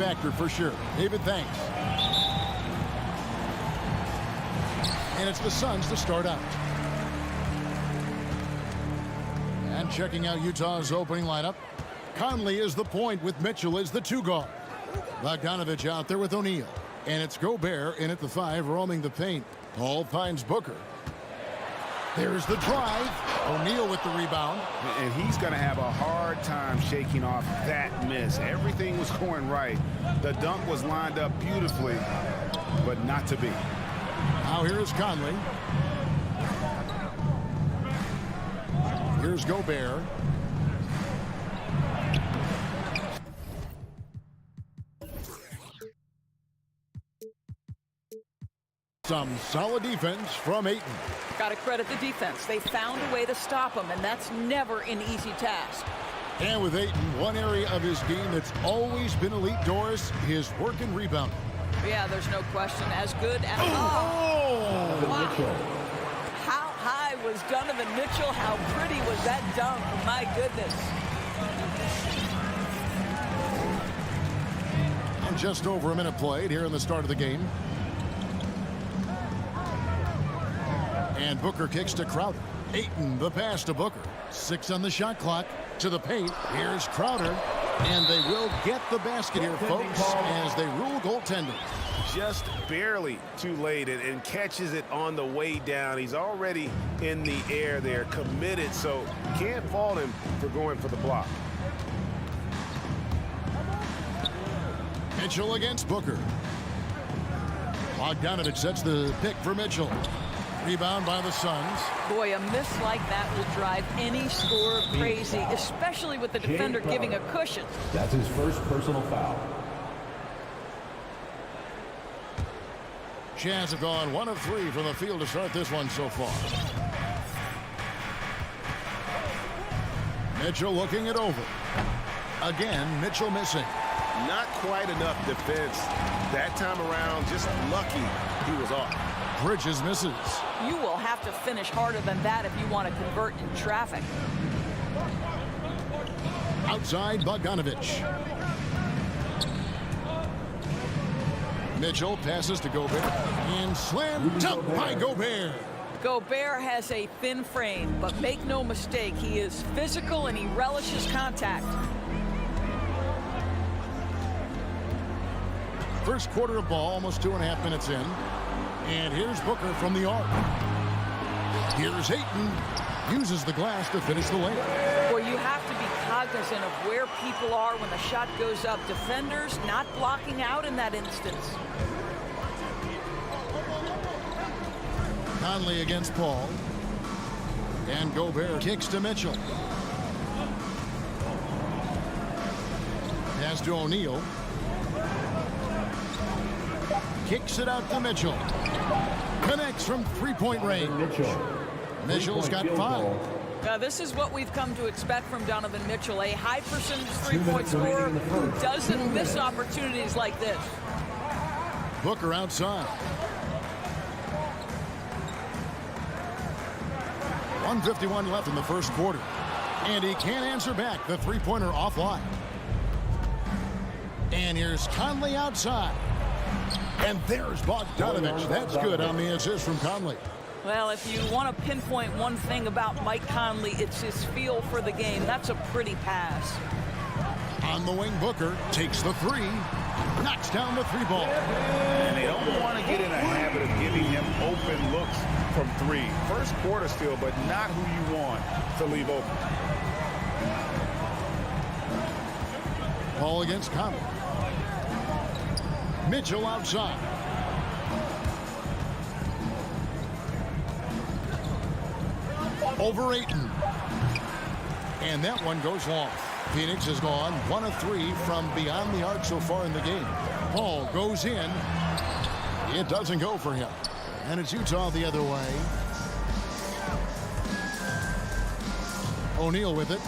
factor for sure. David, thanks. And it's the Suns to start out. And checking out Utah's opening lineup. Conley is the point with Mitchell as the 2 guard. Bogdanovich out there with O'Neal. And it's Gobert in at the 5, roaming the paint. Paul finds Booker. There's the drive. O'Neal with the rebound. And he's going to have a hard time shaking off that miss. Everything was going right. The dunk was lined up beautifully, but not to be. Now here's Conley. Here's Gobert. Some solid defense from Ayton. Got to credit the defense. They found a way to stop him, and that's never an easy task. And with Ayton, one area of his game that's always been elite, Doris, his work and rebounding. Yeah, there's no question. As good as... Oh! Wow. How high was Donovan Mitchell? How pretty was that dunk? My goodness. And just over a minute played here in the start of the game. And Booker kicks to Crowder. Ayton, the pass to Booker. 6 on the shot clock. To the paint. Here's Crowder. And they will get the basket here, folks, as they rule goaltending. Just barely too late and catches it on the way down. He's already in the air there, committed, so can't fault him for going for the block. Mitchell against Booker. Bogdanovich sets the pick for Mitchell. Rebound by the Suns. Boy, a miss like that will drive any scorer crazy, especially with the defender giving a cushion. That's his first personal foul. Jazz have gone 1 of 3 from the field to start this one so far. Mitchell looking it over. Again, Mitchell missing. Not quite enough defense that time around. Just lucky he was off. Bridges misses. You will have to finish harder than that if you want to convert in traffic. Outside Bogdanovich. Mitchell passes to Gobert. And slammed dunk by Gobert. Gobert has a thin frame, but make no mistake, he is physical and he relishes contact. First quarter of ball, almost 2.5 minutes in. And here's Booker from the arc. Here's Ayton. Uses the glass to finish the lane. Well, you have to be cognizant of where people are when the shot goes up. Defenders not blocking out in that instance. Conley against Paul. And Gobert kicks to Mitchell. Pass to O'Neal. Kicks it out to Mitchell. Connects from 3-point range. Mitchell's got 5. Now, this is what we've come to expect from Donovan Mitchell, a high percentage 3-point scorer who doesn't miss opportunities like this. Booker outside. 1:51 left in the first quarter. And he can't answer back. The 3-pointer offline. And here's Conley outside. And there's Bogdanovich. That's good on the assist from Conley. Well, if you want to pinpoint one thing about Mike Conley, it's his feel for the game. That's a pretty pass. On the wing, Booker takes the 3. Knocks down the 3 ball. And they don't want to get in a habit of giving him open looks from 3. First quarter still, but not who you want to leave open. Ball against Conley. Mitchell outside. Over Ayton. And that one goes long. Phoenix has gone 1 of 3 from beyond the arc so far in the game. Paul goes in. It doesn't go for him. And it's Utah the other way. O'Neal with it.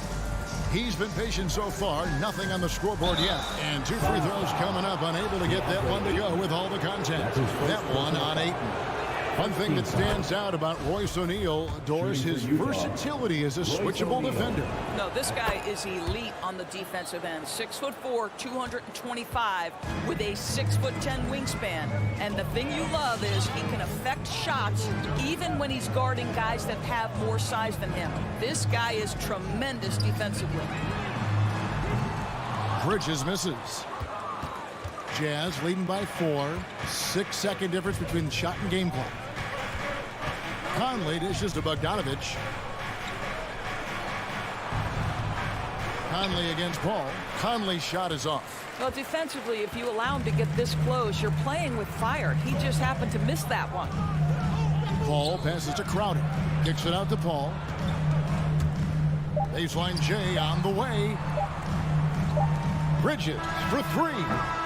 He's been patient so far. Nothing on the scoreboard yet. And 2 free throws coming up. Unable to get that one to go with all the contact. That one on Ayton. One thing that stands out about Royce O'Neal, Doris, his versatility as a switchable defender. No, this guy is elite on the defensive end. 6'4", 225 with a 6'10" wingspan. And the thing you love is he can affect shots even when he's guarding guys that have more size than him. This guy is tremendous defensively. Bridges misses. Jazz leading by 4. 6-second difference between shot and game clock. Conley dishes to Bogdanovich. Conley against Paul. Conley's shot is off. Well, defensively, if you allow him to get this close, you're playing with fire. He just happened to miss that one. Paul passes to Crowder. Kicks it out to Paul. Baseline J on the way. Bridges for 3.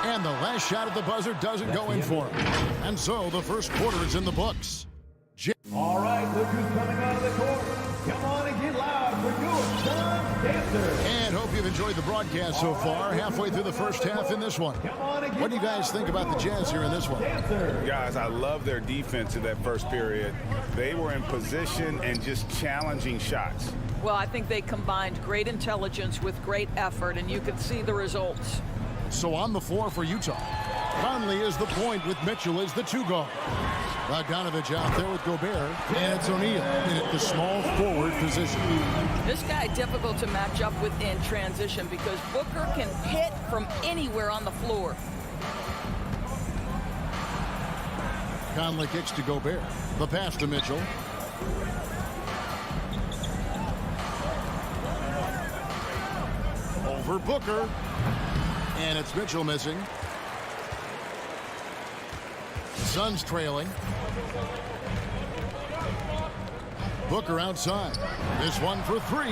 And the last shot at the buzzer doesn't go in for him. And so the first quarter is in the books. All right, look who's coming out of the court. Come on and get loud for your son, Dancer. And hope you've enjoyed the broadcast so far. Halfway through the first half in this one. What do you guys think about the Jazz here in this one? Guys, I love their defense in that first period. They were in position and just challenging shots. Well, I think they combined great intelligence with great effort, and you can see the results. So on the floor for Utah, Conley is the point with Mitchell as the 2 guard. Bogdanovich out there with Gobert, and it's O'Neal in at the small forward position. This guy difficult to match up with in transition because Booker can hit from anywhere on the floor. Conley kicks to Gobert. The pass to Mitchell. Over Booker. And it's Mitchell missing. The Suns trailing. Booker outside. This one for 3.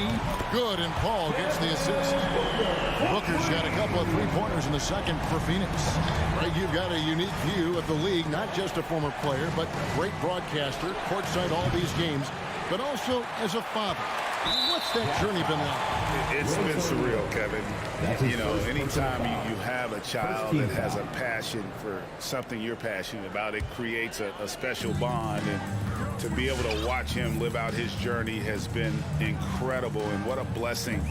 Good, and Paul gets the assist. Booker's got a couple of 3-pointers in the second for Phoenix. Greg, you've got a unique view of the league, not just a former player, but great broadcaster, courtside all these games, but also as a father. What's that journey been like? It's been surreal, Kevin. You know, anytime you have a child that has a passion for something you're passionate about, it creates a special bond. And to be able to watch him live out his journey has been incredible. And what a blessing.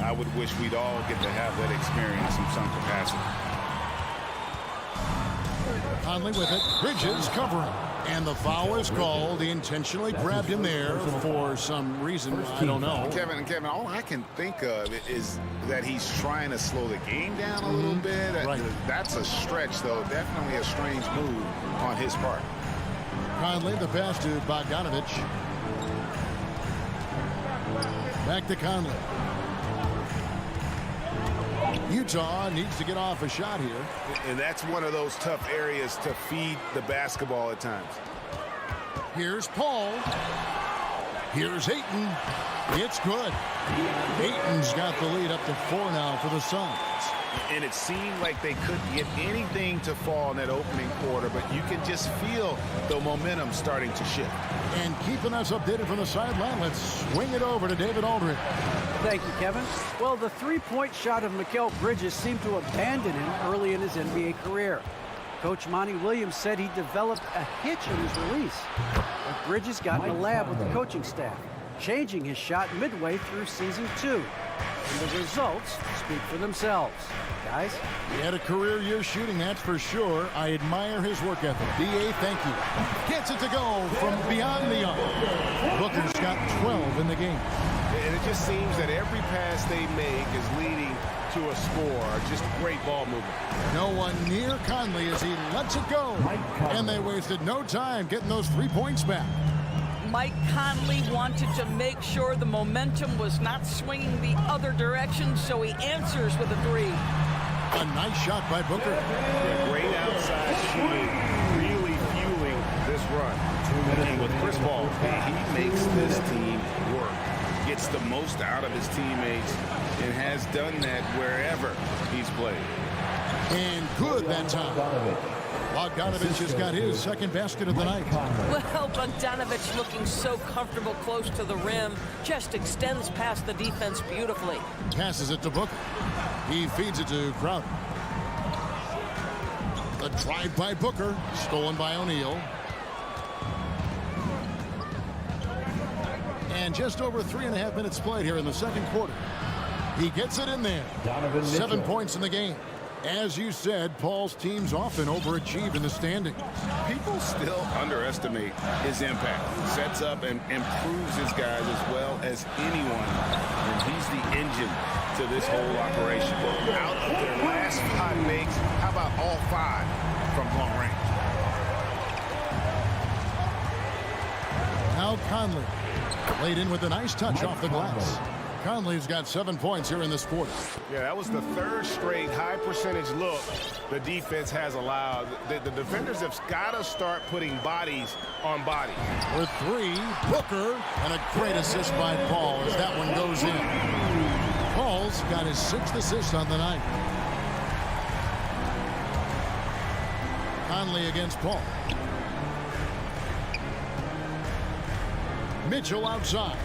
I would wish we'd all get to have that experience in some capacity. Conley with it. Bridges covering. And the foul is called. He intentionally grabbed him there for some reason. I don't know. Kevin, all I can think of is that he's trying to slow the game down a little bit. Right. That's a stretch, though. Definitely a strange move on his part. Conley, the pass to Bogdanovich. Back to Conley. Utah needs to get off a shot here. And that's one of those tough areas to feed the basketball at times. Here's Paul. Here's Ayton. It's good. Ayton's got the lead up to 4 now for the Suns. And it seemed like they couldn't get anything to fall in that opening quarter, but you can just feel the momentum starting to shift. And keeping us updated from the sideline, let's swing it over to David Aldridge. Thank you, Kevin. Well, the three-point shot of Mikal Bridges seemed to abandon him early in his NBA career. Coach Monty Williams said he developed a hitch in his release. But Bridges got in a lab with the coaching staff, changing his shot midway through season 2. And the results speak for themselves. Guys? He had a career year shooting, that's for sure. I admire his work ethic. B.A., thank you. Gets it to go from beyond the arc. Booker's got 12 in the game. And it just seems that every pass they make is leading to a score. Just great ball movement. No one near Conley as he lets it go. And they wasted no time getting those 3 points back. Mike Conley wanted to make sure the momentum was not swinging the other direction, so he answers with a 3. A nice shot by Booker. Yeah, great outside shooting, really fueling this run. And with Chris Paul, he makes this team work. Gets the most out of his teammates and has done that wherever he's played. And good that time. Bogdanovich has got his second basket of the night. Well, Bogdanovich looking so comfortable close to the rim, just extends past the defense beautifully. Passes it to Booker. He feeds it to Crowder. The drive by Booker, stolen by O'Neal. And just over 3.5 minutes played here in the second quarter. He gets it in there. 7 points in the game. As you said, Paul's teams often overachieve in the standings. People still underestimate his impact. Sets up and improves his guys as well as anyone. And he's the engine to this whole operation. Out of their last 5 makes, how about all 5 from long range? Now Conley laid in with a nice touch off the glass. Conley's got 7 points here in this quarter. Yeah, that was the 3rd straight high percentage look the defense has allowed. The defenders have got to start putting bodies on bodies. With 3, Booker, and a great assist by Paul as that one goes in. Paul's got his 6th assist on the night. Conley against Paul. Mitchell outside.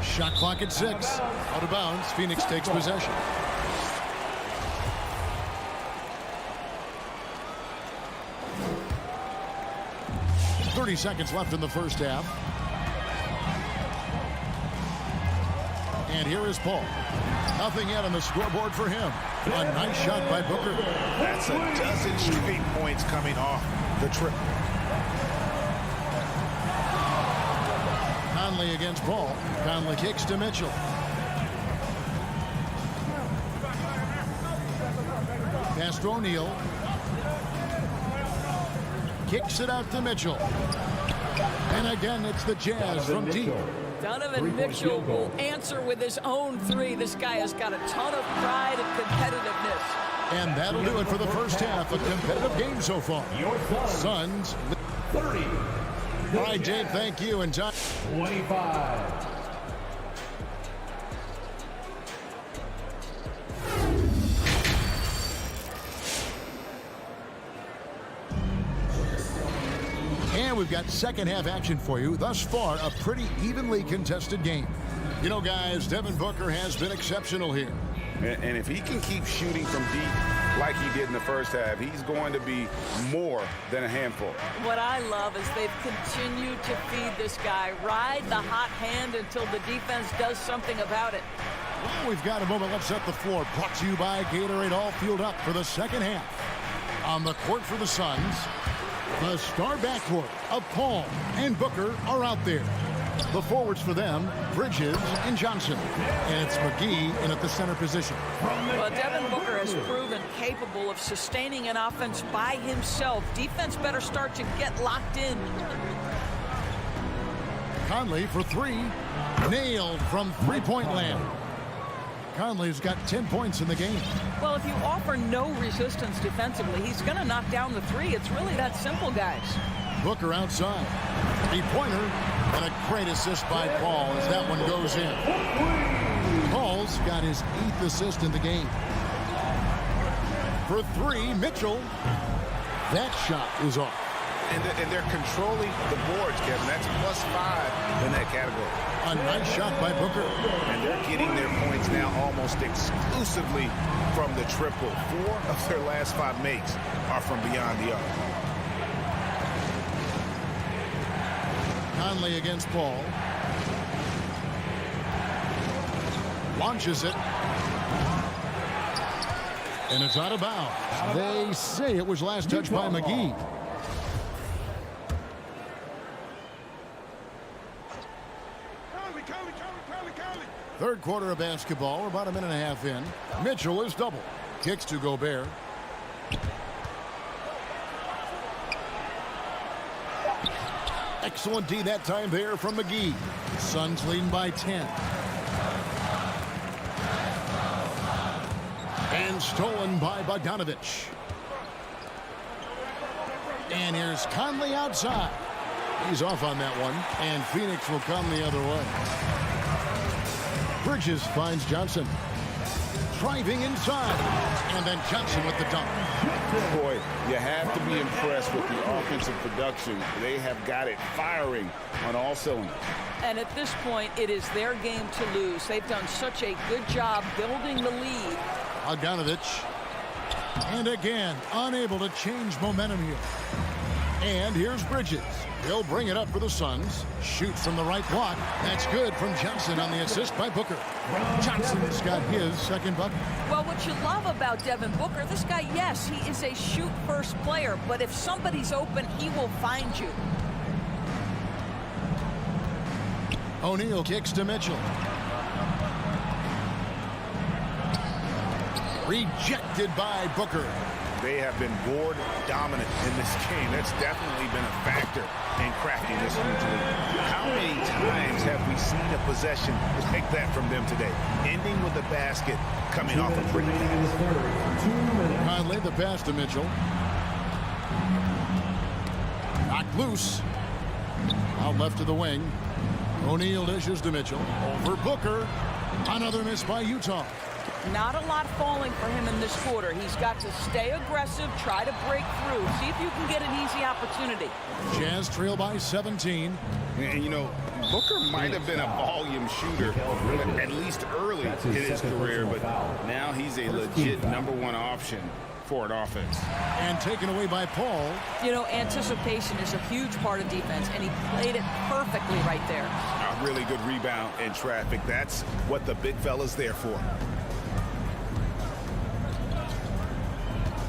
Shot clock at 6. Out of bounds. Phoenix takes possession. .30 seconds left in the first half. And here is Paul. Nothing yet on the scoreboard for him. A nice shot by Booker. That's a dozen straight points coming off the triple. Conley against Paul. Conley kicks to Mitchell. Pass to O'Neal. Kicks it out to Mitchell. And again, it's the Jazz from deep. Donovan Mitchell will answer with his own 3. This guy has got a ton of pride and competitiveness. And that'll do it for the first half. A competitive game so far. Suns 30. All right, Dave, thank you. And John. 25. And we've got second half action for you. Thus far, a pretty evenly contested game. You know, guys, Devin Booker has been exceptional here. And if he can keep shooting from deep like he did in the first half, he's going to be more than a handful. What I love is they've continued to feed this guy. Ride the hot hand until the defense does something about it. Well, we've got a moment. Let's set the floor. Brought to you by Gatorade. All fueled up for the second half. On the court for the Suns, the star backcourt of Paul and Booker are out there. The forwards for them, Bridges and Johnson. And it's McGee in at the center position. Well, Devin Booker has proven capable of sustaining an offense by himself. Defense better start to get locked in. Conley for 3. Nailed from three-point land. Conley's got 10 points in the game. Well, if you offer no resistance defensively, he's going to knock down the 3. It's really that simple, guys. Booker outside. Three-pointer. And a great assist by Paul as that one goes in. Paul's got his 8th assist in the game. For 3, Mitchell. That shot is off. And they're controlling the boards, Kevin. That's +5 in that category. A nice shot by Booker. And they're getting their points now almost exclusively from the triple. 4 of their last 5 makes are from beyond the arc. Conley against Paul. Launches it. And it's out of bounds. They say it was last touched by McGee. Third quarter of basketball. We're about a minute and a half in. Mitchell is double. Kicks to Gobert. Excellent D that time there from McGee. Suns leading by 10. And stolen by Bogdanovich. And here's Conley outside. He's off on that one. And Phoenix will come the other way. Bridges finds Johnson. Driving inside. And then Johnson with the dunk. Boy, you have to be impressed with the offensive production. They have got it firing on all cylinders. And at this point, it is their game to lose. They've done such a good job building the lead. Bogdanovich. And again, unable to change momentum here. And here's Bridges. He'll bring it up for the Suns. Shoots from the right block. That's good from Johnson on the assist by Booker. Johnson's got his second bucket. Well, what you love about Devin Booker, this guy, yes, he is a shoot-first player, but if somebody's open, he will find you. O'Neal kicks to Mitchell. Rejected by Booker. They have been board dominant in this game. That's definitely been a factor in cracking this huge lead. How many times have we seen a possession like that from them today? Ending with a basket coming off a pretty pass. Conley the pass to Mitchell. Knocked loose. Out left to the wing. O'Neal dishes to Mitchell. Over Booker. Another miss by Utah. Not a lot falling for him in this quarter. He's got to stay aggressive, try to break through, see if you can get an easy opportunity. Jazz trail by 17. And, you know, Booker might have been a volume shooter, at least early in his career, but now he's a legit #1 option for an offense. And taken away by Paul. You know, anticipation is a huge part of defense, and he played it perfectly right there. A really good rebound in traffic. That's what the big fella's there for.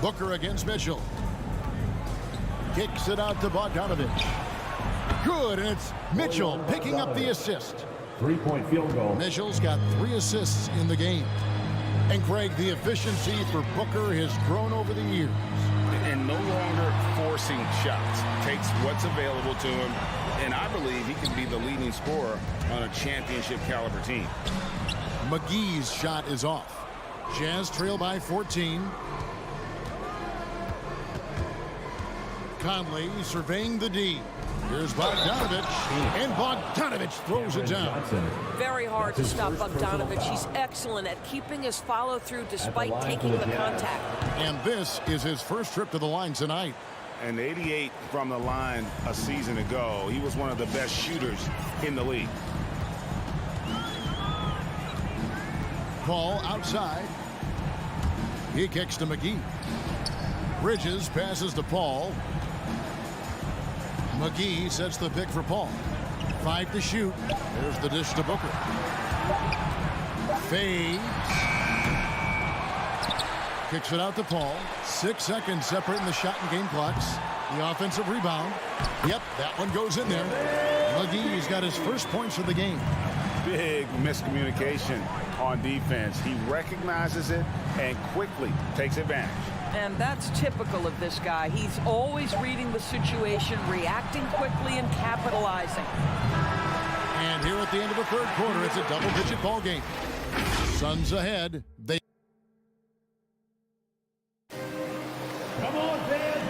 Booker against Mitchell. Kicks it out to Bogdanovich. Good, and it's Mitchell picking up the assist. 3-point field goal. Mitchell's got 3 assists in the game. And Craig, the efficiency for Booker has grown over the years. And no longer forcing shots. Takes what's available to him, and I believe he can be the leading scorer on a championship caliber team. McGee's shot is off. Jazz trail by 14. Conley surveying the D. Here's Bogdanovich, and Bogdanovich throws it down. Very hard to stop Bogdanovich. He's excellent at keeping his follow-through despite taking the contact. And this is his first trip to the line tonight. And 88 from the line a season ago. He was one of the best shooters in the league. Paul outside. He kicks to McGee. Bridges passes to Paul. McGee sets the pick for Paul. 5 to shoot. There's the dish to Booker. Fades. Kicks it out to Paul. 6 seconds separating the shot and game clocks. The offensive rebound. Yep, that one goes in there. McGee's got his first points of the game. Big miscommunication on defense. He recognizes it and quickly takes advantage. And that's typical of this guy. He's always reading the situation, reacting quickly, and capitalizing. And here at the end of the third quarter, it's a double-digit ball game. Suns ahead.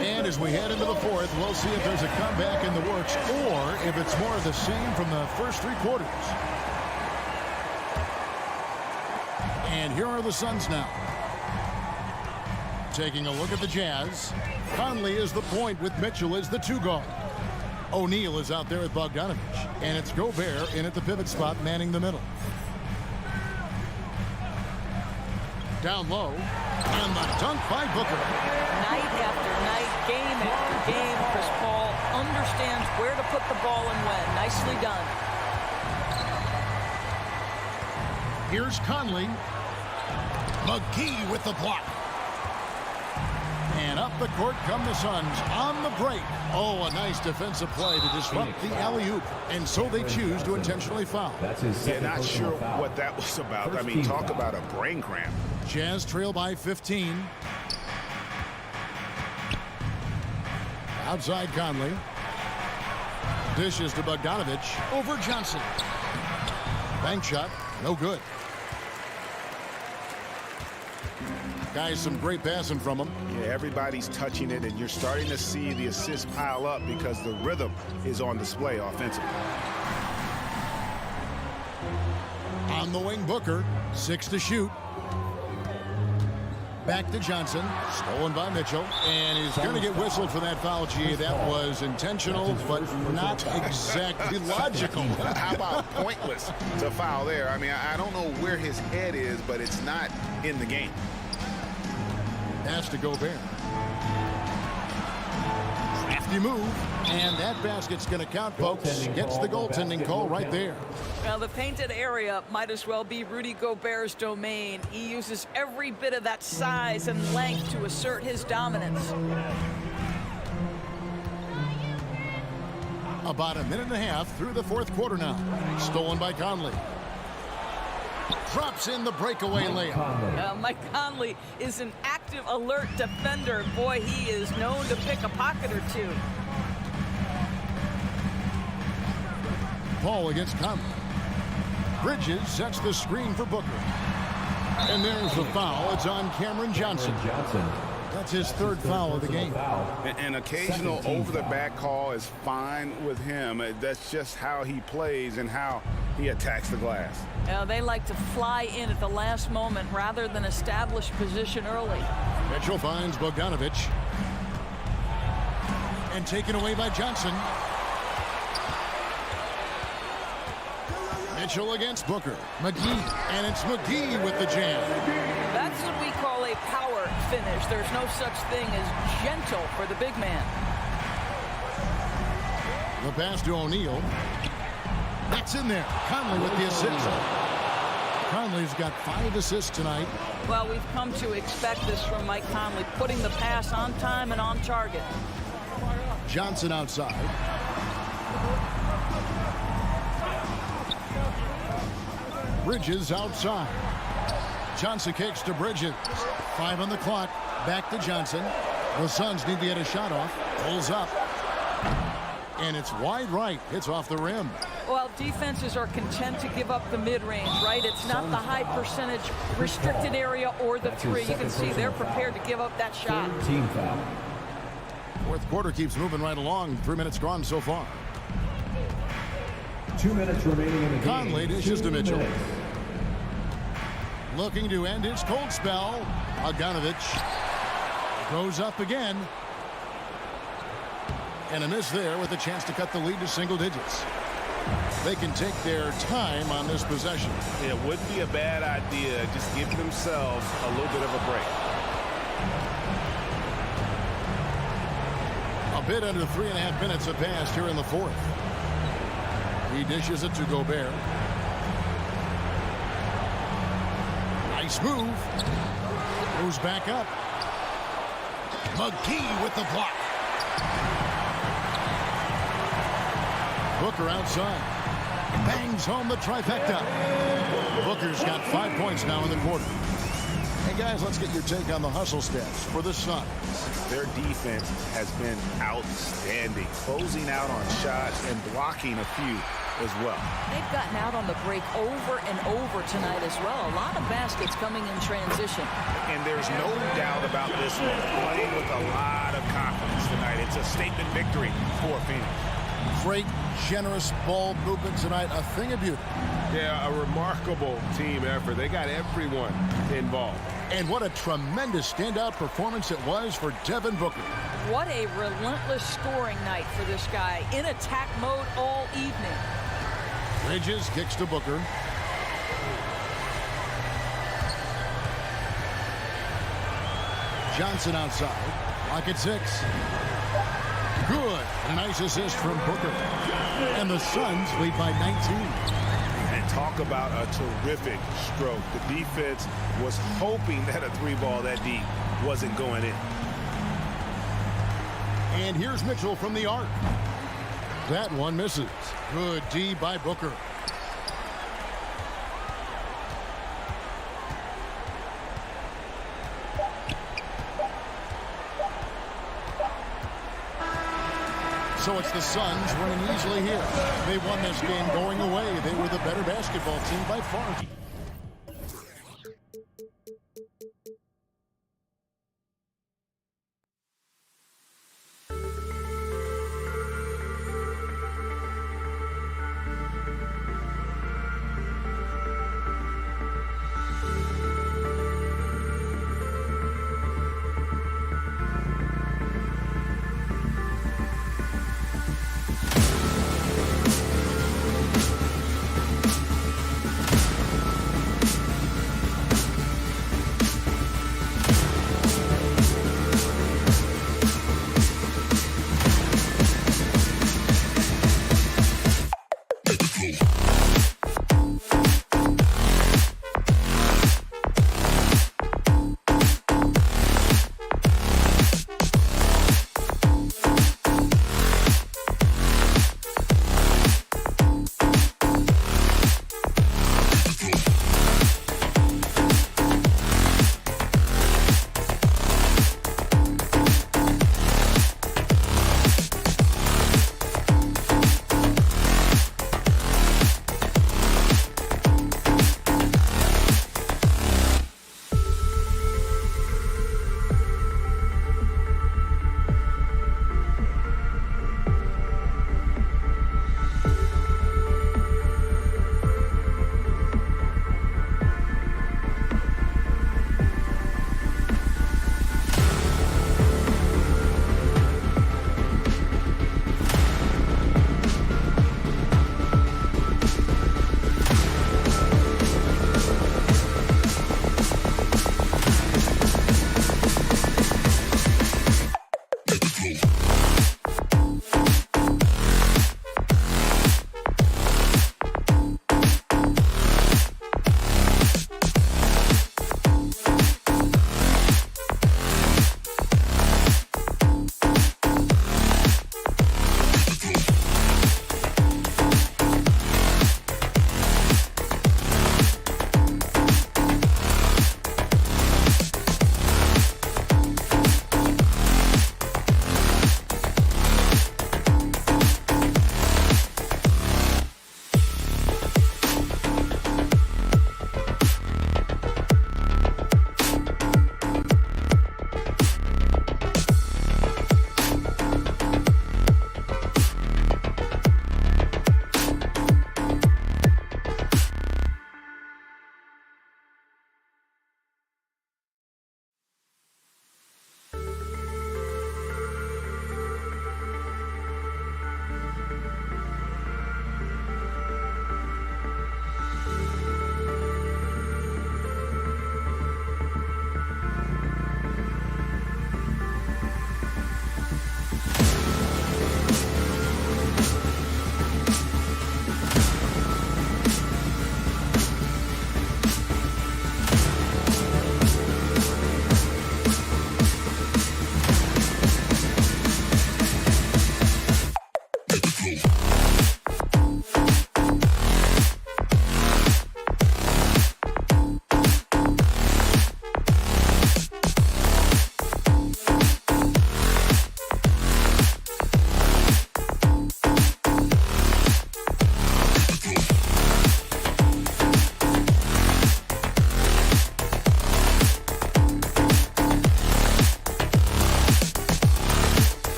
And as we head into the fourth, we'll see if there's a comeback in the works or if it's more of the same from the first 3 quarters. And here are the Suns now. Taking a look at the Jazz. Conley is the point with Mitchell as the 2 guard. O'Neal is out there with Bogdanovich. And it's Gobert in at the pivot spot, manning the middle. Down low. And the dunk by Booker. Night after night, game after game, Chris Paul understands where to put the ball and when. Nicely done. Here's Conley. McGee with the block. And up the court come the Suns on the break. Oh, a nice defensive play to disrupt the alley-oop. And so they choose to intentionally foul. Yeah, not sure what that was about. I mean, talk about a brain cramp. Jazz trail by 15. Outside Conley. Dishes to Bogdanovich. Over Johnson. Bank shot. No good. Guys, some great passing from him. Yeah, everybody's touching it, and you're starting to see the assists pile up because the rhythm is on display offensively. On the wing, Booker. 6 to shoot. Back to Johnson. Stolen by Mitchell. And he's going to get whistled for that foul, G. That was intentional, but not exactly logical. How about pointless to foul there? I mean, I don't know where his head is, but it's not in the game. That's to Gobert. Crafty move. And that basket's going to count, folks. Gets the goaltending call right there. Well, the painted area might as well be Rudy Gobert's domain. He uses every bit of that size and length to assert his dominance. About a minute and a half through the fourth quarter now. Stolen by Conley. Drops in the breakaway layup. Mike Conley is an active, alert defender. Boy, he is known to pick a pocket or two. Paul against Conley. Bridges sets the screen for Booker. And there's the foul. It's on Cameron Johnson. That's his third foul of the game. An occasional over-the-back call is fine with him. That's just how he plays and how he attacks the glass. They like to fly in at the last moment rather than establish position early. Mitchell finds Bogdanovich. And taken away by Johnson. Mitchell against Booker. McGee. And it's McGee with the jam. That's what we call a power finish. There's no such thing as gentle for the big man. The pass to O'Neal. That's in there. Conley with the assist. Conley's got 5 assists tonight. Well, we've come to expect this from Mike Conley, putting the pass on time and on target. Johnson outside. Bridges outside. Johnson kicks to Bridges. 5 on the clock. Back to Johnson. The Suns need to get a shot off. Pulls up. And it's wide right. It's off the rim. Well, defenses are content to give up the mid-range, right? It's not the high percentage restricted area or the three. You can see they're prepared to give up that shot. Team foul. Fourth quarter keeps moving right along. 3 minutes gone so far. 2 minutes remaining in the game. Conley dishes to 2 Mitchell. minutes. Looking to end his cold spell. Bogdanovich goes up again. And a miss there with a chance to cut the lead to single digits. They can take their time on this possession. It wouldn't be a bad idea. Just give themselves a little bit of a break. A bit under 3.5 minutes have passed here in the fourth. He dishes it to Gobert. Nice move. Moves back up. McGee with the block. Booker outside. Bangs home the trifecta. Booker's got 5 points now in the quarter. Hey, guys, let's get your take on the hustle stats for the Suns. Their defense has been outstanding, closing out on shots and blocking a few as well. They've gotten out on the break over and over tonight as well. A lot of baskets coming in transition. And there's no doubt about this one. Playing with a lot of confidence tonight. It's a statement victory for Phoenix. Great, generous ball movement tonight. A thing of beauty. Yeah, a remarkable team effort. They got everyone involved. And what a tremendous standout performance it was for Devin Booker. What a relentless scoring night for this guy. In attack mode all evening. Bridges kicks to Booker. Johnson outside. Lock at 6. Good. Nice assist from Booker. And the Suns lead by 19. And talk about a terrific stroke. The defense was hoping that a 3-ball that deep wasn't going in. And here's Mitchell from the arc. That one misses. Good D by Booker. So it's the Suns winning easily here. They won this game going away. They were the better basketball team by far.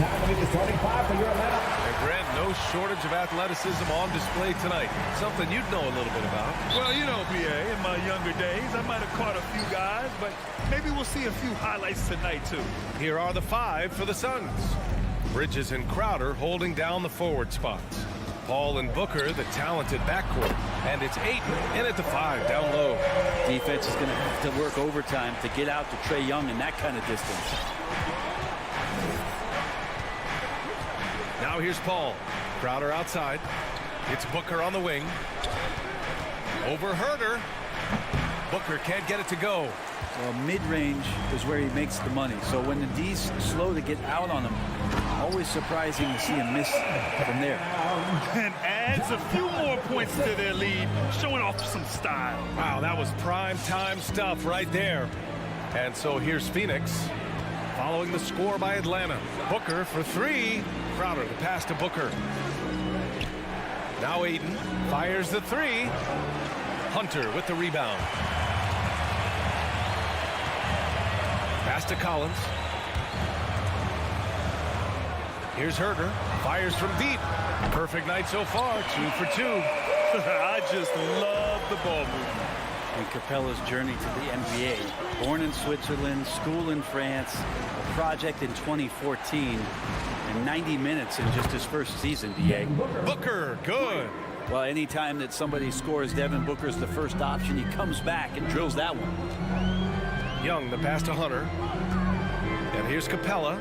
time to meet the starting five for your Atlanta. And Grant, no shortage of athleticism on display tonight. Something you'd know a little bit about. Well, you know, BA, in my younger days, I might have caught a few guys, but maybe we'll see a few highlights tonight, too. Here are the 5 for the Suns. Bridges and Crowder holding down the forward spots. Paul and Booker, the talented backcourt. And it's Ayton in at the 5 down low. Defense is going to have to work overtime to get out to Trae Young in that kind of distance. Now here's Paul. Crowder outside. It's Booker on the wing. Over Herter. Booker can't get it to go. Well, mid-range is where he makes the money. So when the D's slow to get out on him, always surprising to see him miss from there. And adds a few more points to their lead, showing off some style. Wow, that was prime time stuff right there. And so here's Phoenix following the score by Atlanta. Booker for 3. Crowder, the pass to Booker. Now Ayton fires the 3. Hunter with the rebound. Pass to Collins. Here's Herter. Fires from deep. Perfect night so far. 2 for 2. I just love the ball movement. And Capella's journey to the NBA. Born in Switzerland, school in France, a project in 2014, and 90 minutes in just his first season, DA. Booker, good. Well, anytime that somebody scores, Devin Booker's the first option. He comes back and drills that one. Young, the pass to Hunter. And here's Capella.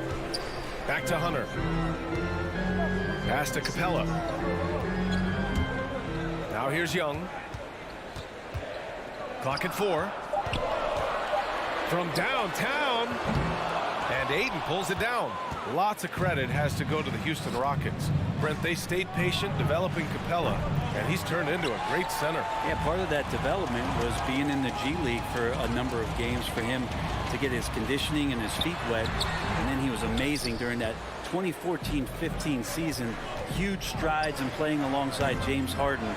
Back to Hunter. Pass to Capella. Now here's Young. Clock at 4. From downtown. And Ayton pulls it down. Lots of credit has to go to the Houston Rockets. Brent, they stayed patient developing Capella, and he's turned into a great center. Yeah, part of that development was being in the G League for a number of games for him to get his conditioning and his feet wet. And then he was amazing during that 2014-15 season. Huge strides in playing alongside James Harden.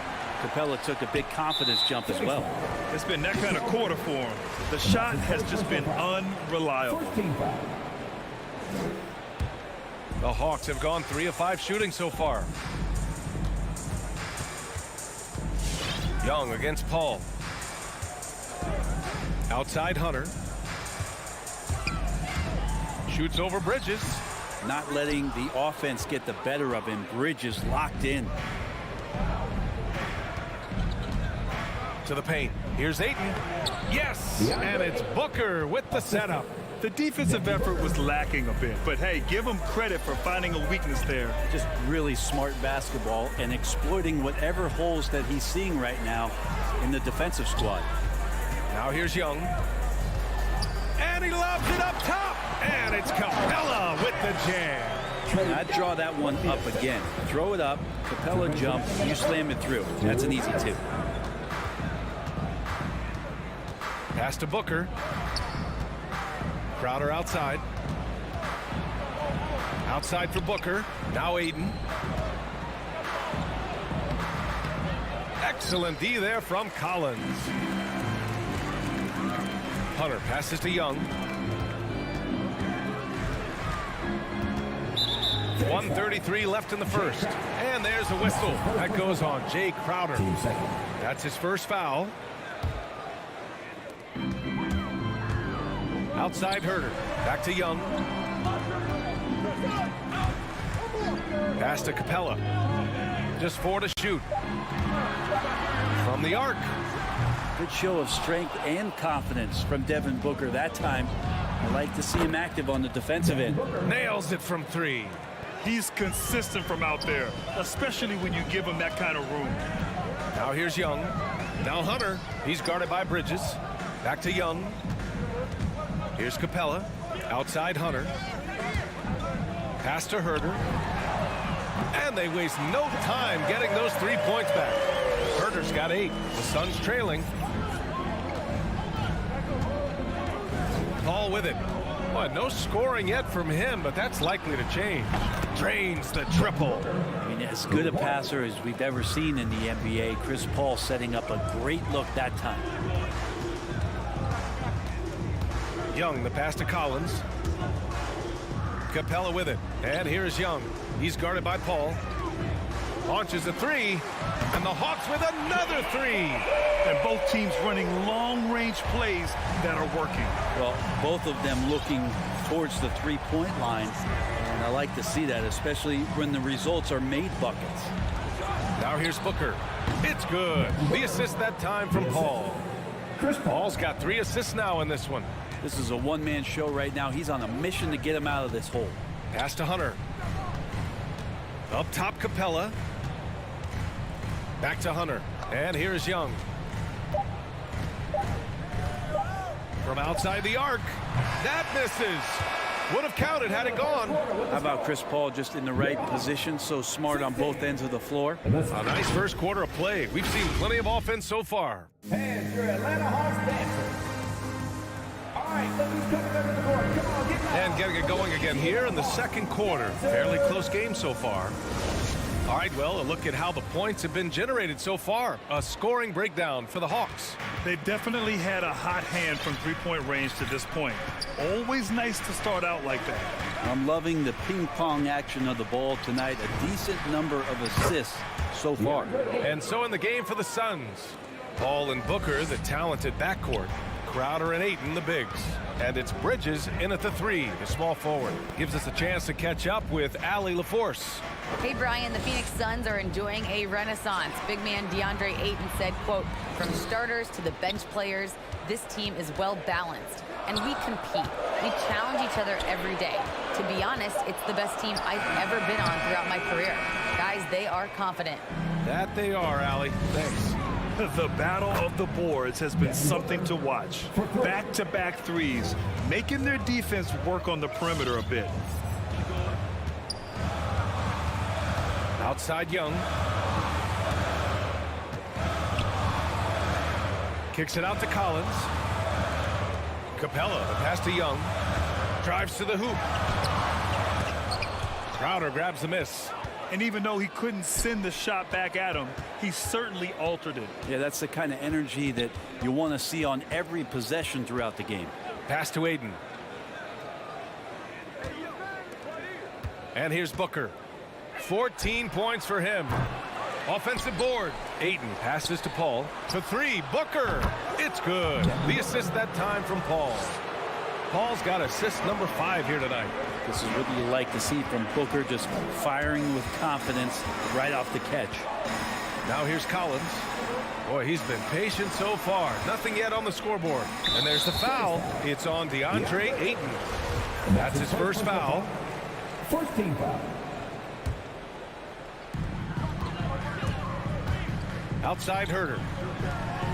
Capella took a big confidence jump as well. It's been that kind of quarter for him. The shot has just been unreliable. The Hawks have gone 3 of 5 shooting so far. Young against Paul. Outside Hunter. Shoots over Bridges. Not letting the offense get the better of him. Bridges locked in. To the paint. Here's Ayton. Yes! And it's Booker with the setup. The defensive effort was lacking a bit, but hey, give him credit for finding a weakness there. Just really smart basketball and exploiting whatever holes that he's seeing right now in the defensive squad. Now here's Young. And he lobs it up top. And it's Capella with the jam. I'd draw that one up again. Throw it up, Capella jump, you slam it through. That's an easy 2. Pass to Booker. Crowder outside. Outside for Booker. Now Ayton. Excellent D there from Collins. Hunter passes to Young. 1:33 left in the first. And there's a whistle. That goes on Jay Crowder. That's his first foul. Outside Herter. Back to Young. Pass to Capella. Just 4 to shoot. From the arc. Good show of strength and confidence from Devin Booker that time. I like to see him active on the defensive end. Nails it from 3. He's consistent from out there, especially when you give him that kind of room. Now here's Young. Now Hunter. He's guarded by Bridges. Back to Young. Here's Capella. Outside Hunter. Pass to Herter. And they waste no time getting those 3 points back. Herter's got 8. The Suns trailing. Paul with it. Well, no scoring yet from him, but that's likely to change. Drains the triple. I mean, as good a passer as we've ever seen in the NBA. Chris Paul setting up a great look that time. Young, the pass to Collins. Capella with it. And here's Young. He's guarded by Paul. Launches a three. And the Hawks with another three. And both teams running long-range plays that are working. Well, both of them looking towards the three-point line. And I like to see that, especially when the results are made buckets. Now here's Booker. It's good. The assist that time from Paul. Paul's got 3 assists now in this one. This is a one-man show right now. He's on a mission to get him out of this hole. Pass to Hunter. Up top, Capella. Back to Hunter. And here's Young. From outside the arc. That misses. Would have counted had it gone. How about Chris Paul just in the right position, so smart on both ends of the floor? A nice first quarter of play. We've seen plenty of offense so far. And your Atlanta Hawks dancers. All right, look who's coming over the board. Come on, get loud. And getting it going again here in the second quarter. Fairly close game so far. All right, well, a look at how the points have been generated so far. A scoring breakdown for the Hawks. They definitely had a hot hand from three-point range to this point. Always nice to start out like that. I'm loving the ping-pong action of the ball tonight. A decent number of assists so far. And so in the game for the Suns, Paul and Booker, the talented backcourt. Crowder and Ayton, the bigs. And it's Bridges in at the 3, the small forward. Gives us a chance to catch up with Allie LaForce. Hey, Brian, the Phoenix Suns are enjoying a renaissance. Big man DeAndre Ayton said, quote, from starters to the bench players, this team is well balanced. And we compete. We challenge each other every day. To be honest, it's the best team I've ever been on throughout my career. Guys, they are confident. That they are, Allie. Thanks. The battle of the boards has been something to watch. Back-to-back threes, making their defense work on the perimeter a bit. Outside Young. Kicks it out to Collins. Capella, the pass to Young. Drives to the hoop. Crowder grabs the miss. And even though he couldn't send the shot back at him, he certainly altered it. Yeah, that's the kind of energy that you want to see on every possession throughout the game. Pass to Ayton. And here's Booker. 14 points for him. Offensive board. Ayton passes to Paul. For 3, Booker. It's good. The assist that time from Paul. Paul's got assist number 5 here tonight. This is what you like to see from Booker, just firing with confidence right off the catch. Now here's Collins. Boy, he's been patient so far. Nothing yet on the scoreboard. And there's the foul. It's on DeAndre Ayton. That's his first foul. First team foul. Outside Herter.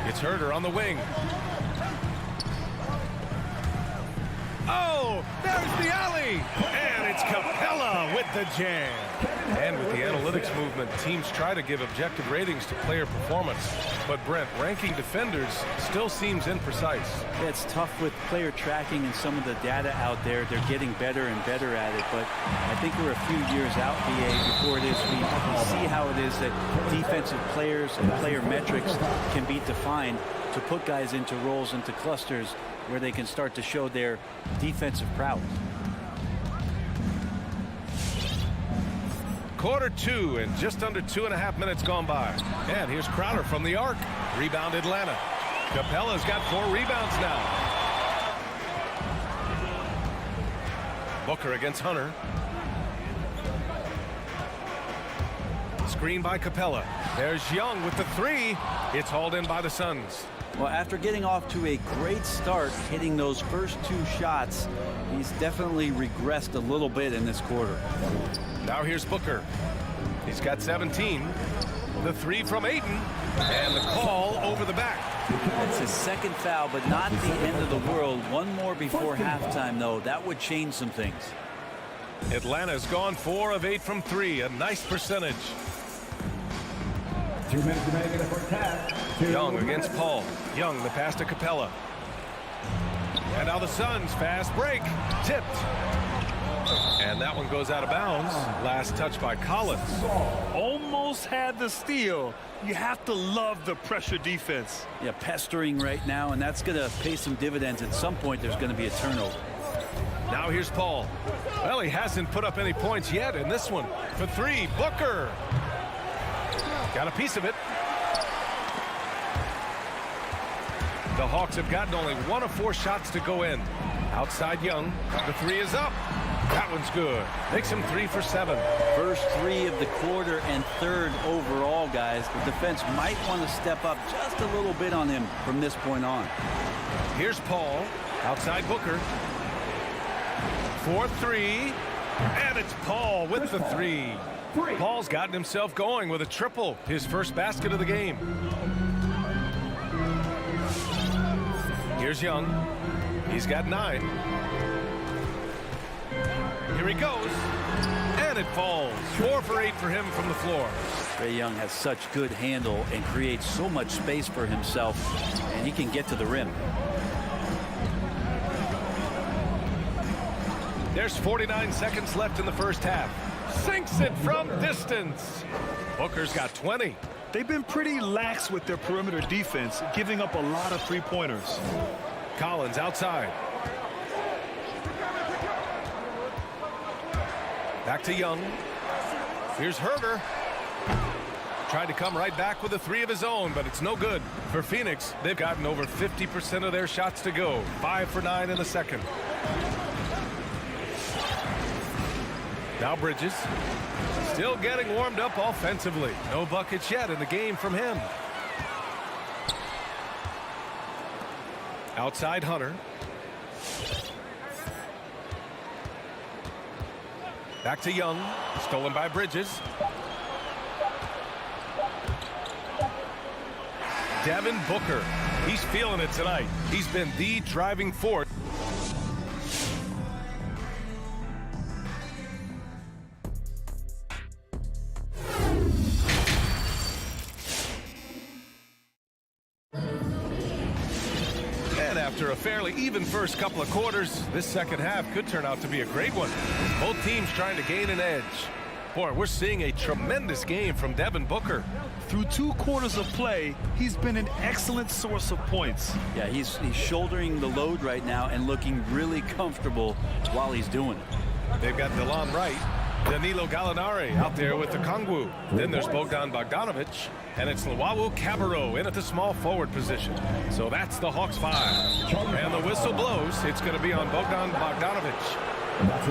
It's Herter on the wing. Oh, there's the alley. And it's Capella with the jam. And with the analytics movement, teams try to give objective ratings to player performance. But Brent, ranking defenders still seems imprecise. Yeah, it's tough with player tracking and some of the data out there. They're getting better and better at it. But I think we're a few years out, BA, before it is we see how it is that defensive players and player metrics can be defined to put guys into roles, into clusters, where they can start to show their defensive prowess. Quarter 2 and just under 2.5 minutes gone by. And here's Crowder from the arc. Rebound Atlanta. Capella's got 4 rebounds now. Booker against Hunter. Screen by Capella. There's Young with the 3. It's hauled in by the Suns. Well, after getting off to a great start, hitting those first 2 shots, he's definitely regressed a little bit in this quarter. Now here's Booker. He's got 17. The 3 from Ayton. And the call over the back. It's his second foul, but not the end of the world. One more before halftime, though. That would change some things. Atlanta's gone 4 of 8 from 3. A nice percentage. 2 minutes to make it for tap. Young against Paul. Young, the pass to Capella. And now the Suns, fast break. Tipped. And that one goes out of bounds. Last touch by Collins. Almost had the steal. You have to love the pressure defense. Yeah, pestering right now, and that's going to pay some dividends. At some point, there's going to be a turnover. Now here's Paul. Well, he hasn't put up any points yet in this one. For three, Booker. Got a piece of it. The Hawks have gotten only 1 of 4 shots to go in. Outside Young. The three is up. That one's good. Makes him 3 for 7. First 3 of the quarter and 3rd overall, guys. The defense might want to step up just a little bit on him from this point on. Here's Paul. Outside Booker. 4-3. And it's Paul with the 3. Paul's gotten himself going with a triple. His first basket of the game. Here's Young. He's got 9. Here he goes. And it falls. 4 for 8 for him from the floor. Trae Young has such good handle and creates so much space for himself, and he can get to the rim. There's 49 seconds left in the first half. Sinks it from distance. Booker's got 20. They've been pretty lax with their perimeter defense, giving up a lot of three-pointers. Collins outside. Back to Young. Here's Herder. Tried to come right back with a 3 of his own, but it's no good. For Phoenix, they've gotten over 50% of their shots to go. 5 for 9 in the second. Now Bridges. Still getting warmed up offensively. No buckets yet in the game from him. Outside Hunter. Back to Young. Stolen by Bridges. Devin Booker. He's feeling it tonight. He's been the driving force. After a fairly even first couple of quarters, this second half could turn out to be a great one. Both teams trying to gain an edge. Boy, we're seeing a tremendous game from Devin Booker. Through 2 quarters of play, he's been an excellent source of points. Yeah, he's shouldering the load right now and looking really comfortable while he's doing it. They've got DeLon Wright, Danilo Gallinari out there with the Kongwu. Then there's Bogdan Bogdanovic, and it's Luwawu Cabarrot in at the small forward position. So that's the Hawks 5. And the whistle blows. It's going to be on Bogdan Bogdanovic.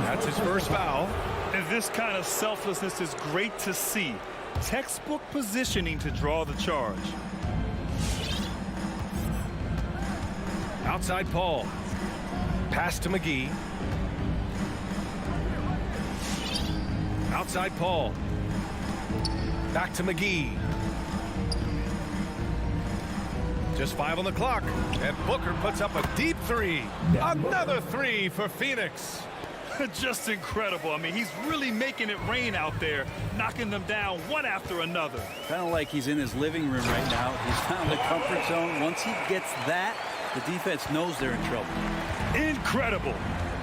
That's his first foul. And this kind of selflessness is great to see. Textbook positioning to draw the charge. Outside Paul. Pass to McGee. Outside Paul. Back to McGee. Just 5 on the clock. And Booker puts up a deep 3. Another 3 for Phoenix. Just incredible. I mean, he's really making it rain out there, knocking them down one after another. Kind of like he's in his living room right now. He's found the comfort zone. Once he gets that, the defense knows they're in trouble. Incredible.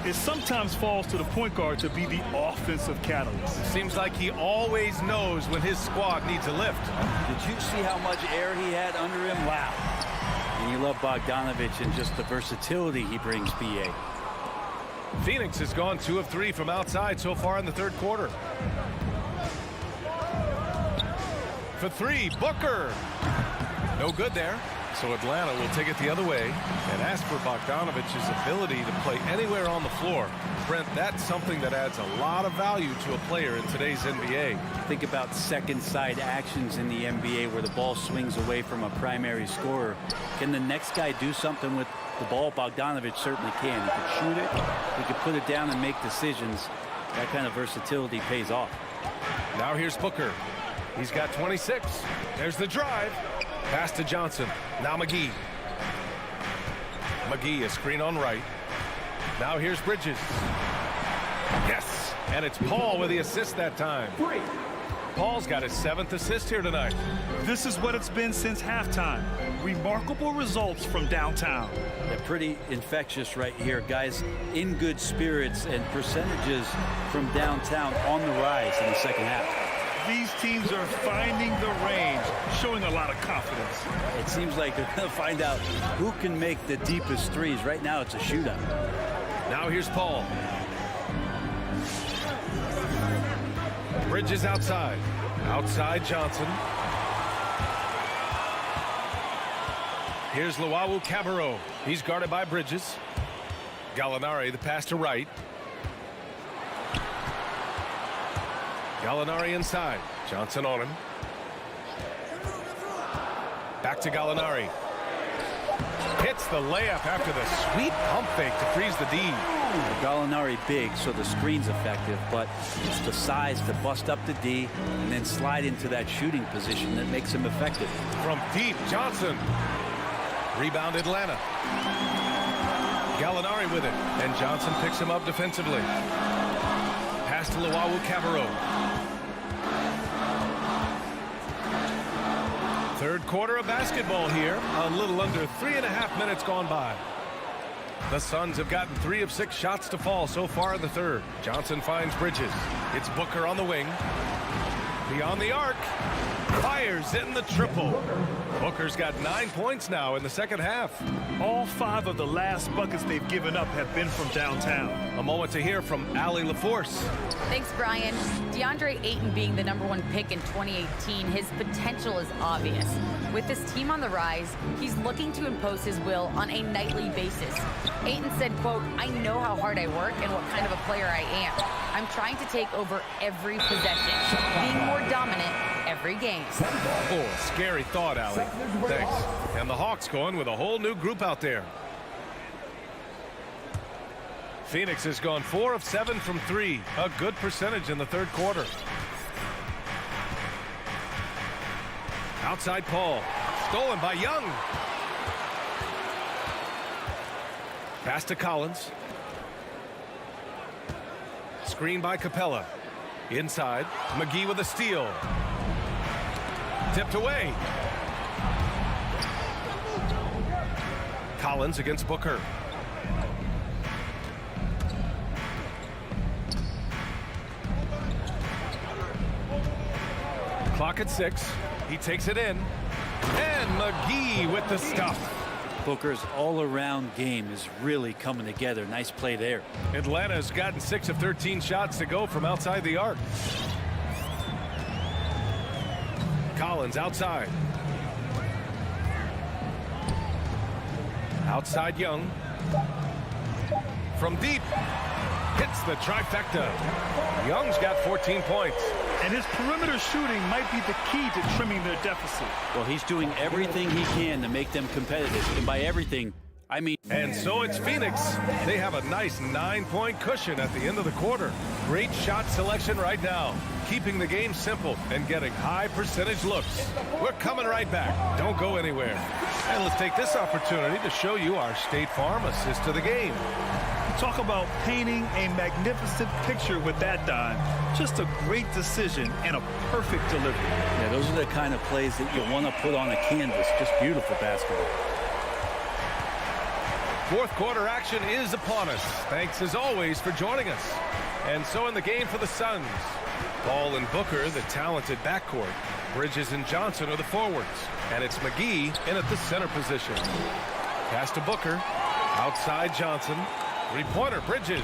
It sometimes falls to the point guard to be the offensive catalyst. Seems like he always knows when his squad needs a lift. Did you see how much air he had under him? Wow. And you love Bogdanovic and just the versatility he brings, BA. Phoenix has gone 2 of 3 from outside so far in the third quarter. For 3, Booker. No good there. So Atlanta will take it the other way. And as for Bogdanovic's ability to play anywhere on the floor, Brent, that's something that adds a lot of value to a player in today's NBA. Think about second side actions in the NBA where the ball swings away from a primary scorer. Can the next guy do something with the ball? Bogdanovic certainly can. He can shoot it. He can put it down and make decisions. That kind of versatility pays off. Now here's Booker. He's got 26. There's the drive. Pass to Johnson. Now McGee. McGee, a screen on right. Now here's Bridges. Yes. And it's Paul with the assist that time. Paul's got his 7th assist here tonight. This is what it's been since halftime. Remarkable results from downtown. They're pretty infectious right here, guys. In good spirits and percentages from downtown on the rise in the second half. These teams are finding the range, showing a lot of confidence. It seems like they're going to find out who can make the deepest threes. Right now, it's a shootout. Now here's Paul. Bridges outside. Outside Johnson. Here's Luau Cabarro. He's guarded by Bridges. Gallinari, the pass to right. Gallinari inside. Johnson on him. Back to Gallinari. Hits the layup after the sweet pump fake to freeze the D. Gallinari big, so the screen's effective, but it's the size to bust up the D and then slide into that shooting position that makes him effective. From deep, Johnson. Rebound Atlanta. Gallinari with it, and Johnson picks him up defensively. Pass to Luau Cabarro. Third quarter of basketball here. A little under 3.5 minutes gone by. The Suns have gotten 3 of 6 shots to fall so far in the third. Johnson finds Bridges. It's Booker on the wing. Beyond the arc. Fires in the triple. Booker's got 9 points now in the second half. All 5 of the last buckets they've given up have been from downtown. A moment to hear from Allie LaForce. Thanks, Brian. DeAndre Ayton being the #1 pick in 2018, his potential is obvious. With this team on the rise, he's looking to impose his will on a nightly basis. Ayton said, quote, "I know how hard I work and what kind of a player I am. I'm trying to take over every possession, being more dominant every game." Oh, scary thought, Allie. Thanks. And the Hawks going with a whole new group out there. Phoenix has gone 4 of 7 from 3. A good percentage in the third quarter. Outside Paul. Stolen by Young. Pass to Collins. Screen by Capella. Inside. McGee with a steal. Tipped away. Collins against Booker. Clock at 6. He takes it in. And McGee with the stuff. Booker's all-around game is really coming together. Nice play there. Atlanta's gotten 6 of 13 shots to go from outside the arc. Collins outside. Outside Young. From deep. Hits the trifecta. Young's got 14 points. And his perimeter shooting might be the key to trimming their deficit. Well, he's doing everything he can to make them competitive. And by everything, I mean... And so it's Phoenix. They have a nice 9-point cushion at the end of the quarter. Great shot selection right now. Keeping the game simple and getting high percentage looks. We're coming right back. Don't go anywhere. And let's take this opportunity to show you our State Farm assist to the game. Talk about painting a magnificent picture with that dime. Just a great decision and a perfect delivery. Yeah, those are the kind of plays that you want to put on a canvas. Just beautiful basketball. Fourth quarter action is upon us. Thanks as always for joining us. And so in the game for the Suns, Paul and Booker, the talented backcourt. Bridges and Johnson are the forwards. And it's McGee in at the center position. Pass to Booker. Outside Johnson. Three-pointer Bridges.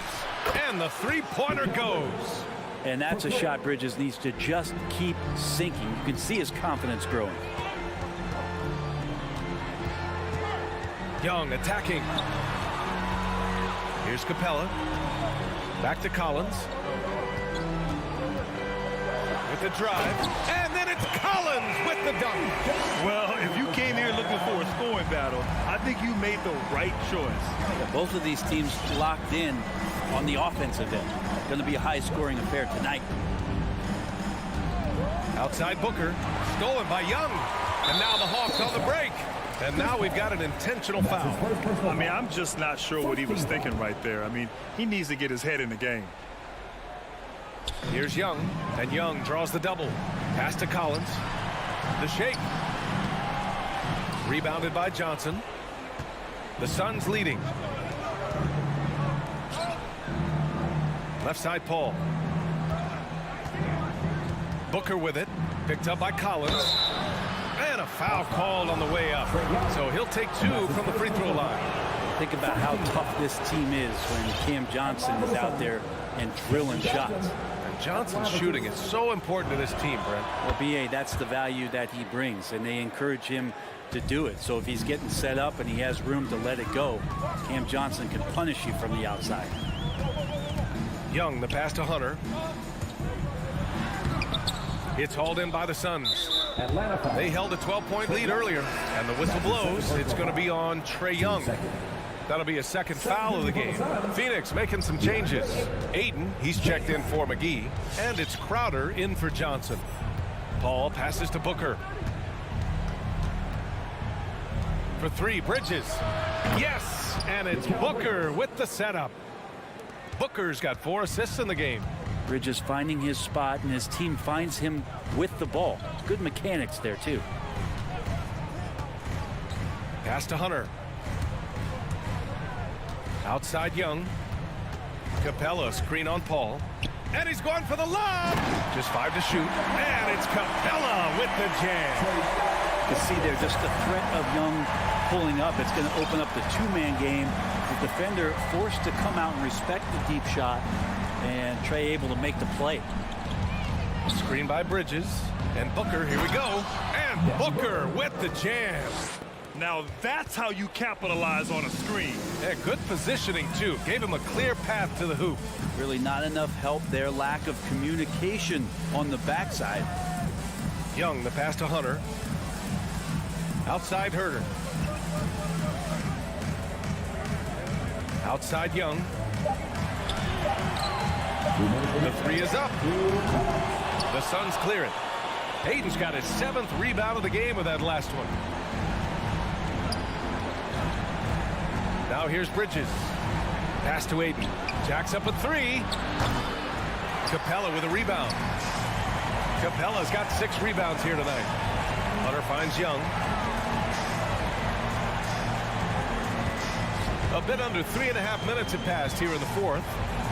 And the three-pointer goes. And that's a shot Bridges needs to just keep sinking. You can see his confidence growing. Young attacking. Here's Capella. Back to Collins. With the drive. And then it's Collins with the dunk. Well, if you came here looking for a scoring battle, I think you made the right choice. Yeah, both of these teams locked in on the offensive end. Going to be a high-scoring affair tonight. Outside Booker. Stolen by Young. And now the Hawks on the break. And now we've got an intentional foul. I mean, I'm just not sure what he was thinking right there. I mean, he needs to get his head in the game. Here's Young. And Young draws the double. Pass to Collins. The shake. Rebounded by Johnson. The Suns leading. Left side Paul. Booker with it. Picked up by Collins. And a foul called on the way up. So he'll take 2 from the free throw line. Think about how tough this team is when Cam Johnson is out there and drilling shots. And Johnson's shooting is so important to this team, Brent. Well, B.A., that's the value that he brings, and they encourage him to do it. So if he's getting set up and he has room to let it go, Cam Johnson can punish you from the outside. Young, the pass to Hunter. It's hauled in by the Suns. They held a 12-point lead earlier, and the whistle blows. It's going to be on Trae Young. That'll be a second foul of the game. Phoenix making some changes. Aiden, he's checked in for McGee, and it's Crowder in for Johnson. Paul passes to Booker. For three, Bridges. Yes, and it's Booker with the setup. Booker's got 4 assists in the game. Bridges finding his spot, and his team finds him with the ball. Good mechanics there, too. Pass to Hunter. Outside Young. Capella screen on Paul. And he's going for the lob. Just 5 to shoot. And it's Capella with the jam. You can see there just the threat of Young pulling up. It's going to open up the two-man game. The defender forced to come out and respect the deep shot. And Trae able to make the play. Screen by Bridges. And Booker, here we go. And Booker with the jam. Now that's how you capitalize on a screen. Yeah, good positioning, too. Gave him a clear path to the hoop. Really not enough help there. Lack of communication on the backside. Young, the pass to Hunter. Outside Herter. Outside Young. The three is up. The Suns clear it. Aiden's got his 7th rebound of the game with that last one. Now here's Bridges. Pass to Aiden. Jacks up a 3. Capella with a rebound. Capella's got 6 rebounds here tonight. Hunter finds Young. A bit under 3.5 minutes have passed here in the 4th.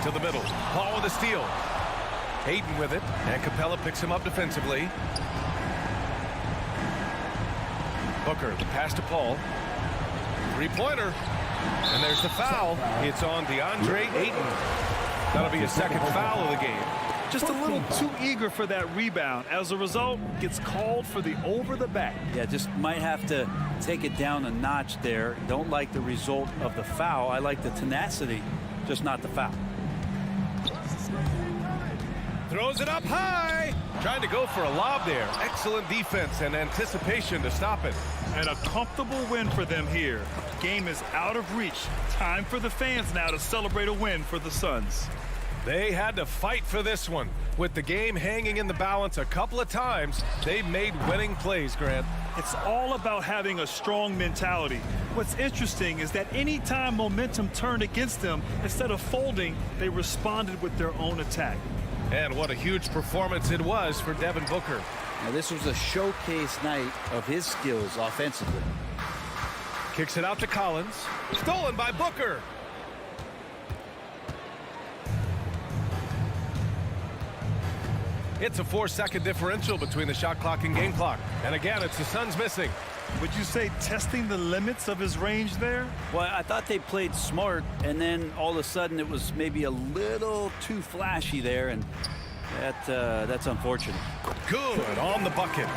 To the middle. Paul with a steal. Aiden with it. And Capella picks him up defensively. Booker, the pass to Paul. 3-pointer. And there's the foul. It's on DeAndre Ayton. That'll be a second foul of the game. Just a little too eager for that rebound. As a result, gets called for the over the back. Yeah, just might have to take it down a notch there. Don't like the result of the foul. I like the tenacity, just not the foul. Throws it up high. Trying to go for a lob there. Excellent defense and anticipation to stop it. And a comfortable win for them here. Game is out of reach. Time for the fans now to celebrate a win for the Suns. They had to fight for this one. With the game hanging in the balance a couple of times, they made winning plays, Grant. It's all about having a strong mentality. What's interesting is that anytime momentum turned against them, instead of folding, they responded with their own attack. And what a huge performance it was for Devin Booker. Now, this was a showcase night of his skills offensively. Kicks it out to Collins. Stolen by Booker. It's a 4-second differential between the shot clock and game clock. And again, it's the Suns missing. Would you say testing the limits of his range there? Well, I thought they played smart, and then all of a sudden it was maybe a little too flashy there, and that's unfortunate. Good on the bucket.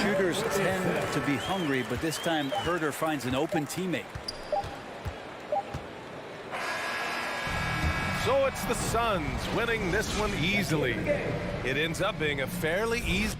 Shooters tend to be hungry, but this time Herter finds an open teammate. So it's the Suns winning this one easily. It ends up being a fairly easy.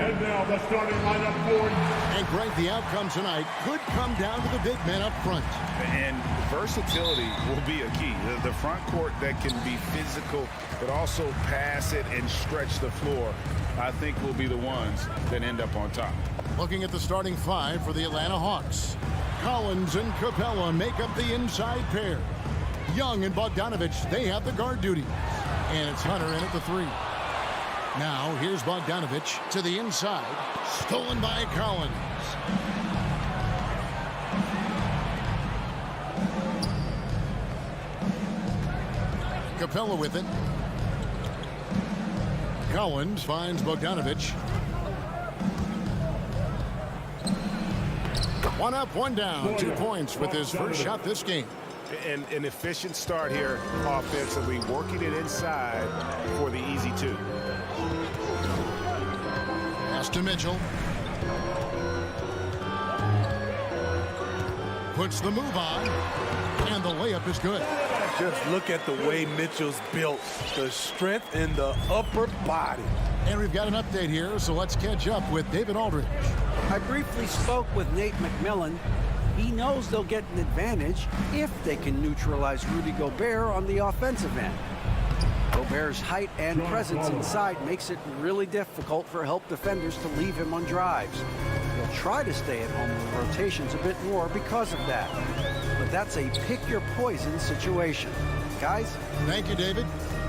And now the starting lineup for... And Greg, the outcome tonight could come down to the big men up front. And versatility will be a key. The front court that can be physical, but also pass it and stretch the floor, I think will be the ones that end up on top. Looking at the starting five for the Atlanta Hawks. Collins and Capella make up the inside pair. Young and Bogdanovich, they have the guard duty. And it's Hunter in at the three. Now, here's Bogdanovich to the inside. Stolen by Collins. Capella with it. Collins finds Bogdanovich. One up, one down. 2 points with his first shot this game. And an efficient start here offensively, working it inside for the easy two. Pass to Mitchell. Puts the move on. And the layup is good. Just look at the way Mitchell's built. The strength in the upper body. And we've got an update here, so let's catch up with David Aldridge. I briefly spoke with Nate McMillan. He knows they'll get an advantage if they can neutralize Rudy Gobert on the offensive end. Gobert's height and presence inside makes it really difficult for help defenders to leave him on drives. He'll try to stay at home with rotations a bit more because of that. But that's a pick-your-poison situation. Guys? Thank you, David.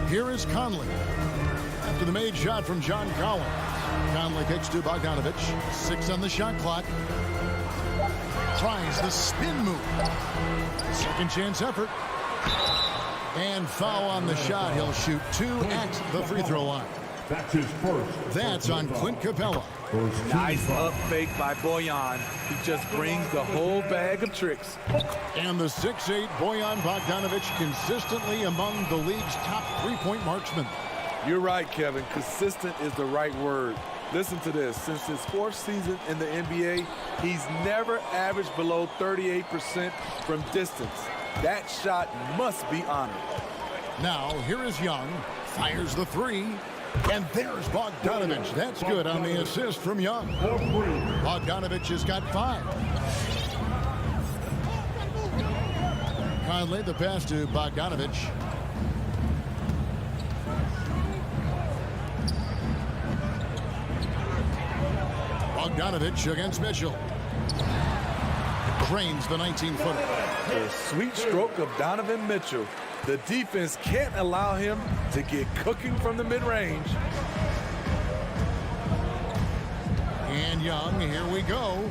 Here is Conley. After the made shot from John Collins. Conley kicks to Bogdanovich. 6 on the shot clock. Tries the spin move. Second chance effort. And foul on the shot. He'll shoot 2 at the free throw line. That's his first. That's on Clint Capella. Nice up fake by Bojan. He just brings the whole bag of tricks. And the 6'8" Bojan Bogdanovich consistently among the league's top three-point marksmen. You're right, Kevin. Consistent is the right word. Listen to this. Since his 4th season in the NBA, he's never averaged below 38% from distance. That shot must be honored. Now, here is Young. Fires the 3. And there's Bogdanovich. That's good on the assist from Young. Bogdanovich has got 5. Conley, the pass to Bogdanovich. Bogdanovich against Mitchell. Drains the 19-footer. The sweet stroke of Donovan Mitchell. The defense can't allow him to get cooking from the mid-range. And Young, here we go.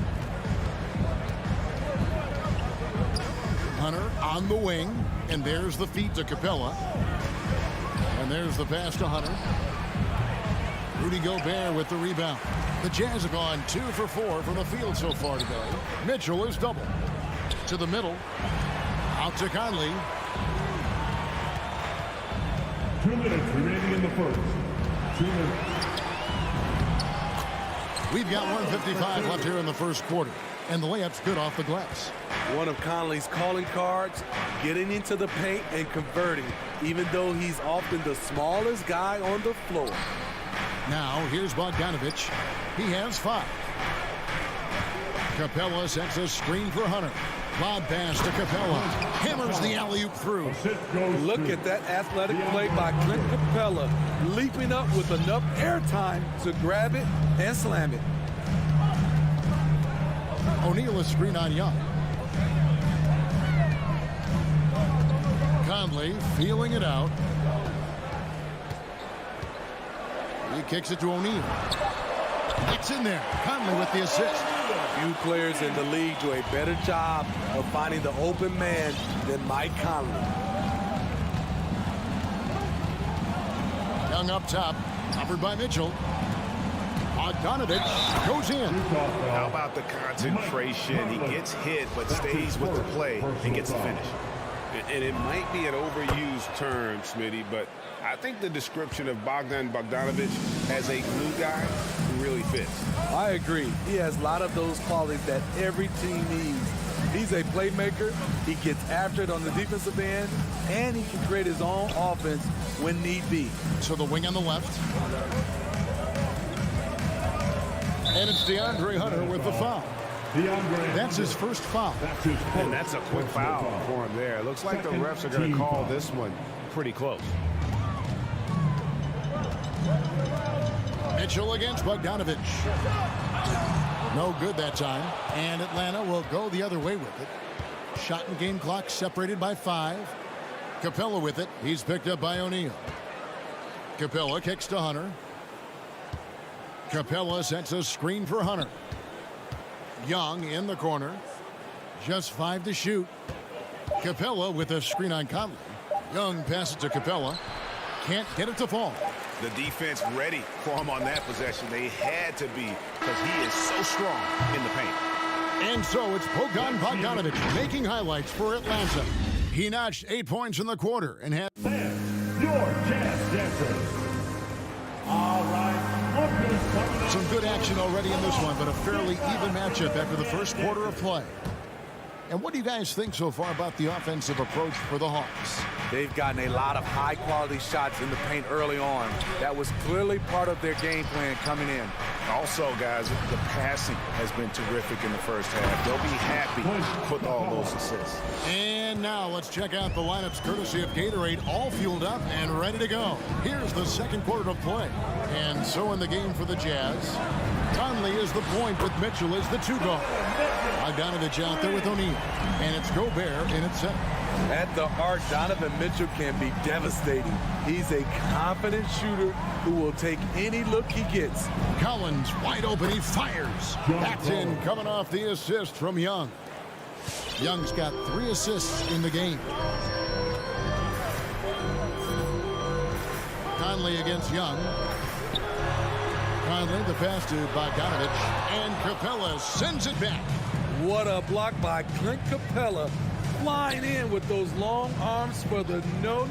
Hunter on the wing. And there's the feed to Capella. And there's the pass to Hunter. Rudy Gobert with the rebound. The Jazz have gone 2 for 4 from the field so far today. Mitchell is double. To the middle. Out to Conley. 2 minutes remaining in the first. 2 minutes. We've got 1:55 left here in the first quarter. And the layup's good off the glass. One of Conley's calling cards, getting into the paint and converting, even though he's often the smallest guy on the floor. Now, here's Bogdanovich. He has 5. Capella sets a screen for Hunter. Lob pass to Capella. Hammers the alley-oop through. Look at that athletic play by Clint Capella, leaping up with enough airtime to grab it and slam it. O'Neal is screen on Young. Conley feeling it out. He kicks it to O'Neal. It's in there. Conley with the assist. Few players in the league do a better job of finding the open man than Mike Conley. Young up top. Covered by Mitchell. Bogdanovich goes in. How about the concentration? He gets hit, but stays with the play and gets the finish. And it might be an overused term, Smitty, but I think the description of Bogdan Bogdanovich as a glue guy really fits. I agree. He has a lot of those qualities that every team needs. He's a playmaker. He gets after it on the defensive end, and he can create his own offense when need be. So the wing on the left. And it's DeAndre Hunter with the foul. That's his first foul. And that's a quick foul for him there. Looks like the refs are going to call this one pretty close. Mitchell against Bogdanovich. No good that time. And Atlanta will go the other way with it. Shot and game clock separated by 5. Capella with it. He's picked up by O'Neal. Capella kicks to Hunter. Capella sets a screen for Hunter. Young in the corner. Just 5 to shoot. Capella with a screen on Conley. Young passes to Capella. Can't get it to fall. The defense ready for him on that possession. They had to be because he is so strong in the paint. And so it's Bojan Bogdanović making highlights for Atlanta. He notched 8 points in the quarter and had your chance dancers. All right. Some good action already in this one, but a fairly even matchup after the first quarter of play. And what do you guys think so far about the offensive approach for the Hawks? They've gotten a lot of high-quality shots in the paint early on. That was clearly part of their game plan coming in. Also, guys, the passing has been terrific in the first half. They'll be happy with all those assists. And now let's check out the lineups courtesy of Gatorade, all fueled up and ready to go. Here's the second quarter of play. And so in the game for the Jazz, Conley is the point with Mitchell as the 2 guard. Bogdanovich out there with O'Neal. And it's Gobert in its center. At the arc, Donovan Mitchell can be devastating. He's a confident shooter who will take any look he gets. Collins wide open, he fires. That's in, coming off the assist from Young. Young's got 3 assists in the game. Conley against Young. Conley, the pass to Bogdanovich, and Capella sends it back. What a block by Clint Capella. Flying in with those long arms for the no.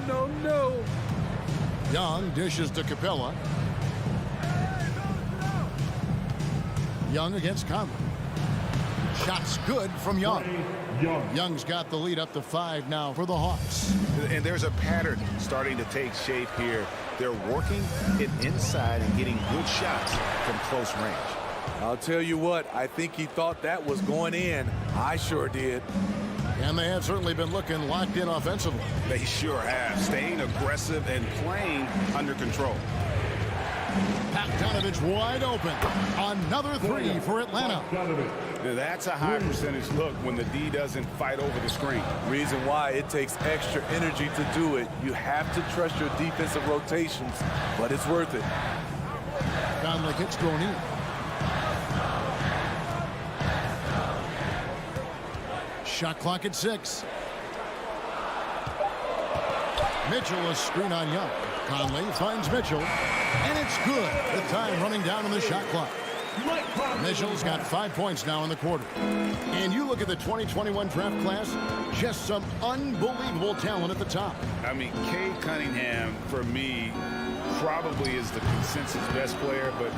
Young dishes to Capella. Young against Conley. Shots good from Young. Young's got the lead up to 5 now for the Hawks. And there's a pattern starting to take shape here. They're working it inside and getting good shots from close range. I'll tell you what, I think he thought that was going in. I sure did. And they have certainly been looking locked in offensively. They sure have. Staying aggressive and playing under control. Bogdanovich wide open. Another 3 for Atlanta. That's a high percentage look when the D doesn't fight over the screen. Reason why it takes extra energy to do it. You have to trust your defensive rotations, but it's worth it. Conley kicks to O'Neal. Shot clock at 6. Mitchell a screen on Young. Conley finds Mitchell, and it's good. The time running down on the shot clock. Mitchell's got 5 points now in the quarter. And you look at the 2021 draft class, just some unbelievable talent at the top. I mean, Cade Cunningham, for me, probably is the consensus best player, but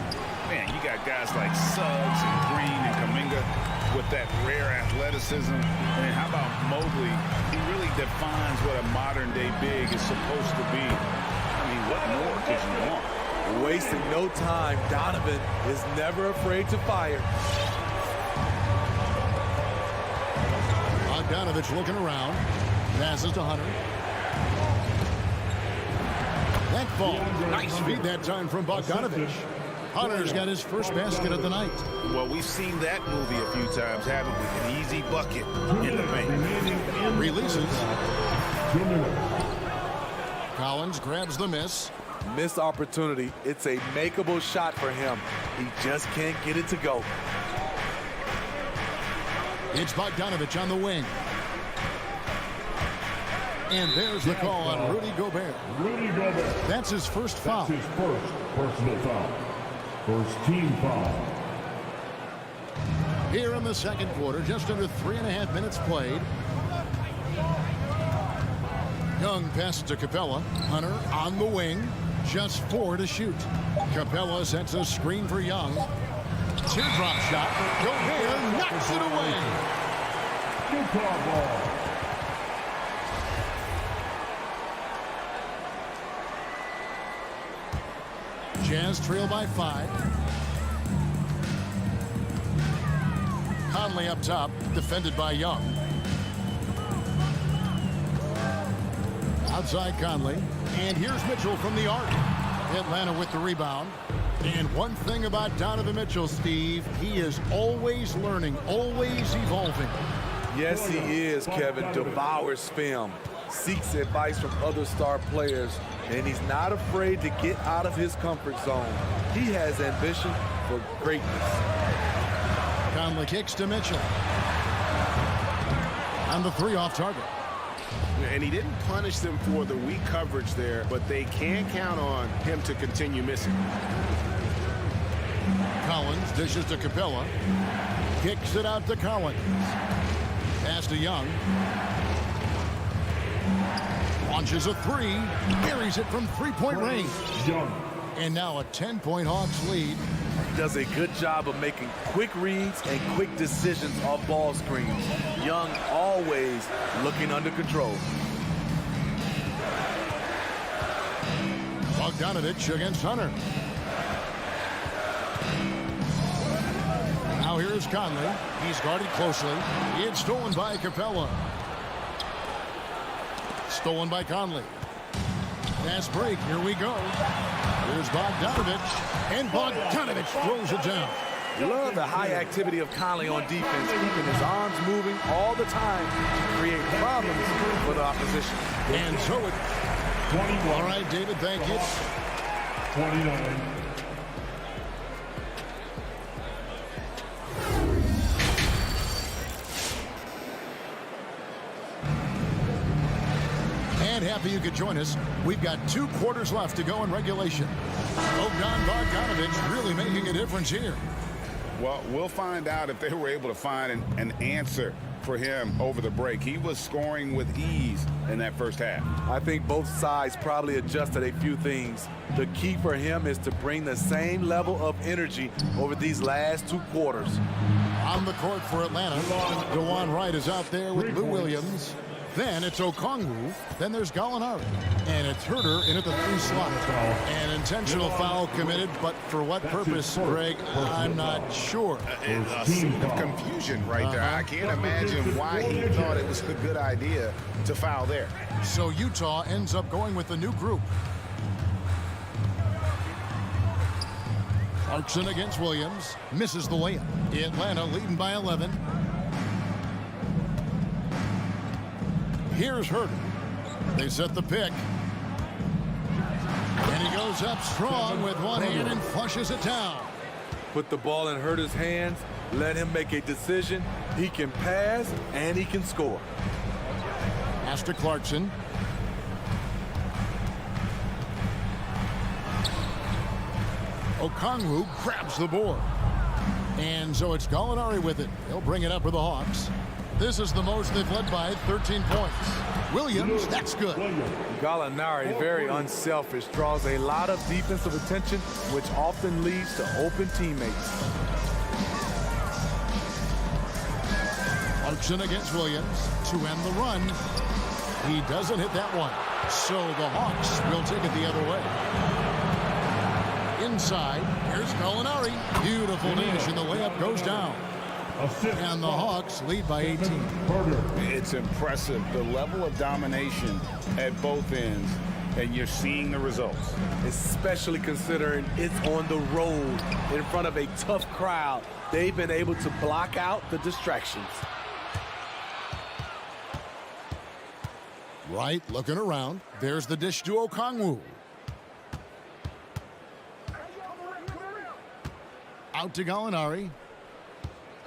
man, you got guys like Suggs and Green and Kuminga with that rare athleticism. And how about Mobley? He really defines what a modern day big is supposed to be. I mean, what more could you want? Wasting no time, Donovan is never afraid to fire. Bogdanovich looking around. Passes to Hunter. That ball. Nice feed that time from Bogdanovich. Hunter's got his first basket of the night. Well, we've seen that movie a few times, haven't we? An easy bucket in the paint. Releases. Collins grabs the miss. Missed opportunity. It's a makeable shot for him. He just can't get it to go. It's Bogdanovich on the wing. And there's the call on Rudy Gobert. That's his first foul. That's his first personal foul. First team foul. Here in the second quarter, just under 3.5 minutes played. Young passes to Capella. Hunter on the wing. Just 4 to shoot. Capella sets a screen for Young. Teardrop shot. Gobert knocks it away. Utah ball. Jazz trail by 5. Conley up top, defended by Young. Outside Conley. And here's Mitchell from the arc. Atlanta with the rebound. And one thing about Donovan Mitchell, Steve, he is always learning, always evolving. Yes, he is, Kevin. Devours film, seeks advice from other star players, and he's not afraid to get out of his comfort zone. He has ambition for greatness. Conley kicks to Mitchell. And the three off target. And he didn't punish them for the weak coverage there, but they can count on him to continue missing. Collins dishes to Capella. Kicks it out to Collins. Pass to Young. Launches a three. Buries it from three-point range. And now a 10-point Hawks lead. Does a good job of making quick reads and quick decisions off ball screens. Young always looking under control. Bogdanovich against Hunter. Now here's Conley. He's guarded closely. It's stolen by Capella. Stolen by Conley. Fast break. Here we go. Here's Bogdanovich. And Bogdanovich throws it down. Love the high activity of Conley on defense, keeping his arms moving all the time to create problems for the opposition. And so it... 21. All right, David, thank you. 29. And happy you could join us. We've got 2 quarters left to go in regulation. Bogdanovich really making a difference here. Well, we'll find out if they were able to find an answer for him over the break. He was scoring with ease in that first half. I think both sides probably adjusted a few things. The key for him is to bring the same level of energy over these last 2 quarters. On the court for Atlanta, DeJuan Wright is out there with Lou Williams. Then it's Okongwu. Then there's Gallinari. And it's Herter in at the 3 slot. An intentional foul committed, but for what purpose, Greg, I'm not sure. A scene of confusion right there. I can't imagine why he thought it was a good idea to foul there. So Utah ends up going with the new group. Clarkson against Williams. Misses the layup. Atlanta leading by 11. Here's Herter. They set the pick. And he goes up strong with one hand and flushes it down. Put the ball in Herter's hands. Let him make a decision. He can pass and he can score. Pass to Clarkson. Okongwu grabs the board. And so it's Gallinari with it. He'll bring it up for the Hawks. This is the most they've led by 13 points. Williams, that's good. Gallinari, very unselfish, draws a lot of defensive attention, which often leads to open teammates. Clarkson against Williams to end the run. He doesn't hit that one. So the Hawks will take it the other way. Inside, here's Gallinari. Beautiful dish, and the layup goes down. And the Hawks lead by 18. It's impressive, the level of domination at both ends, and you're seeing the results. Especially considering it's on the road in front of a tough crowd. They've been able to block out the distractions. Right, looking around. There's the dish to Okongwu. Out to Gallinari.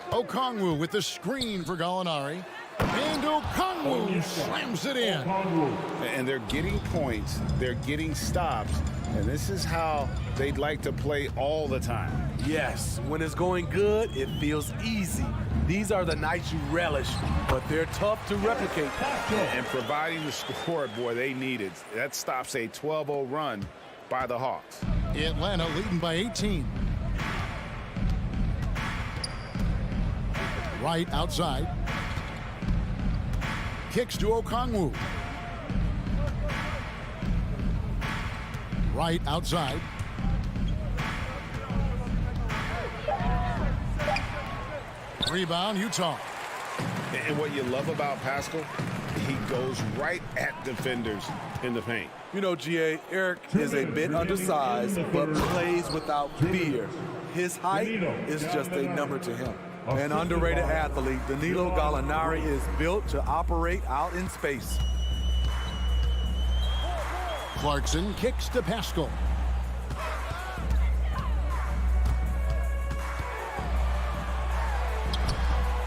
Okongwu with the screen for Gallinari. And Okongwu slams it in. And they're getting points. They're getting stops. And this is how they'd like to play all the time. Yes, when it's going good, it feels easy. These are the nights you relish, but they're tough to replicate. And providing the scoreboard they needed. That stops a 12-0 run by the Hawks. Atlanta leading by 18. Right outside. Kicks to Okongwu. Right outside. Rebound, Utah. And what you love about Pascal, he goes right at defenders in the paint. You know, GA, Eric is a bit undersized, but plays without fear. His height is just a number to him. An underrated athlete, Danilo Gallinari is built to operate out in space. Clarkson kicks to Pascal.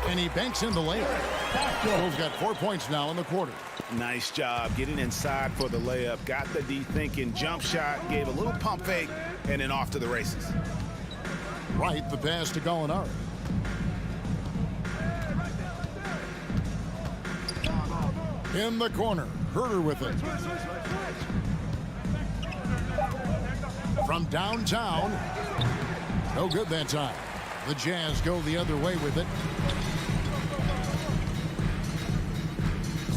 And he banks in the layup. Pascal's got 4 points now in the quarter. Nice job getting inside for the layup. Got the D thinking, jump shot, gave a little pump fake, and then off to the races. Right, the pass to Gallinari. In the corner, Herder with it. From downtown, no good that time. The Jazz go the other way with it.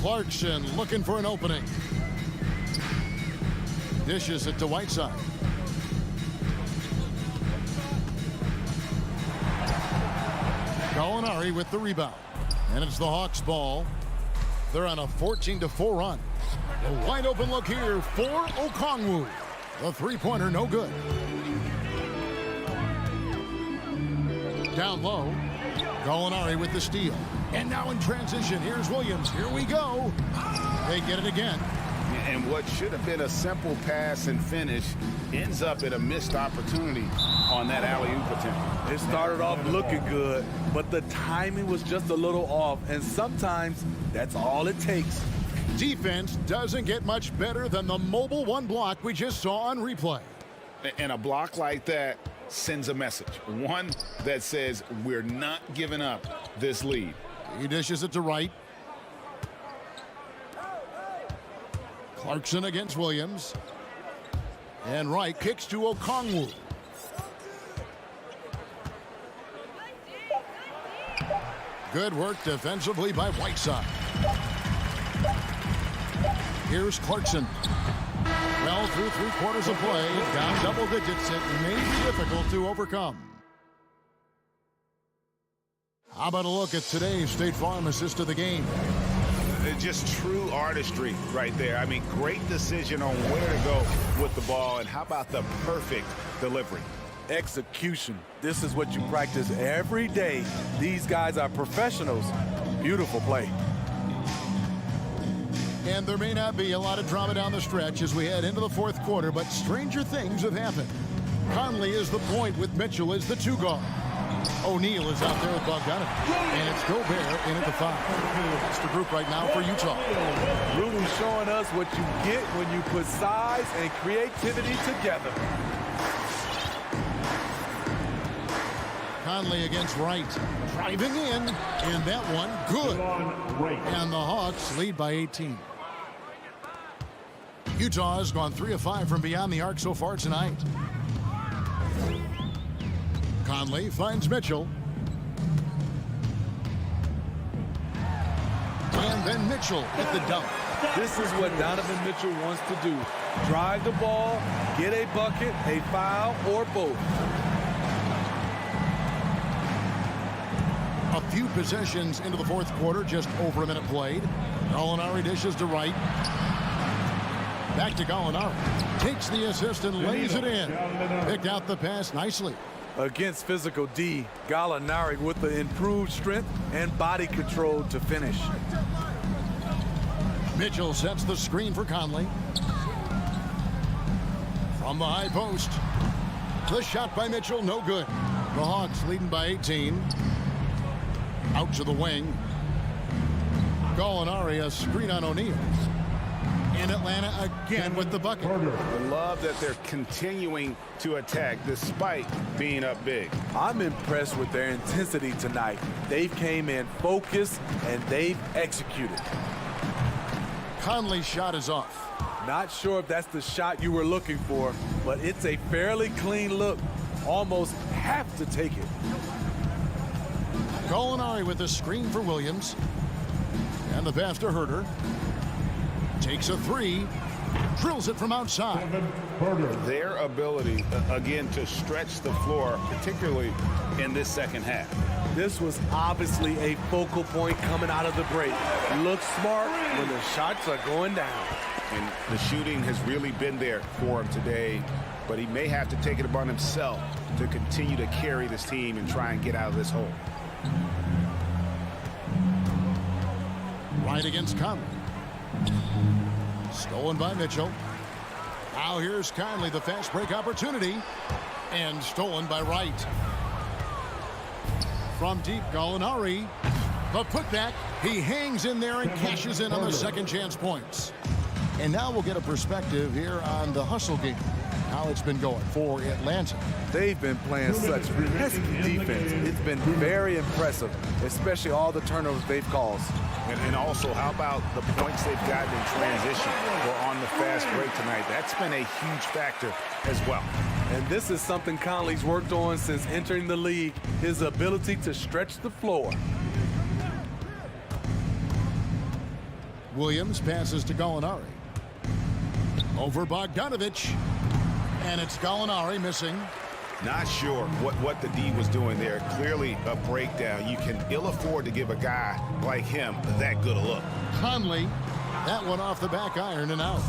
Clarkson looking for an opening. Dishes it to Whiteside. Gallinari with the rebound. And it's the Hawks' ball. They're on a 14-4 run. A wide open look here for Okongwu. The three-pointer no good. Down low. Gallinari with the steal. And now in transition, here's Williams. Here we go. They get it again. And what should have been a simple pass and finish ends up at a missed opportunity on that alley-oop attempt. It started off looking good, but the timing was just a little off, and sometimes that's all it takes. Defense doesn't get much better than the mobile one block we just saw on replay. And a block like that sends a message. One that says we're not giving up this lead. He dishes it to Wright. Clarkson against Williams. And Wright kicks to Okongwu. Good work defensively by Whiteside. Here's Clarkson. Well, through 3/4 of play, down double digits, it may be difficult to overcome. How about a look at today's State Farm assist of the game? Just true artistry right there. I mean, great decision on where to go with the ball, and how about the perfect delivery? Execution. This is what you practice every day. These guys are professionals. Beautiful play. And there may not be a lot of drama down the stretch as we head into the fourth quarter, but stranger things have happened. Conley is the point with Mitchell as the two guard. O'Neal is out there with Bogdanovich. And it's Gobert in at the 5. That's the group right now for Utah. Really showing us what you get when you put size and creativity together. Conley against Wright. Driving in. And that one good. And the Hawks lead by 18. Utah has gone 3 of 5 from beyond the arc so far tonight. Conley finds Mitchell. And then Mitchell with the dunk. This is what Donovan Mitchell wants to do. Drive the ball, get a bucket, a foul, or both. A few possessions into the fourth quarter, just over a minute played. Gallinari dishes to Wright. Back to Gallinari. Takes the assist and lays it in. Picked out the pass nicely. Against physical D, Gallinari with the improved strength and body control to finish. Mitchell sets the screen for Conley. From the high post. The shot by Mitchell, no good. The Hawks leading by 18. Out to the wing. Gallinari, a screen on O'Neal. And Atlanta again with the bucket. I love that they're continuing to attack despite being up big. I'm impressed with their intensity tonight. They came in focused and they've executed. Conley's shot is off. Not sure if that's the shot you were looking for, but it's a fairly clean look. Almost have to take it. Gallinari with the screen for Williams. And the pass to Herder. Takes a 3. Drills it from outside. Their ability, again, to stretch the floor, particularly in this second half. This was obviously a focal point coming out of the break. Look smart when the shots are going down. And the shooting has really been there for him today, but he may have to take it upon himself to continue to carry this team and try and get out of this hole. Right against Conley. Stolen by Mitchell. Now here's Conley, the fast break opportunity. And stolen by Wright. From deep, Gallinari. The putback. He hangs in there and cashes in on the second chance points. And now we'll get a perspective here on the hustle game. How it's been going for Atlanta. They've been playing such pesky defense. It's been very impressive, especially all the turnovers they've caused. And also, how about the points they've gotten in transition or on the fast break tonight? That's been a huge factor as well. And this is something Conley's worked on since entering the league, his ability to stretch the floor. Williams passes to Gallinari. Over Bogdanovich. And it's Gallinari missing. Not sure what the D was doing there. Clearly a breakdown. You can ill afford to give a guy like him that good a look. Conley, that one off the back iron and out.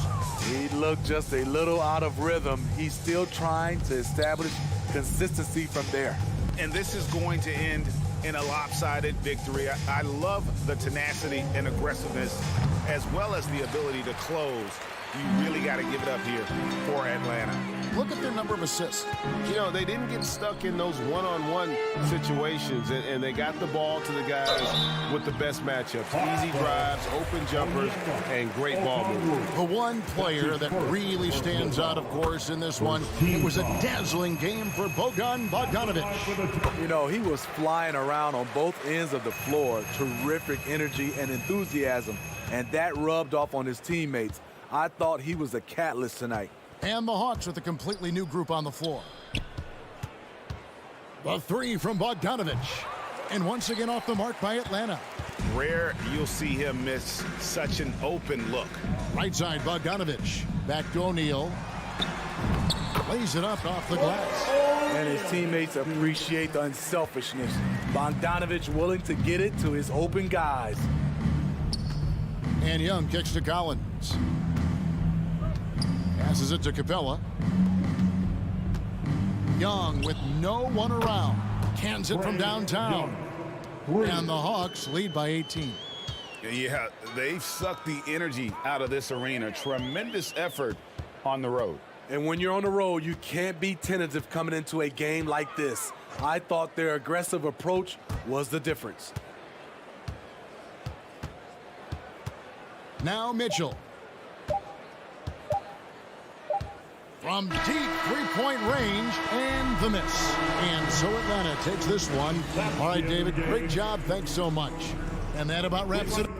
He looked just a little out of rhythm. He's still trying to establish consistency from there. And this is going to end in a lopsided victory. I love the tenacity and aggressiveness as well as the ability to close. You really got to give it up here for Atlanta. Look at their number of assists. You know, they didn't get stuck in those one-on-one situations, and they got the ball to the guys with the best matchups. Easy drives, open jumpers, and great ball movement. The one player that really stands out, of course, in this one, it was a dazzling game for Bogdanovich. You know, he was flying around on both ends of the floor. Terrific energy and enthusiasm, and that rubbed off on his teammates. I thought he was a catalyst tonight. And the Hawks with a completely new group on the floor. The three from Bogdanovich. And once again off the mark by Atlanta. Rare you'll see him miss such an open look. Right side, Bogdanovich. Back to O'Neal. Lays it up off the glass. And his teammates appreciate the unselfishness. Bogdanovich willing to get it to his open guys. And Young kicks to Collins. Passes it to Capella. Young with no one around. Cans it from downtown. And the Hawks lead by 18. Yeah, they've sucked the energy out of this arena. Tremendous effort on the road. And when you're on the road, you can't be tentative coming into a game like this. I thought their aggressive approach was the difference. Now Mitchell. From deep three-point range, and the miss. And so Atlanta takes this one. All right, David, great job. Thanks so much. And that about wraps it up.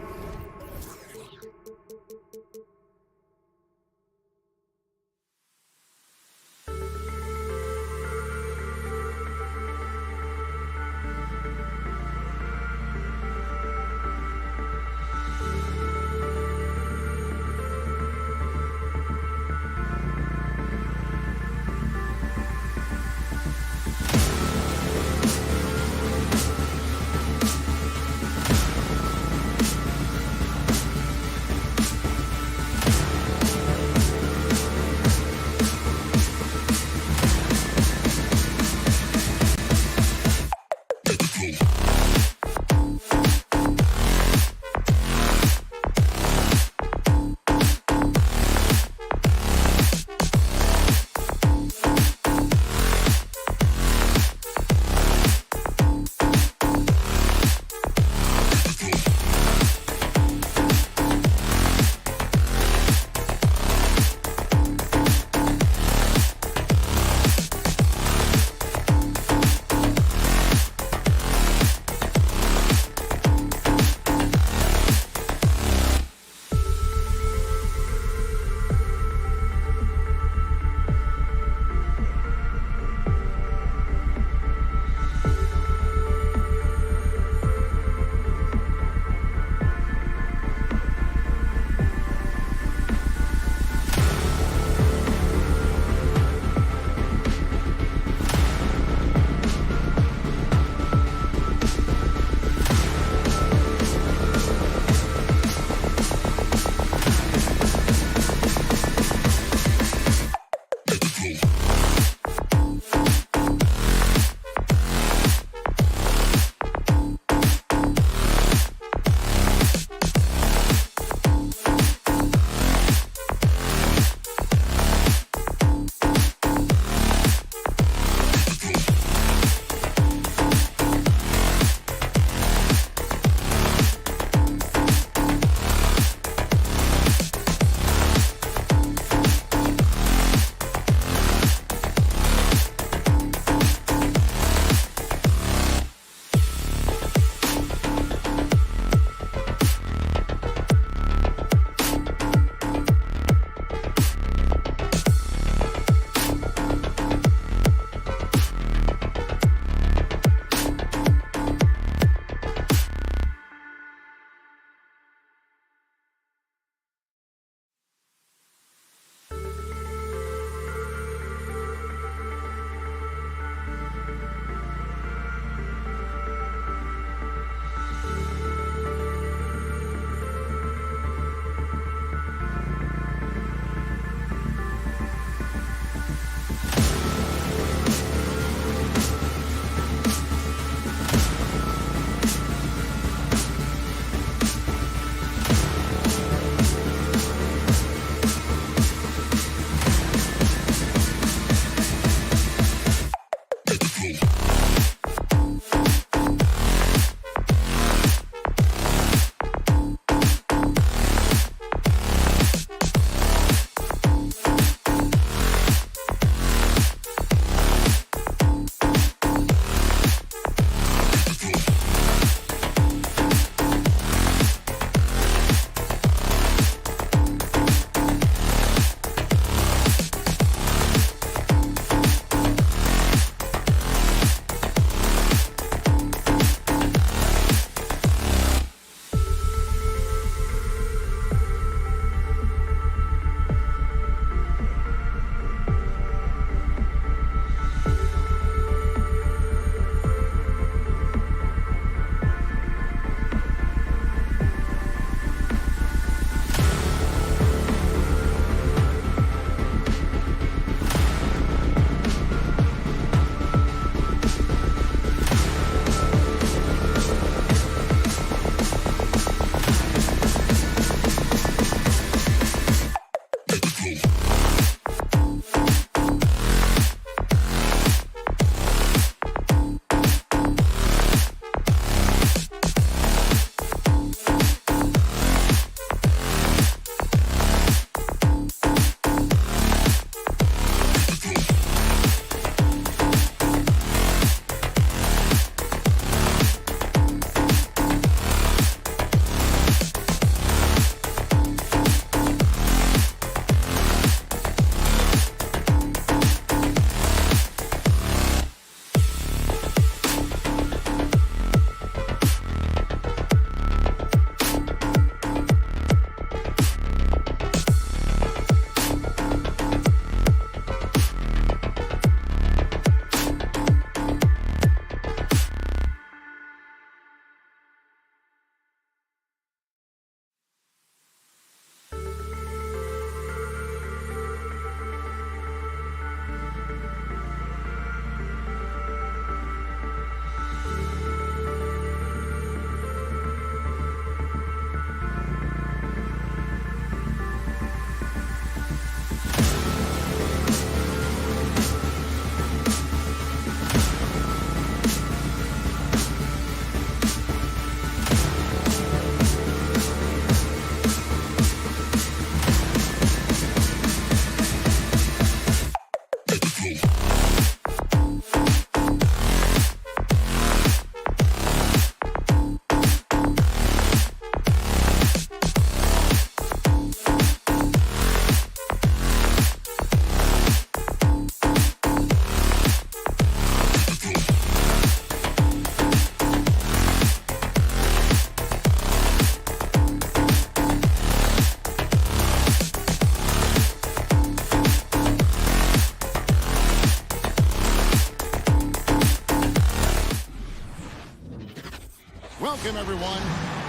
Welcome, everyone.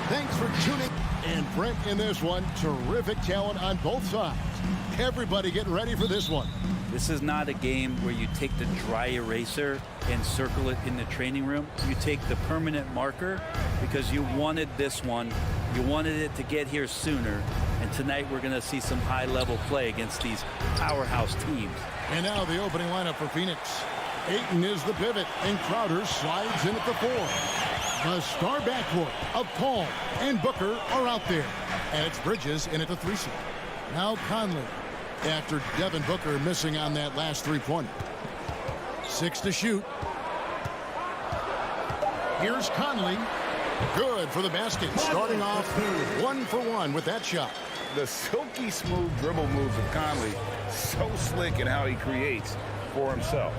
Thanks for tuning. And Brent in this one, terrific talent on both sides. Everybody getting ready for this one. This is not a game where you take the dry eraser and circle it in the training room. You take the permanent marker because you wanted this one. You wanted it to get here sooner. And tonight we're going to see some high-level play against these powerhouse teams. And now the opening lineup for Phoenix. Ayton is the pivot, and Crowder slides in at the 4. The star backcourt of Paul and Booker are out there. And it's Bridges in at the 3 seat. Now Conley, after Devin Booker missing on that last three-pointer. 6 to shoot. Here's Conley. Good for the basket. Starting off 1 for 1 with that shot. The silky smooth dribble moves of Conley, so slick in how he creates for himself.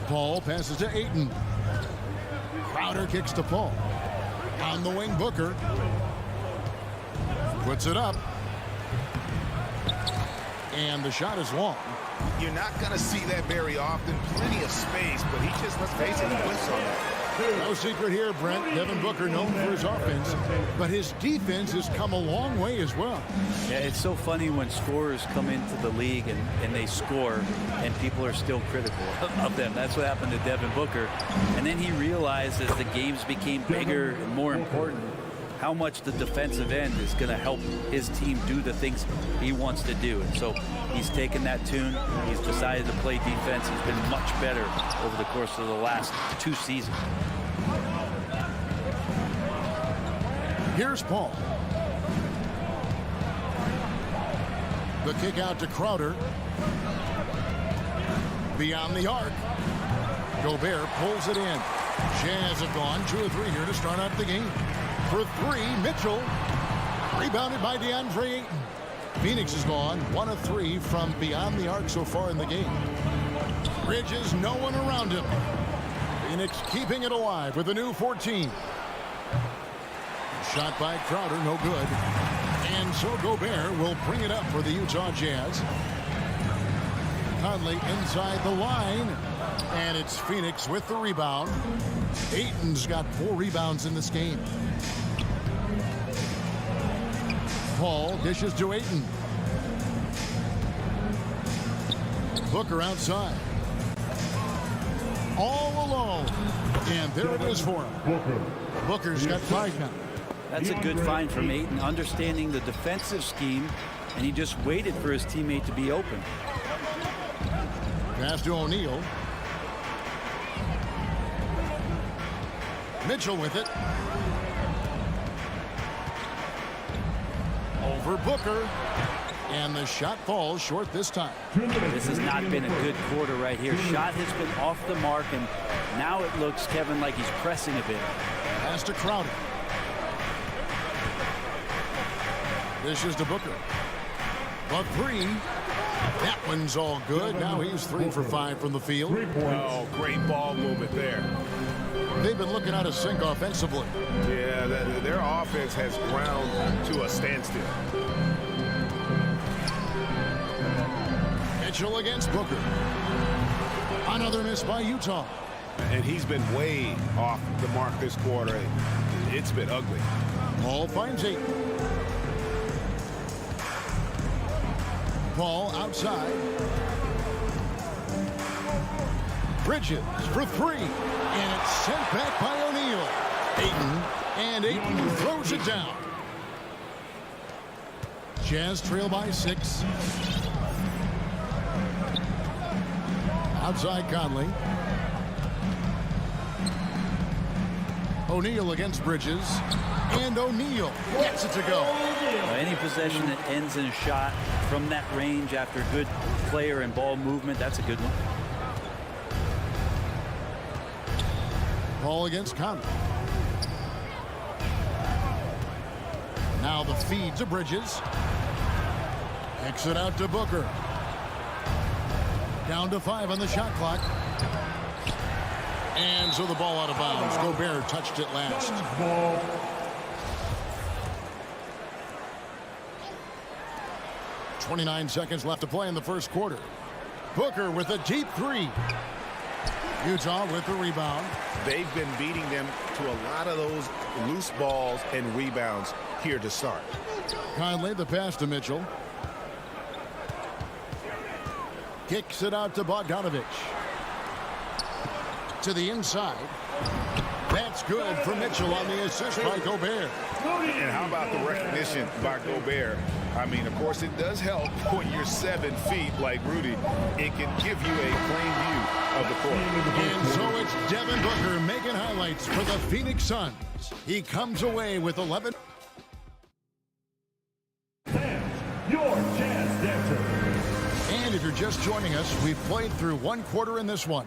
Paul passes to Ayton. Crowder kicks to Paul. On the wing, Booker. Puts it up. And the shot is long. You're not going to see that very often. Plenty of space, but he just, let's face it, he whiffs on that. No secret here, Brent. Devin Booker known for his offense, but his defense has come a long way as well. Yeah, it's so funny when scorers come into the league and they score and people are still critical of them. That's what happened to Devin Booker. And then he realized as the games became bigger and more important, how much the defensive end is going to help his team do the things he wants to do. And so he's taken that tune. He's decided to play defense. He's been much better over the course of the last 2 seasons. Here's Paul. The kick out to Crowder. Beyond the arc. Gobert pulls it in. Jazz have gone 2 of 3 here to start out the game. For 3, Mitchell. Rebounded by DeAndre Ayton. Phoenix has gone 1 of 3 from beyond the arc so far in the game. Bridges, no one around him. Phoenix keeping it alive with a new 14. Shot by Crowder, no good. And so Gobert will bring it up for the Utah Jazz. Conley inside the line. And it's Phoenix with the rebound. Ayton's got 4 rebounds in this game. Paul dishes to Ayton. Booker outside. All alone. And there it is for him. Booker's got 5 now. That's a good find from Ayton, understanding the defensive scheme, and he just waited for his teammate to be open. Pass to O'Neal. Mitchell with it. Over Booker. And the shot falls short this time. This has not been a good quarter right here. Shot has been off the mark, and now it looks, Kevin, like he's pressing a bit. Pass to Crowder. This is to Booker. But 3. That one's all good. Now he's 3 for 5 from the field. Oh, great ball movement there. They've been looking out of sync offensively. Yeah, their offense has ground to a standstill. Mitchell against Booker. Another miss by Utah. And he's been way off the mark this quarter. It's been ugly. Paul finds 8. Paul outside. Bridges for 3. And it's sent back by O'Neal. Ayton throws it down. Jazz trail by 6. Outside Conley. O'Neal against Bridges. And O'Neal gets it to go. Any possession that ends in a shot from that range after good player and ball movement, that's a good one. Paul against Conley. Now the feed to Bridges. Kicks it out to Booker. Down to 5 on the shot clock. And so the ball out of bounds. Gobert touched it last. 29 seconds left to play in the first quarter. Booker with a deep 3. Utah with the rebound. They've been beating them to a lot of those loose balls and rebounds here to start. Conley, the pass to Mitchell. Kicks it out to Bogdanovich. To the inside. That's good for Mitchell on the assist by Gobert. And how about the recognition by Gobert? I mean, of course, it does help when you're 7 feet like Rudy. It can give you a plain view of the court. And so it's Devin Booker making highlights for the Phoenix Suns. He comes away with 11. Your chance dancer. And if you're just joining us, we've played through 1 quarter in this one.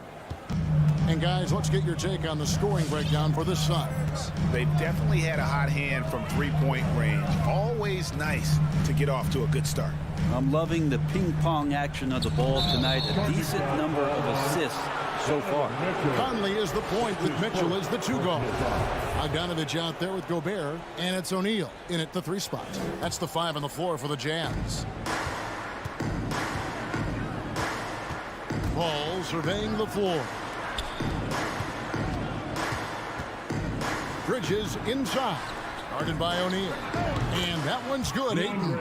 And guys, let's get your take on the scoring breakdown for the Suns. They've definitely had a hot hand from three-point range. Always nice to get off to a good start. I'm loving the ping-pong action of the ball tonight. A decent number of assists so far. Conley is the point with Mitchell as the 2 guard. Bogdanovich out there with Gobert, and it's O'Neal in at the 3 spot. That's the 5 on the floor for the Jazz. Paul surveying the floor. Bridges inside. Guarded by O'Neal. And that one's good, Ayton.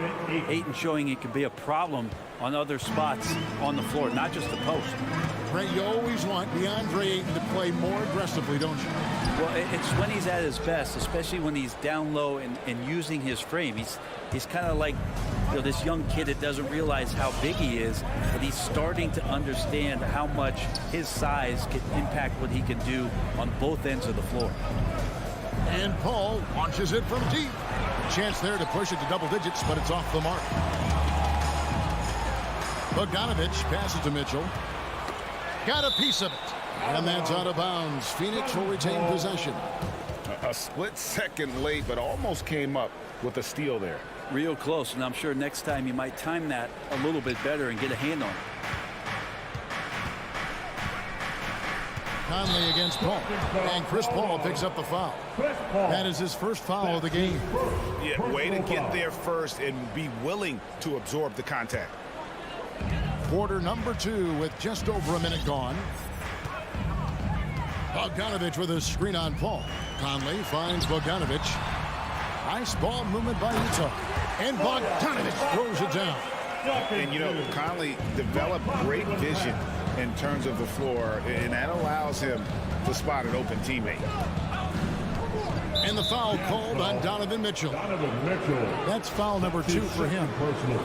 Ayton showing it can be a problem on other spots on the floor, not just the post. Trey, you always want DeAndre Ayton to play more aggressively, don't you? Well, it's when he's at his best, especially when he's down low and using his frame. He's kind of like, you know, this young kid that doesn't realize how big he is, but he's starting to understand how much his size can impact what he can do on both ends of the floor. And Paul launches it from deep. Chance there to push it to double digits, but it's off the mark. Bogdanovich passes to Mitchell. Got a piece of it. And that's out of bounds. Phoenix will retain possession. A split second late, but almost came up with a steal there. Real close, and I'm sure next time you might time that a little bit better and get a hand on it. Conley against Paul. And Chris Paul picks up the foul. That is his first foul of the game. Yeah, way to get there first and be willing to absorb the contact. Quarter number 2 with just over a minute gone. Bogdanovich with a screen on Paul. Conley finds Bogdanovich. Nice ball movement by Utah. And Bogdanovich throws it down. And, you know, Conley developed great vision in terms of the floor, and that allows him to spot an open teammate. And the foul called on Donovan Mitchell. That's foul number 2 for him.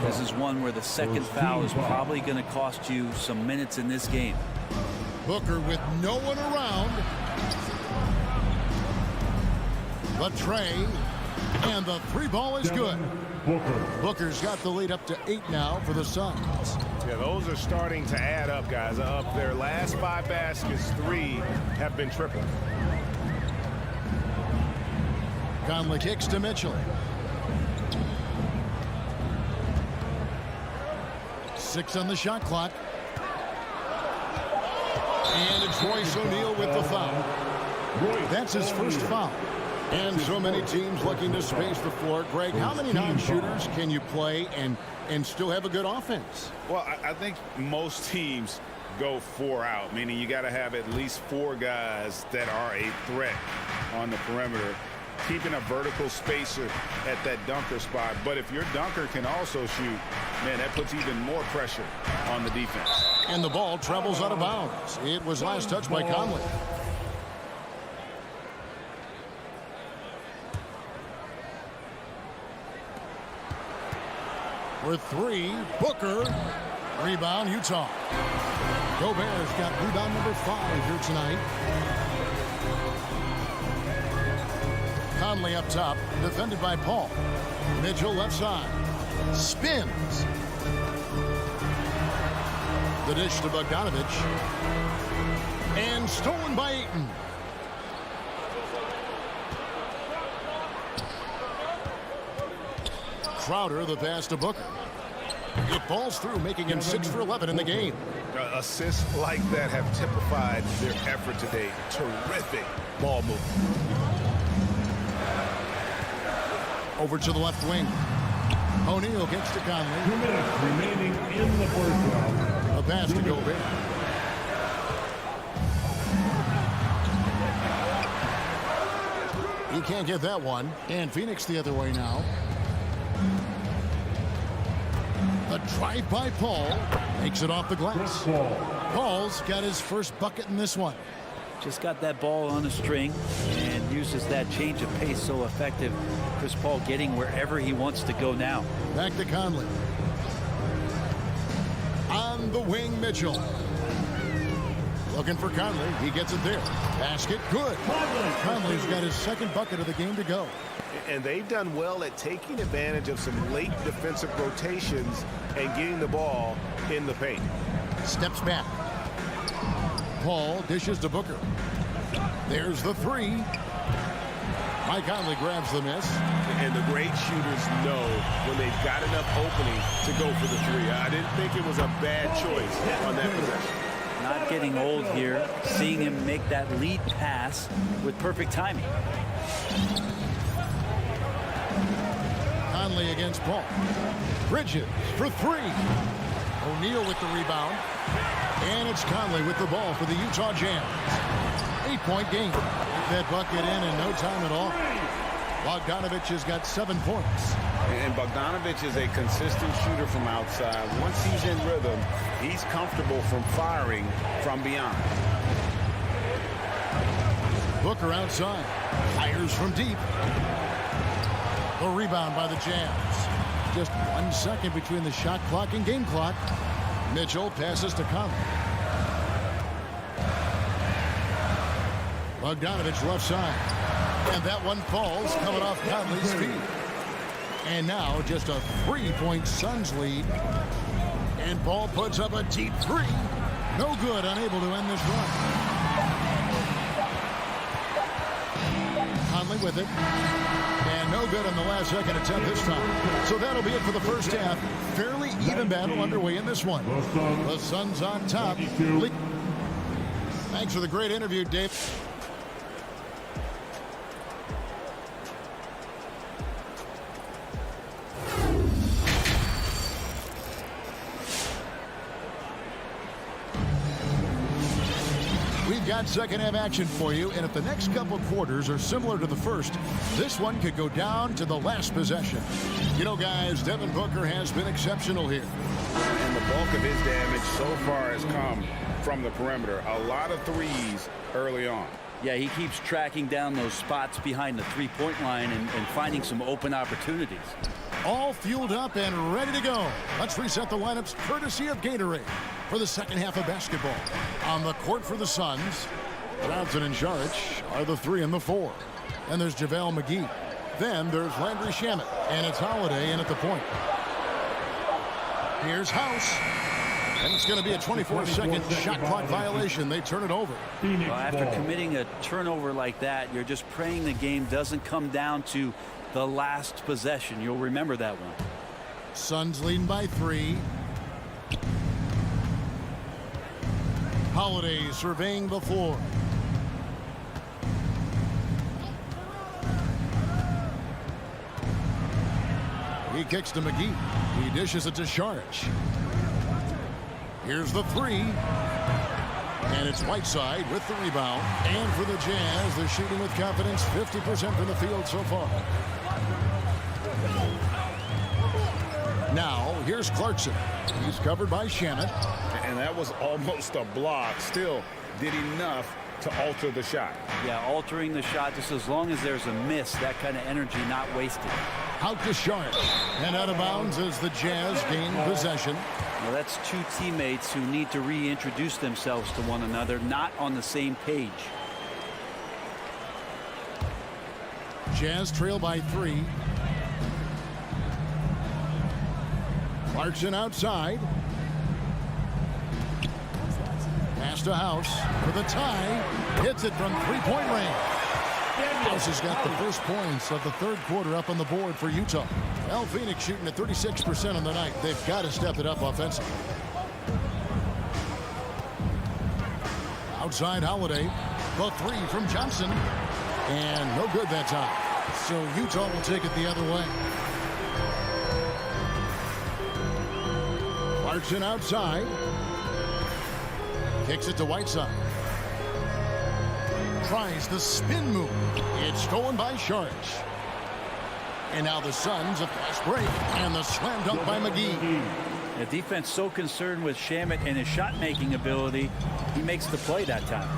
This is one where the second foul is probably going to cost you some minutes in this game. Booker with no one around. But Trey, and the 3 ball is good. Booker's got the lead up to 8 now for the Suns. Yeah, those are starting to add up, guys. Of their last 5 baskets, 3 have been triple. Conley kicks to Mitchell. 6 on the shot clock. And it's Royce O'Neal with the foul. That's his first foul. And so many teams looking to space the floor. Greg, how many non-shooters can you play and still have a good offense? Well, I think most teams go 4 out, meaning you got to have at least 4 guys that are a threat on the perimeter, keeping a vertical spacer at that dunker spot. But if your dunker can also shoot, man, that puts even more pressure on the defense. And the ball travels out of bounds. It was last touched by Conley. For 3, Booker. Rebound, Utah. Gobert's got rebound number 5 here tonight. Conley up top, defended by Paul. Mitchell left side. Spins. The dish to Bogdanovich. And stolen by Ayton. Crowder, the pass to Booker. It falls through, making him 6 for 11 in the game. Assists like that have typified their effort today. Terrific ball movement. Over to the left wing. O'Neal gets to Conley. 2 minutes remaining in the first round. A pass to Gobert. He can't get that one. And Phoenix the other way now. The drive by Paul makes it off the glass. Paul's got his first bucket in this one. Just got that ball on a string and uses that change of pace so effective. Chris Paul getting wherever he wants to go now. Back to Conley. On the wing, Mitchell. Looking for Conley. He gets it there. Basket, good. Conley's got his second bucket of the game to go. And they've done well at taking advantage of some late defensive rotations and getting the ball in the paint. Steps back. Paul dishes to Booker. There's the three. Mike Conley grabs the miss. And the great shooters know when they've got enough opening to go for the three. I didn't think it was a bad choice on that possession. Not getting old here. Seeing him make that lead pass with perfect timing. Conley against Paul. Bridges for three. O'Neal with the rebound. And it's Conley with the ball for the Utah Jazz. 8-point game. That bucket in no time at all. Bogdanovich has got 7 points. And Bogdanovich is a consistent shooter from outside. Once he's in rhythm, he's comfortable from firing from beyond. Booker outside. Fires from deep. The rebound by the Jazz. Just 1 second between the shot clock and game clock. Mitchell passes to Conley. Bogdanovich left side. And that one falls coming off Conley's feet. And now just a 3-point Suns lead. And Paul puts up a deep three. No good, unable to end this run. Conley with it. And no good on the last second attempt this time. So that'll be it for the first half. Fairly even battle underway in this one. The Suns on top. Thanks for the great interview, Dave. We've got second half action for you, and if the next couple quarters are similar to the first, this one could go down to the last possession. You know, guys, Devin Booker has been exceptional here. And the bulk of his damage so far has come from the perimeter. A lot of threes early on. Yeah, he keeps tracking down those spots behind the three-point line and finding some open opportunities. All fueled up and ready to go. Let's reset the lineups courtesy of Gatorade for the second half of basketball. On the court for the Suns, Johnson and Saric are the 3 and the 4. And there's JaVale McGee. Then there's Landry Shamet, and it's Holiday in at the point. Here's House. And it's going to be a 24-second shot clock violation. They turn it over. Well, after committing a turnover like that, you're just praying the game doesn't come down to the last possession. You'll remember that one. Suns leading by 3. Holiday surveying the floor. He kicks to McGee. He dishes it to Saric. Here's the 3. And it's Whiteside with the rebound. And for the Jazz, they're shooting with confidence, 50% from the field so far. Now, here's Clarkson. He's covered by Shamet. And that was almost a block. Still did enough to alter the shot. Yeah, altering the shot just as long as there's a miss, that kind of energy not wasted. Out to Saric. And out of bounds as the Jazz gain possession. Well, that's two teammates who need to reintroduce themselves to one another, not on the same page. Jazz trail by 3. Clarkson outside. Pass to House for the tie. Hits it from 3-point range. House has got the first points of the third quarter up on the board for Utah. Well, Phoenix shooting at 36% on the night. They've got to step it up offensively. Outside Holiday. The 3 from Johnson. And no good that time. So Utah will take it the other way. Clarkson outside. Kicks it to Whiteside. Tries the spin move. It's stolen by Sharch. And now the Suns a fast break. And the slam dunk by McGee. The defense so concerned with Shamet and his shot-making ability, he makes the play that time.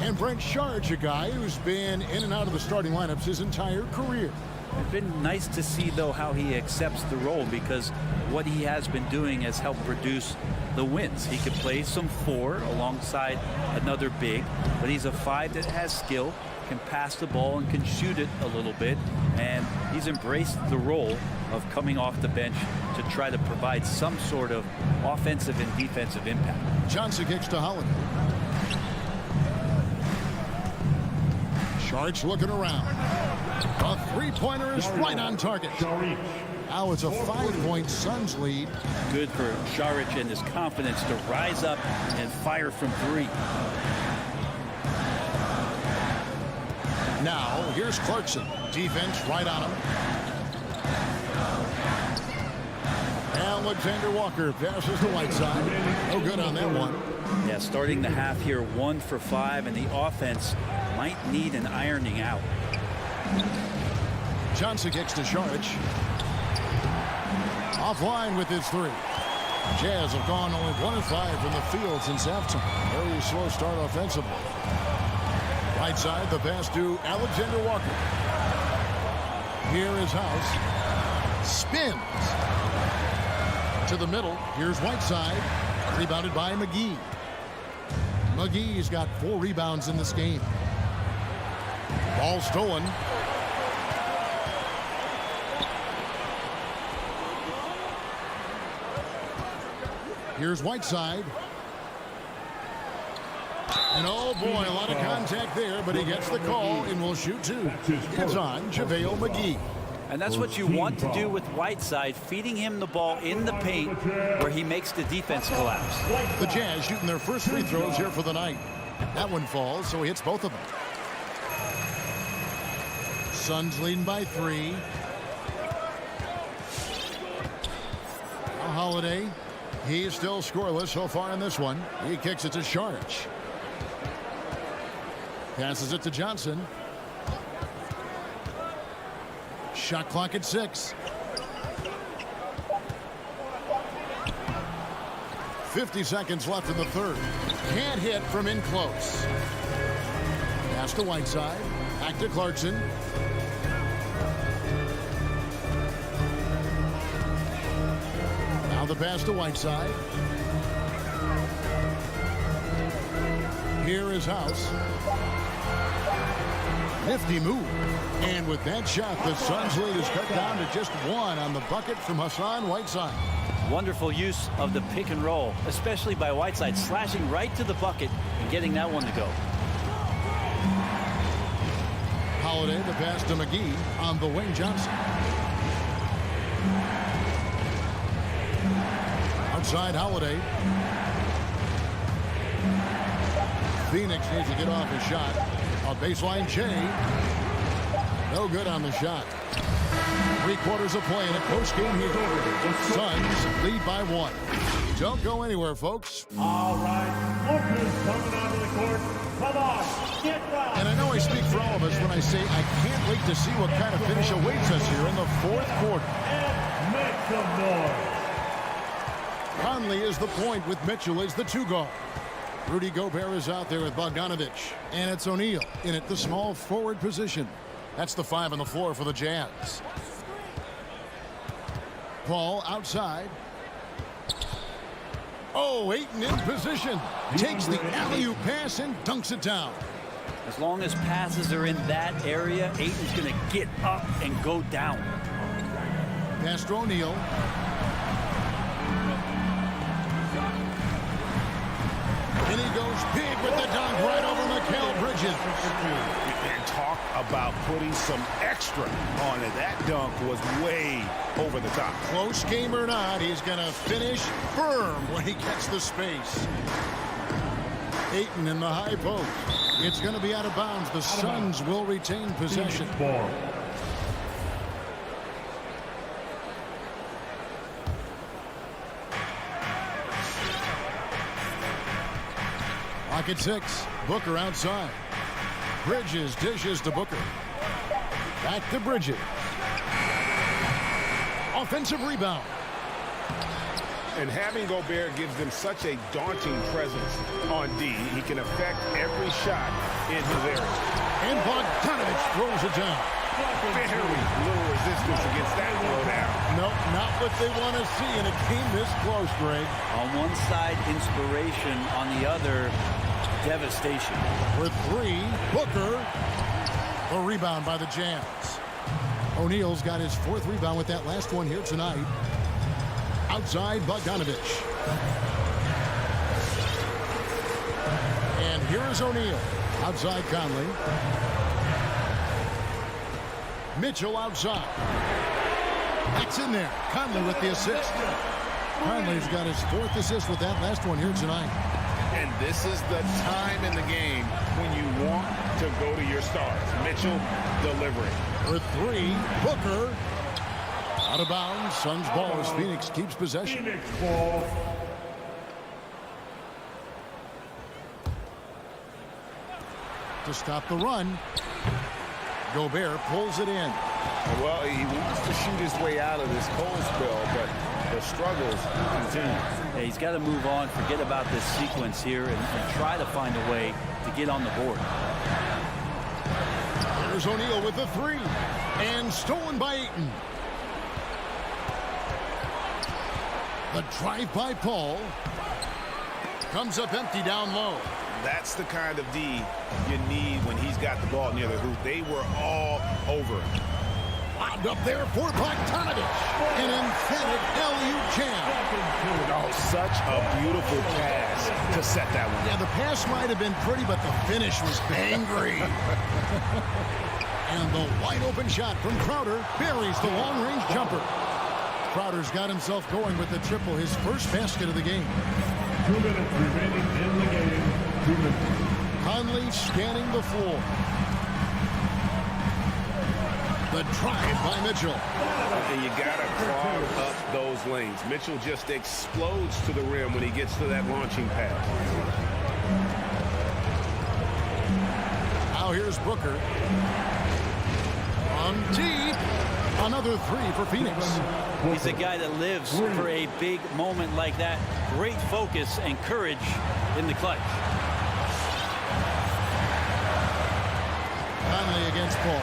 And Brent Sharch, a guy who's been in and out of the starting lineups his entire career. It's been nice to see, though, how he accepts the role, because what he has been doing has helped produce the wins. He could play some 4 alongside another big, but he's a 5 that has skill, can pass the ball and can shoot it a little bit, and he's embraced the role of coming off the bench to try to provide some sort of offensive and defensive impact. Johnson kicks to Holiday. Sharch looking around. A three-pointer is right on target. Now it's a 5-point Suns lead. Good for Saric and his confidence to rise up and fire from 3. Now here's Clarkson. Defense right on him. Alexander Walker passes to Whiteside. No good on that one. Yeah, starting the half here 1 for 5, and the offense might need an ironing out. Johnson kicks to Sharch. Offline with his 3. Jazz have gone only 1 of 5 from the field since halftime. Very slow start offensively. Right side, the pass to Alexander Walker. Here is House. Spins. To the middle. Here's Whiteside. Rebounded by McGee. McGee's got 4 rebounds in this game. Ball stolen. Here's Whiteside. And oh boy, a lot of contact there, but he gets the call and will shoot 2. It's on JaVale McGee. And that's what you want to do with Whiteside, feeding him the ball in the paint where he makes the defense collapse. The Jazz shooting their first free throws here for the night. That one falls, so he hits both of them. Suns leading by 3. Now Holiday. He's still scoreless so far in this one. He kicks it to Sharch. Passes it to Johnson. Shot clock at 6. 50 seconds left in the third. Can't hit from in close. Pass to Whiteside. Back to Clarkson. Now the pass to Whiteside. Here is House. Nifty move. And with that shot, the Suns lead is cut down to just 1 on the bucket from Hassan Whiteside. Wonderful use of the pick and roll, especially by Whiteside, slashing right to the bucket and getting that one to go. Holiday, the pass to McGee on the wing. Johnson. Outside Holiday. Phoenix needs to get off his shot. A baseline J. No good on the shot. 3/4 of play in a post-game here. Suns lead by 1. Don't go anywhere, folks. All right, Lucas coming onto the court. Come on, get right. And I know I speak for all of us when I say I can't wait to see what kind of finish awaits us here in the 4th quarter. And make some noise. Conley is the point with Mitchell as the 2 guard. Rudy Gobert is out there with Bogdanovich. And it's O'Neal in at the small forward position. That's the 5 on the floor for the Jazz. Paul outside. Oh, Ayton in position. Takes the alley-oop pass and dunks it down. As long as passes are in that area, Ayton's going to get up and go down. Pass to O'Neal. And he goes big with the dunk right over Mikal Bridges. And talk about putting some extra on it. That dunk was way over the top. Close game or not, he's going to finish firm when he gets the space. Ayton in the high post. It's going to be out of bounds. The Suns will retain possession. Clock at 6. Booker outside. Bridges dishes to Booker. Back to Bridges. Offensive rebound. And having Gobert gives them such a daunting presence on D. He can affect every shot in his area. And Bogdanovich throws it down. Very little resistance against that throw down. No, not what they want to see in a game this close, Greg. On one side, inspiration. On the other, devastation. For three, Booker. The rebound by the Jazz. O'Neal's got his 4th rebound with that last one here tonight. Outside Bogdanovich. And here is O'Neal. Outside Conley. Mitchell outside. It's in there. Conley with the assist. Conley's got his 4th assist with that last one here tonight. And this is the time in the game when you want to go to your stars. Mitchell delivering. For three, Booker. Out of bounds. Suns ball as Phoenix keeps possession. Phoenix ball. To stop the run. Gobert pulls it in. Well, he wants to shoot his way out of this cold spell, but the struggles continue. Yeah, he's got to move on, forget about this sequence here, and try to find a way to get on the board. There's O'Neal with the 3. And stolen by Ayton. The drive by Paul. Comes up empty down low. That's the kind of D you need when he's got the ball near the hoop. They were all over him. Wound up there for Bogdanovich. An emphatic LU jam. Oh, such a beautiful pass to set that one. Yeah, the pass might have been pretty, but the finish was angry. And the wide open shot from Crowder buries the long-range jumper. Crowder's got himself going with the triple, his first basket of the game. 2 minutes remaining in the game. 2 minutes. Conley scanning the floor. The drive by Mitchell. And you got to clog up those lanes. Mitchell just explodes to the rim when he gets to that launching pad. Now here's Booker. On deep. Another 3 for Phoenix. He's a guy that lives for a big moment like that. Great focus and courage in the clutch. Conley against Paul.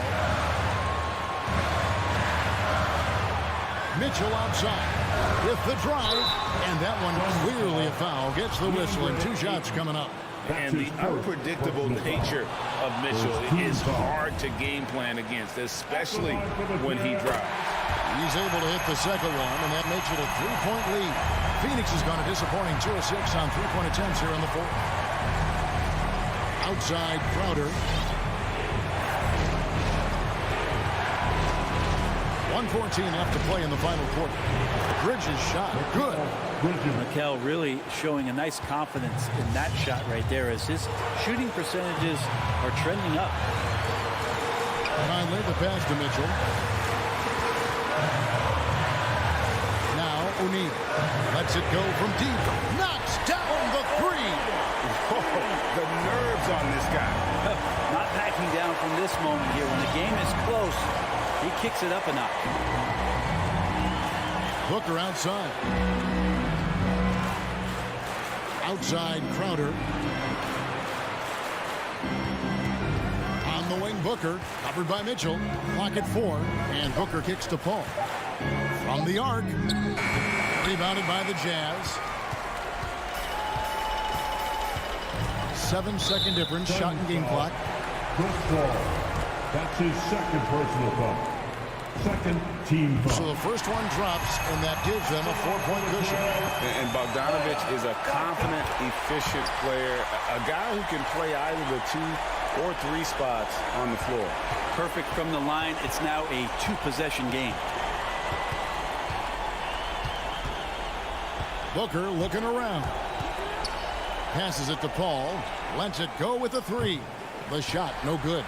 Mitchell outside with the drive. And that one clearly a foul. Gets the whistle and 2 shots coming up. And the unpredictable nature of Mitchell is hard to game plan against, especially when he drives. He's able to hit the second one, and that makes it a 3-point lead. Phoenix has gone a disappointing 2 of 6 on 3-point attempts here in the 4th. Outside Crowder. 1:14 left to play in the final quarter. Bridges shot. Good. Mikel really showing a nice confidence in that shot right there as his shooting percentages are trending up. Finally, the pass to Mitchell. Now O'Neal lets it go from deep. Knocks down the 3. The nerves on this guy. Not backing down from this moment here. When the game is close, he kicks it up a notch. Booker outside. Outside Crowder. On the wing, Booker. Covered by Mitchell. Clock at 4. And Booker kicks to Paul. From the arc. Rebounded by the Jazz. 7-second difference. Shot and game clock. That's his 2nd personal foul. 2nd team foul. So the first one drops, and that gives them a 4-point cushion. And Bogdanovich is a confident, efficient player, a guy who can play either the 2 or 3 spots on the floor. Perfect from the line. It's now a 2-possession game. Booker looking around. Passes it to Paul. Lets it go with the 3. The shot, no good.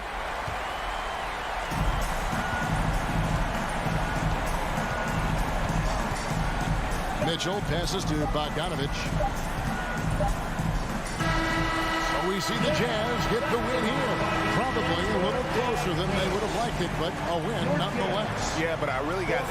Mitchell passes to Bogdanovich. So we see the Jazz get the win here. From Probably a little closer than they would have liked it, but a win nonetheless. Yeah, but I really got...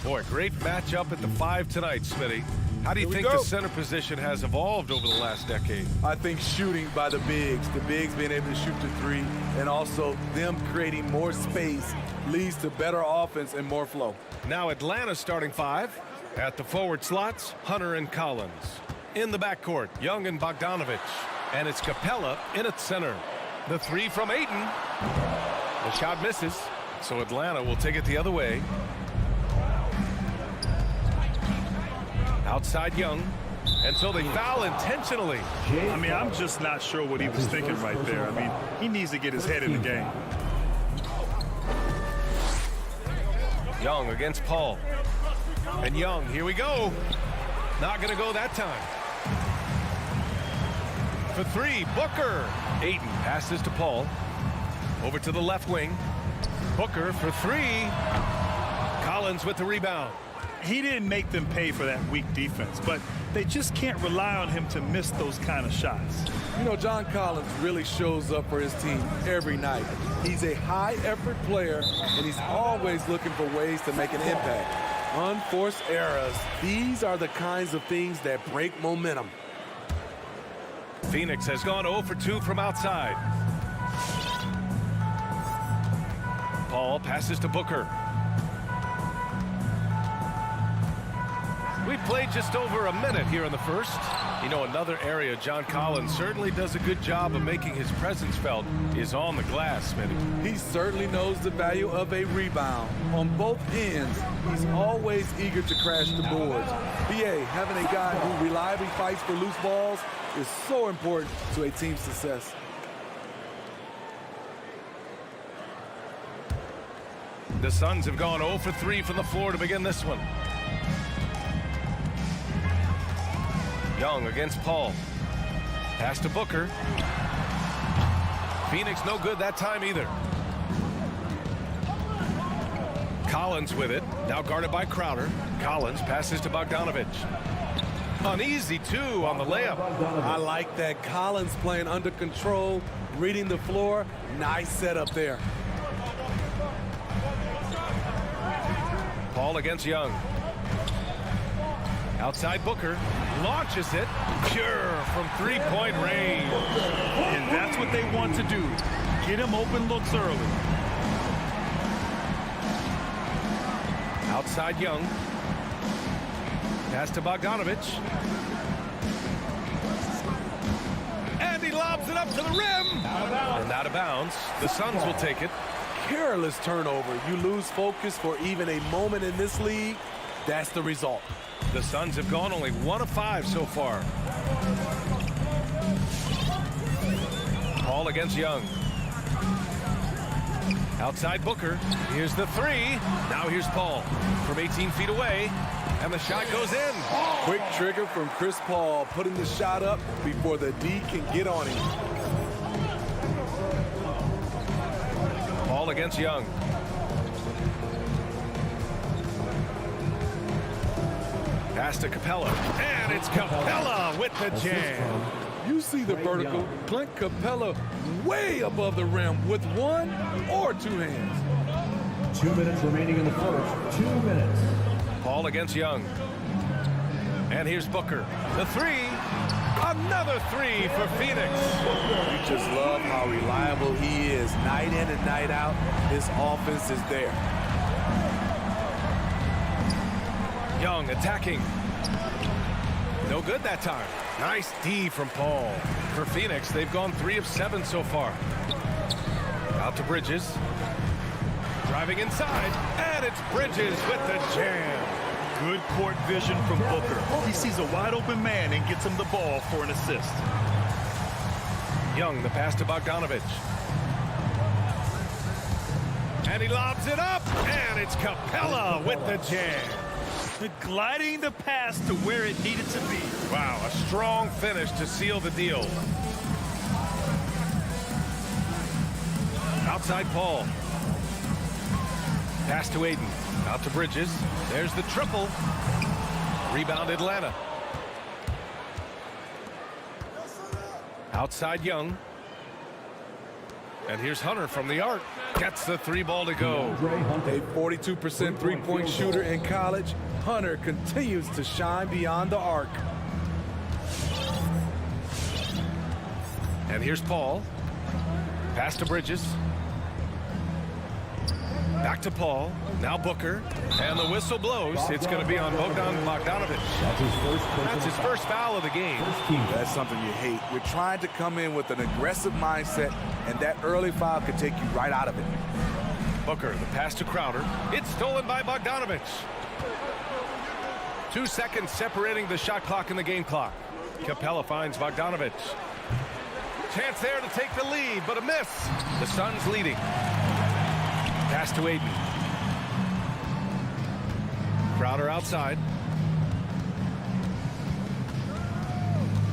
Boy, great matchup at the 5 tonight, Smitty. How do you think the center position has evolved over the last decade? I think shooting by the bigs being able to shoot the 3, and also them creating more space leads to better offense and more flow. Now Atlanta starting 5. At the forward slots, Hunter and Collins. In the backcourt, Young and Bogdanovich. And it's Capella in at center. The 3 from Ayton. The shot misses, so Atlanta will take it the other way. Outside Young, and so they foul intentionally. I mean, I'm just not sure what he was thinking right there. I mean, he needs to get his head in the game. Young against Paul. And Young, here we go. Not going to go that time. For 3, Booker. Ayton passes to Paul. Over to the left wing. Booker for 3. Collins with the rebound. He didn't make them pay for that weak defense, but they just can't rely on him to miss those kind of shots. You know, John Collins really shows up for his team every night. He's a high-effort player, and he's always looking for ways to make an impact. Unforced errors, these are the kinds of things that break momentum. Phoenix has gone 0 for 2 from outside. Paul passes to Booker. We've played just over a minute here in the first. You know, another area John Collins certainly does a good job of making his presence felt is on the glass, Smitty. He certainly knows the value of a rebound. On both ends, he's always eager to crash the boards. BA, having a guy who reliably fights for loose balls is so important to a team's success. The Suns have gone 0 for 3 from the floor to begin this one. Young against Paul. Pass to Booker. Phoenix no good that time either. Collins with it. Now guarded by Crowder. Collins passes to Bogdanovich. An easy 2 on the layup. I like that. Collins playing under control, reading the floor. Nice setup there. Paul against Young. Outside Booker. Launches it. Pure from 3-point range. And that's what they want to do. Get him open looks early. Outside Young. Pass to Bogdanovich. And he lobs it up to the rim. And out of bounds. The Suns will take it. Careless turnover. You lose focus for even a moment in this league. That's the result. The Suns have gone only 1 of 5 so far. Paul against Young. Outside Booker. Here's the 3. Now here's Paul from 18 feet away. And the shot goes in. Quick trigger from Chris Paul, putting the shot up before the D can get on him. Paul against Young. Pass to Capella. And it's Capella with the jam. You see the vertical. Clint Capella way above the rim with 1 or 2 hands. 2 minutes remaining in the first. 2 minutes. Paul against Young. And here's Booker. The 3. Another 3 for Phoenix. You just love how reliable he is. Night in and night out, his offense is there. Young attacking. No good that time. Nice D from Paul. For Phoenix, they've gone 3 of 7 so far. Out to Bridges. Driving inside. And it's Bridges with the jam. Good court vision from Booker. He sees a wide open man and gets him the ball for an assist. Young, the pass to Bogdanovich. And he lobs it up. And it's Capella with the jam. Gliding the pass to where it needed to be. Wow, a strong finish to seal the deal. Outside Paul. Pass to Ayton. Out to Bridges. There's the triple. Rebound Atlanta. Outside Young. And here's Hunter from the arc. Gets the 3 ball to go. A 42% three-point shooter in college, Hunter continues to shine beyond the arc. And here's Paul. Pass to Bridges. Back to Paul. Now Booker. And the whistle blows. It's going to be on Bogdan Bogdanovic. That's his first foul of the game. That's something you hate. You're trying to come in with an aggressive mindset, and that early foul could take you right out of it. Booker, the pass to Crowder. It's stolen by Bogdanovic. 2 seconds separating the shot clock and the game clock. Capella finds Bogdanovic. Chance there to take the lead, but a miss. The Suns leading. Pass to Aiden. Crowder outside.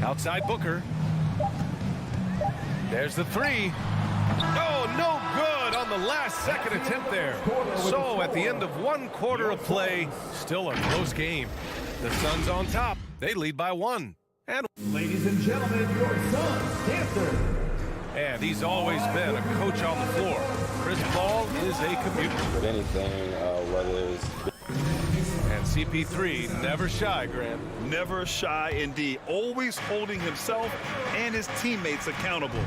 Outside Booker. There's the 3. Oh, no good on the last second attempt there. So at the end of 1 quarter of play, still a close game. The Suns on top. They lead by 1. And ladies and gentlemen, your Suns dancer. And he's always been a coach on the floor. Chris Paul is a commuter. If anything, whether it's... And CP3 never shy, Grant. Never shy indeed. Always holding himself and his teammates accountable.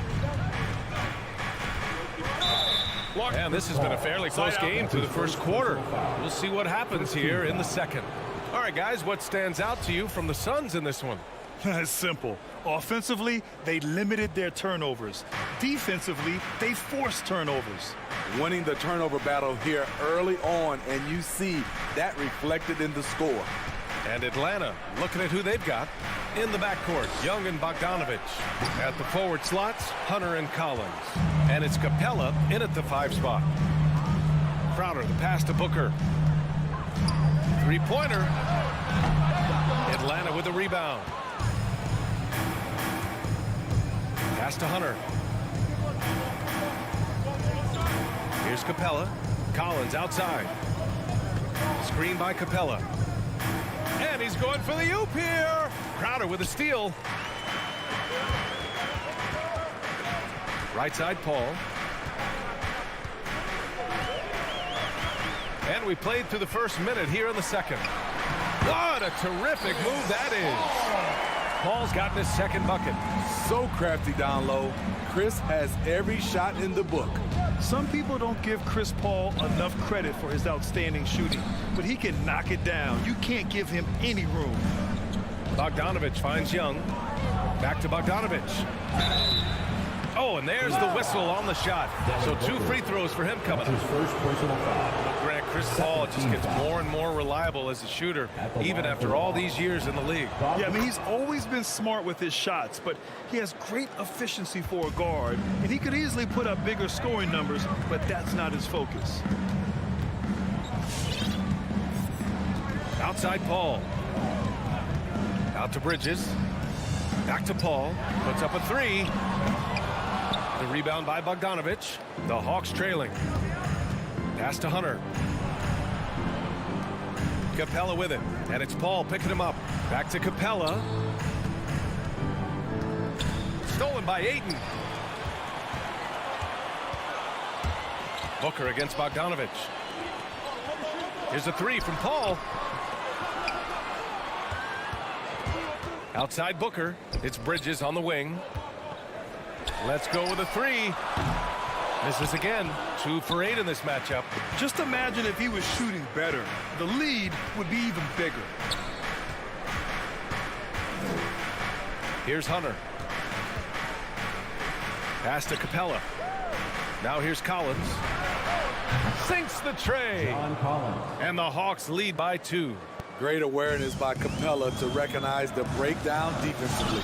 And this has been a fairly close game through the first quarter. We'll see what happens here in the second. All right, guys, what stands out to you from the Suns in this one? It's simple. Offensively, they limited their turnovers. Defensively, they forced turnovers. Winning the turnover battle here early on, and you see that reflected in the score. And Atlanta looking at who they've got in the backcourt. Young and Bogdanovic. At the forward slots, Hunter and Collins. And it's Capella in at the 5 spot. Crowder, the pass to Booker. 3-pointer. Atlanta with the rebound. Pass to Hunter. Here's Capella. Collins outside. Screen by Capella. And he's going for the oop here. Crowder with a steal. Right side, Paul. And we played through the first minute here in the second. What a terrific move that is. Paul's gotten his second bucket. So crafty down low. Chris has every shot in the book. Some people don't give Chris Paul enough credit for his outstanding shooting, but he can knock it down. You can't give him any room. Bogdanovic finds Young. Back to Bogdanovic. Oh, and there's the whistle on the shot. So 2 free throws for him coming up. Grant, Chris Paul just gets more and more reliable as a shooter, even after all these years in the league. Yeah, I mean, he's always been smart with his shots, but he has great efficiency for a guard, and he could easily put up bigger scoring numbers, but that's not his focus. Outside Paul. Out to Bridges. Back to Paul. Puts up a 3. The rebound by Bogdanovic. The Hawks trailing. Pass to Hunter. Capella with it. And it's Paul picking him up. Back to Capella. Stolen by Ayton. Booker against Bogdanovic. Here's a 3 from Paul. Outside Booker. It's Bridges on the wing. Let's go with a 3. Misses again. 2 for 8 in this matchup. Just imagine if he was shooting better. The lead would be even bigger. Here's Hunter. Pass to Capella. Now here's Collins. Sinks the tray. And the Hawks lead by 2. Great awareness by Capella to recognize the breakdown defensively.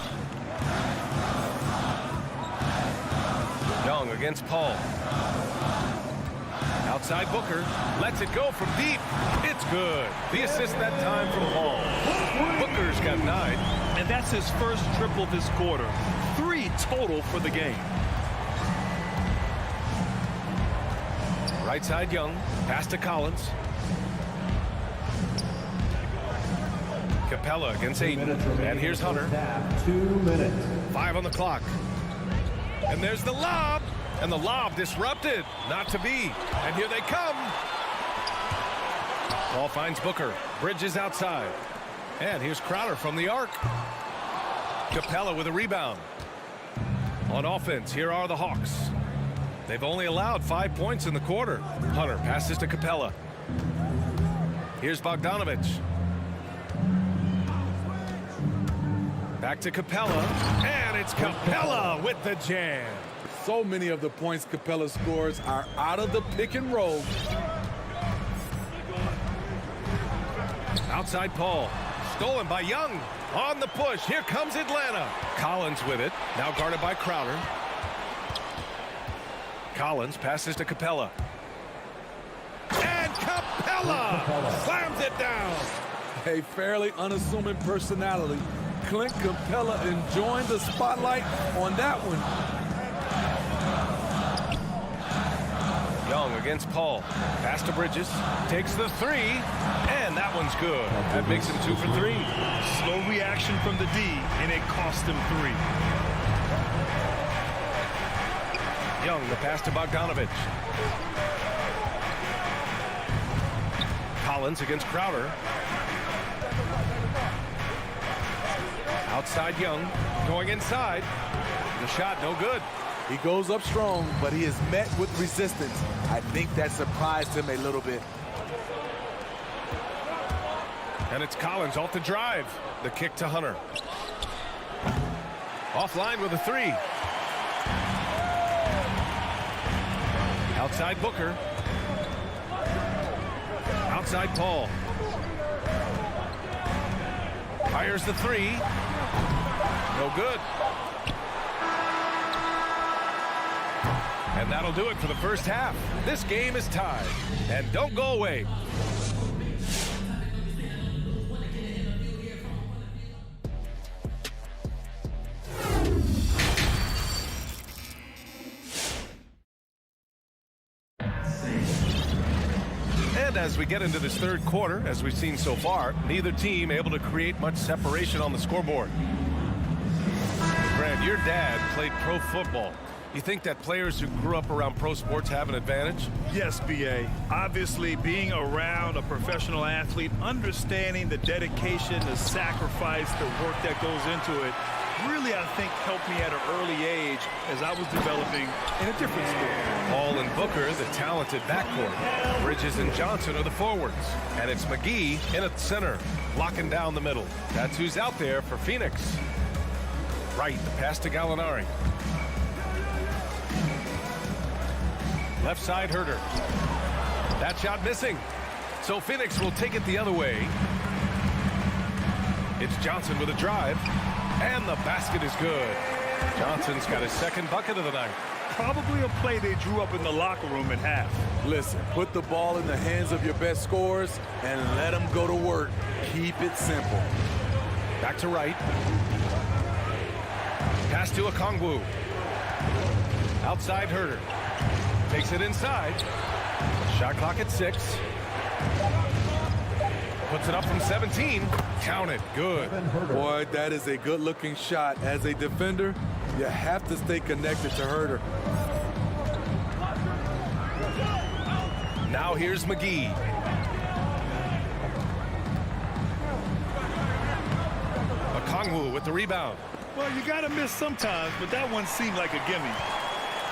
Young against Paul. Outside Booker. Lets it go from deep. It's good. The assist that time from Paul. Booker's got 9. And that's his first triple this quarter. 3 total for the game. Right side Young. Pass to Collins. Capella against Ayton. And here's Hunter. 2 minutes. 5 on the clock. And there's the lob. And the lob disrupted. Not to be. And here they come. Ball finds Booker. Bridges outside. And here's Crowder from the arc. Capella with a rebound. On offense, here are the Hawks. They've only allowed 5 points in the quarter. Hunter passes to Capella. Here's Bogdanovich. Back to Capella. And it's Capella with the jam. So many of the points Capella scores are out of the pick and roll. Outside Paul. Stolen by Young. On the push. Here comes Atlanta. Collins with it. Now guarded by Crowder. Collins passes to Capella. And Capella slams it down. A fairly unassuming personality. Clint Capella enjoying the spotlight on that one. Young against Paul. Pass to Bridges. Takes the three. And that one's good. That makes him 2 for 3. Slow reaction from the D, and it cost him 3. Young, the pass to Bogdanovich. Collins against Crowder. Outside Young. Going inside. The shot no good. He goes up strong, but he is met with resistance. I think that surprised him a little bit. And it's Collins off the drive. The kick to Hunter. Offline with a 3. Outside Booker. Outside Paul. Fires the 3. No good. And that'll do it for the first half. This game is tied. And don't go away. And as we get into this third quarter, as we've seen so far, neither team able to create much separation on the scoreboard. Brad, your dad played pro football. You think that players who grew up around pro sports have an advantage? Yes, B.A. Obviously, being around a professional athlete, understanding the dedication, the sacrifice, the work that goes into it, really, I think, helped me at an early age as I was developing in a different sport. Paul and Booker, the talented backcourt. Bridges and Johnson are the forwards. And it's McGee in at center, locking down the middle. That's who's out there for Phoenix. Right, the pass to Gallinari. Left side, Herter. That shot missing. So Phoenix will take it the other way. It's Johnson with a drive. And the basket is good. Johnson's got his second bucket of the night. Probably a play they drew up in the locker room at half. Listen, put the ball in the hands of your best scorers and let them go to work. Keep it simple. Back to right. Pass to Okongwu. Outside Herter. Takes it inside. Shot clock at 6. Puts it up from 17. Count it. Good. Boy, that is a good-looking shot. As a defender, you have to stay connected to Herter. Now here's McGee. Okongwu with the rebound. Well, you got to miss sometimes, but that one seemed like a gimme.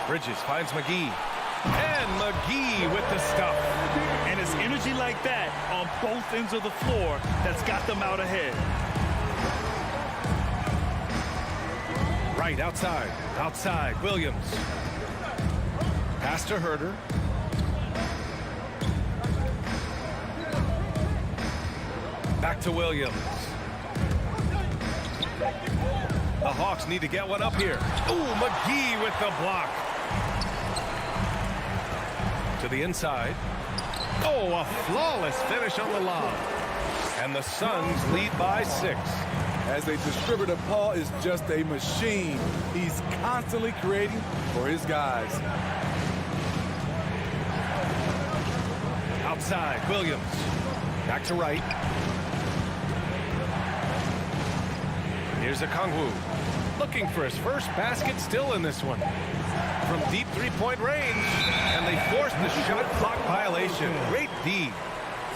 Bridges finds McGee. And McGee with the stuff. And it's energy like that on both ends of the floor that's got them out ahead. Right, outside. Outside, Williams. Pass to Herter. Back to Williams. The Hawks need to get one up here. Ooh, McGee with the block. To the inside. Oh, a flawless finish on the lob. And the Suns lead by 6. As a distributor, Paul is just a machine. He's constantly creating for his guys. Outside, Williams. Back to right. Here's Okongwu. looking for his first basket still in this one. From deep three-point range, and they forced the shot clock violation. Great D.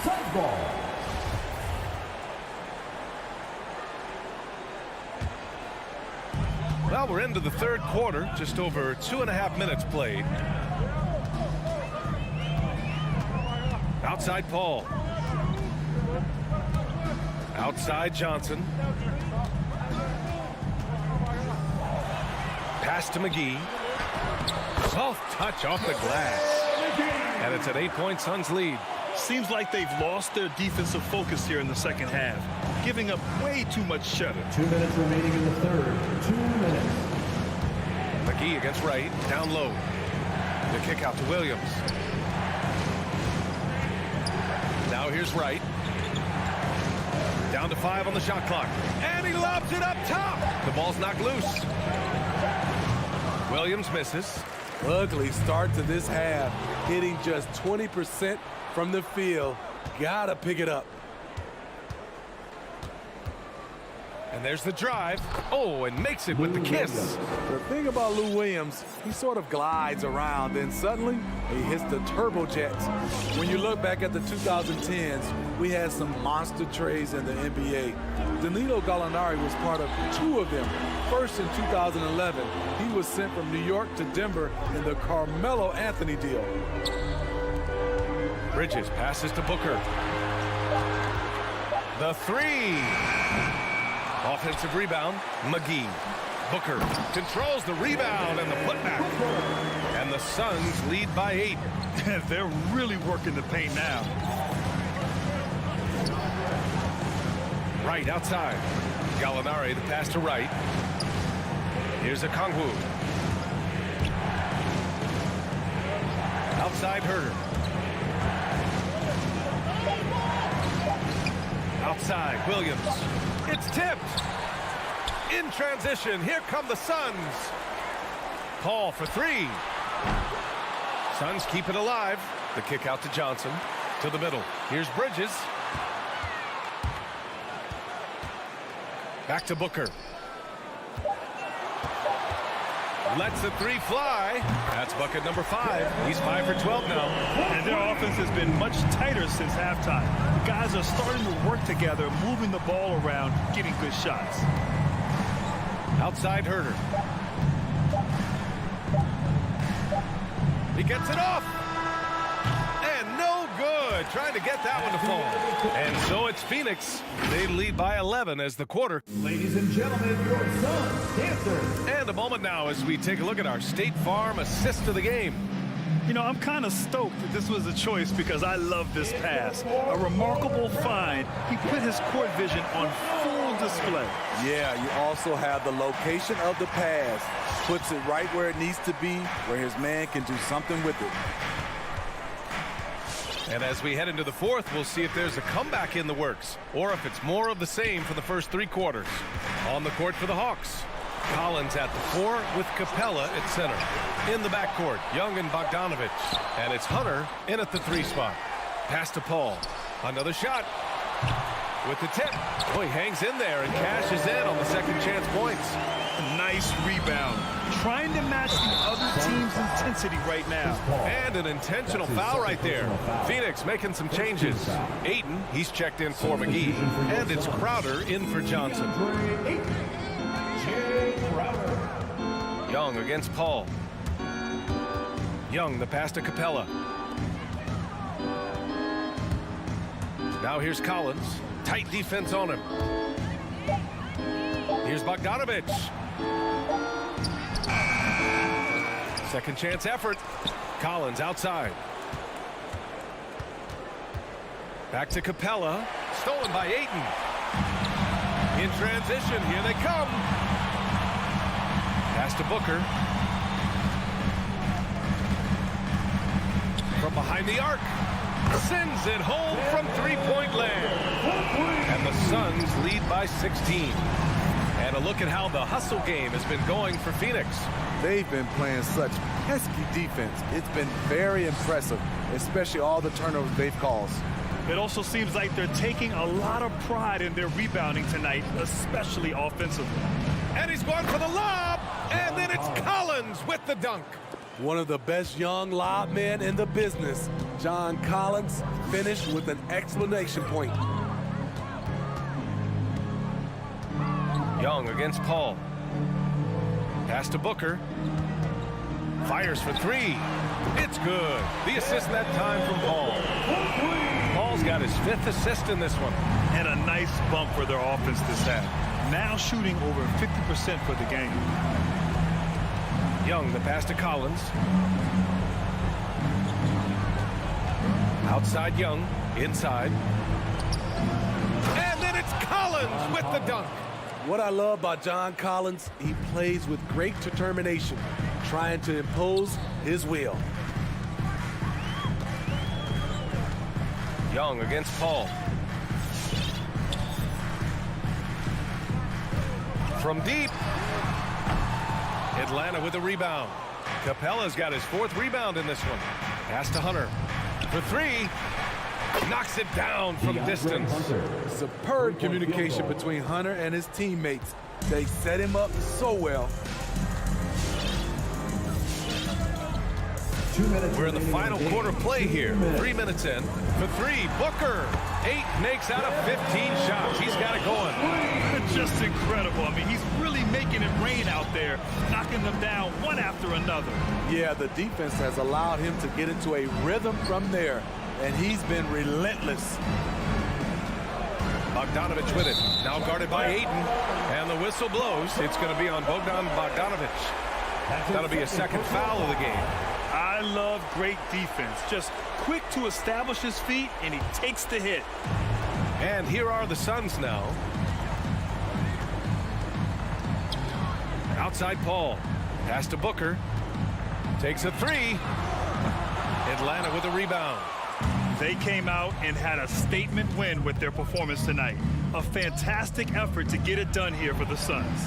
Suns ball. Well, we're into the third quarter, just over 2.5 minutes played. Outside Paul. Outside Johnson. Pass to McGee. Soft touch off the glass. And it's an 8-point Suns lead. Seems like they've lost their defensive focus here in the second half, giving up way too much cheddar. 2 minutes remaining in the third. 2 minutes. McGee against Wright, down low. The kick out to Williams. Now here's Wright. Down to 5 on the shot clock. And he lobs it up top. The ball's knocked loose. Williams misses. Ugly start to this half. Hitting just 20% from the field. Gotta pick it up. And there's the drive. Oh, and makes it with the kiss. The thing about Lou Williams, he sort of glides around, then suddenly he hits the turbojets. When you look back at the 2010s, we had some monster trades in the NBA. Danilo Gallinari was part of 2 of them. First in 2011, he was sent from New York to Denver in the Carmelo Anthony deal. Bridges passes to Booker. The 3. Offensive rebound, McGee. Booker controls the rebound and the putback. And the Suns lead by 8. They're really working the paint now. Wright outside. Gallinari, the pass to Wright. Here's a Kongwu. Outside Herter. Outside Williams. It's tipped. In transition, here come the Suns. Paul for 3. Suns keep it alive. The kick out to Johnson. To the middle. Here's Bridges. Back to Booker. Lets the 3 fly. That's bucket number 5. He's 5 for 12 now. And their offense has been much tighter since halftime. The guys are starting to work together, moving the ball around, getting good shots. Outside Herter. He gets it off. And no good. Trying to get that one to fall. And so it's Phoenix. They lead by 11 as the quarter. Ladies and gentlemen, your Suns dancers. And a moment now as we take a look at our State Farm assist of the game. You know, I'm kind of stoked that this was a choice because I love this pass. A remarkable find. He put his court vision on full display. Yeah, you also have the location of the pass. Puts it right where it needs to be, where his man can do something with it. And as we head into the fourth, we'll see if there's a comeback in the works or if it's more of the same for the first 3 quarters. On the court for the Hawks. Collins at the 4 with Capella at center. In the backcourt, Young and Bogdanovich. And it's Hunter in at the 3 spot. Pass to Paul. Another shot. With the tip. Oh, he hangs in there and cashes in on the second chance points. Nice rebound. Trying to match the other team's intensity right now. And an intentional foul right there. Phoenix making some changes. Ayton, he's checked in for McGee. And it's Crowder in for Johnson. Young against Paul. Young, the pass to Capella. Now here's Collins. Tight defense on him. Here's Bogdanovich. Second chance effort. Collins outside. Back to Capella. Stolen by Ayton. In transition, here they come. Pass to Booker. From behind the arc. Sends it home from 3-point land. And the Suns lead by 16. And a look at how the hustle game has been going for Phoenix. They've been playing such pesky defense. It's been very impressive, especially all the turnovers they've caused. It also seems like they're taking a lot of pride in their rebounding tonight, especially offensively. And he's going for the lob. And then it's Collins with the dunk. One of the best young lob men in the business. John Collins finished with an exclamation point. Young against Paul. Pass to Booker. Fires for three. It's good. The assist that time from Paul. Paul's got his 5th assist in this one. And a nice bump for their offense this half. Now shooting over 50% for the game. Young, the pass to Collins. Outside Young, inside. And then it's Collins with the dunk. What I love about John Collins, he plays with great determination, trying to impose his will. Young against Paul. From deep. Atlanta with the rebound. Capella's got his 4th rebound in this one. Pass to Hunter. For three. Knocks it down from distance. Superb communication between Hunter and his teammates. They set him up so well. We're in the final quarter play here. 3 minutes in. For three, Booker. 8 makes out of 15 shots. He's got it going. Just incredible. I mean, he's really making it rain out there, knocking them down one after another. Yeah, the defense has allowed him to get into a rhythm from there, and he's been relentless. Bogdanovich with it. Now guarded by Ayton. And the whistle blows. It's going to be on Bogdan Bogdanovich. That'll be a 2nd foul of the game. I love great defense. Just quick to establish his feet, and he takes the hit. And here are the Suns now. Outside Paul. Pass to Booker. Takes a three. Atlanta with a rebound. They came out and had a statement win with their performance tonight. A fantastic effort to get it done here for the Suns.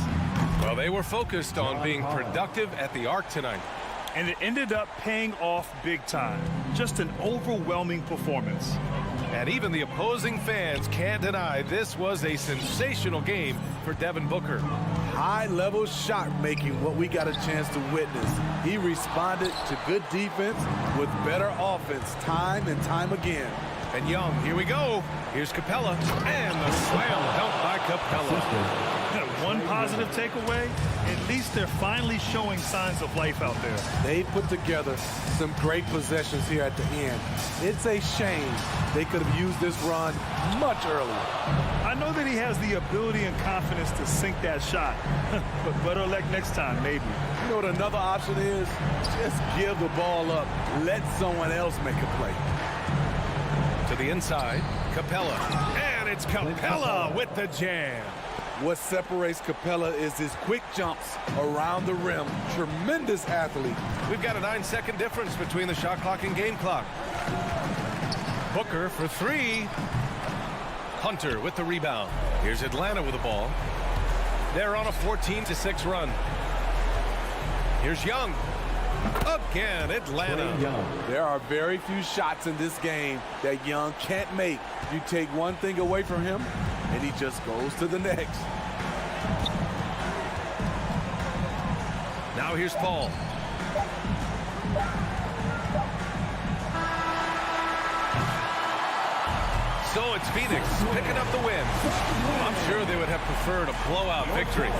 Well, they were focused on being productive at the arc tonight. And it ended up paying off big time. Just an overwhelming performance. And even the opposing fans can't deny this was a sensational game for Devin Booker. High-level shot making, what we got a chance to witness. He responded to good defense with better offense time and time again. And Young, here we go. Here's Capella. And the slam dunk by Capella. One positive takeaway, at least they're finally showing signs of life out there. They put together some great possessions here at the end. It's a shame they could have used this run much earlier. I know that he has the ability and confidence to sink that shot, but better luck next time, maybe. You know what another option is? Just give the ball up. Let someone else make a play. To the inside, Capella. And it's Capella with the jam. What separates Capella is his quick jumps around the rim. Tremendous athlete. We've got a 9-second difference between the shot clock and game clock. Booker for three. Hunter with the rebound. Here's Atlanta with the ball. They're on a 14-6 run. Here's Young. Again, Atlanta. There are very few shots in this game that Young can't make. You take one thing away from him, and he just goes to the next. Now here's Paul. So it's Phoenix picking up the win. I'm sure they would have preferred a blowout victory.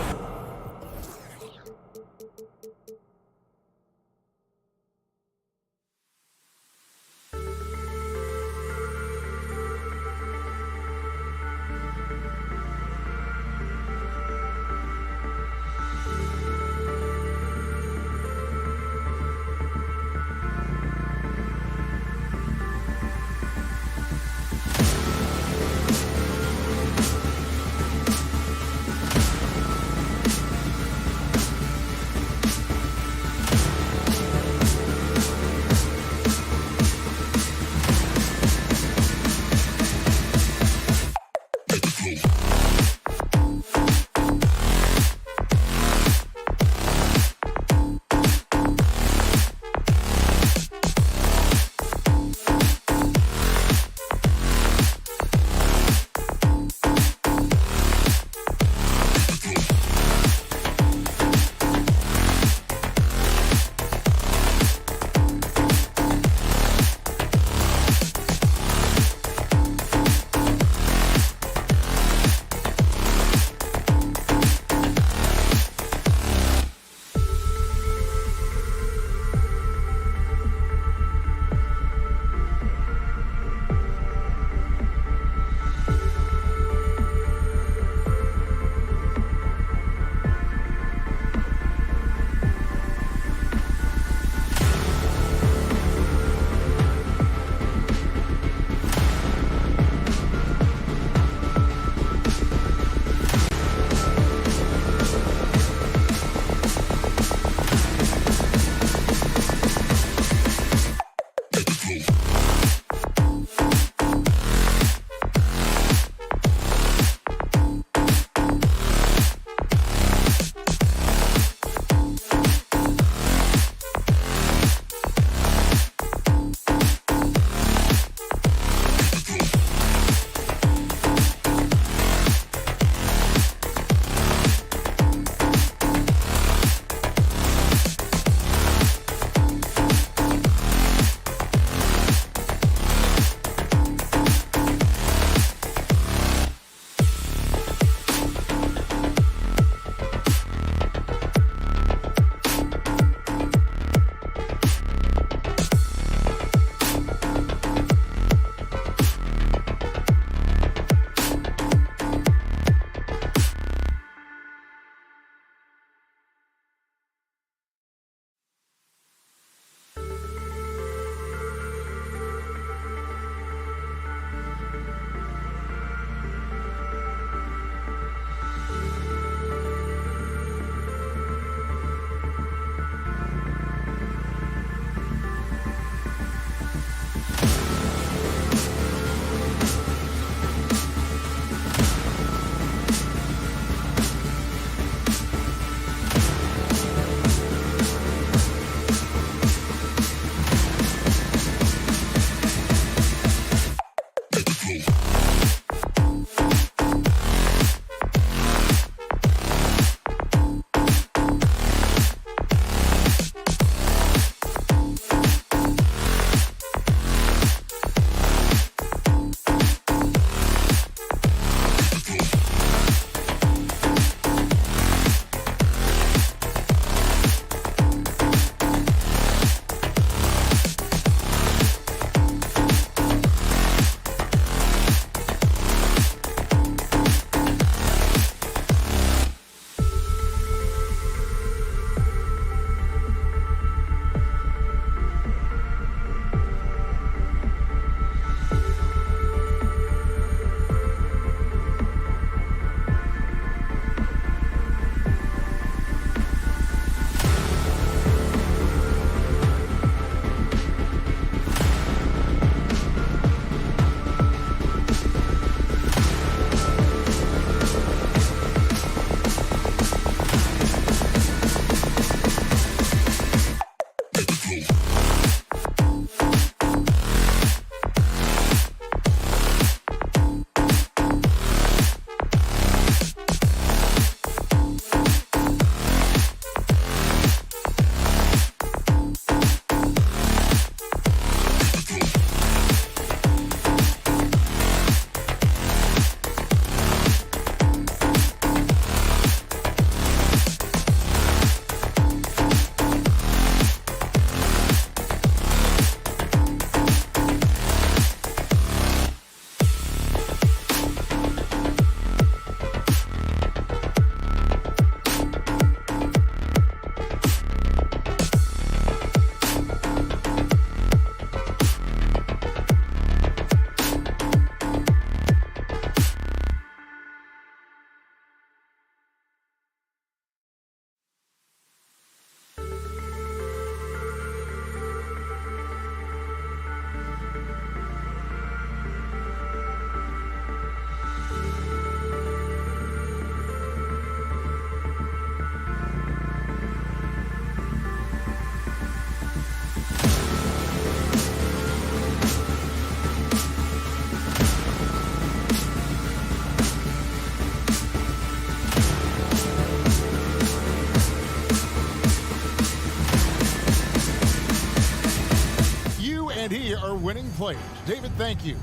plays. David, thank you.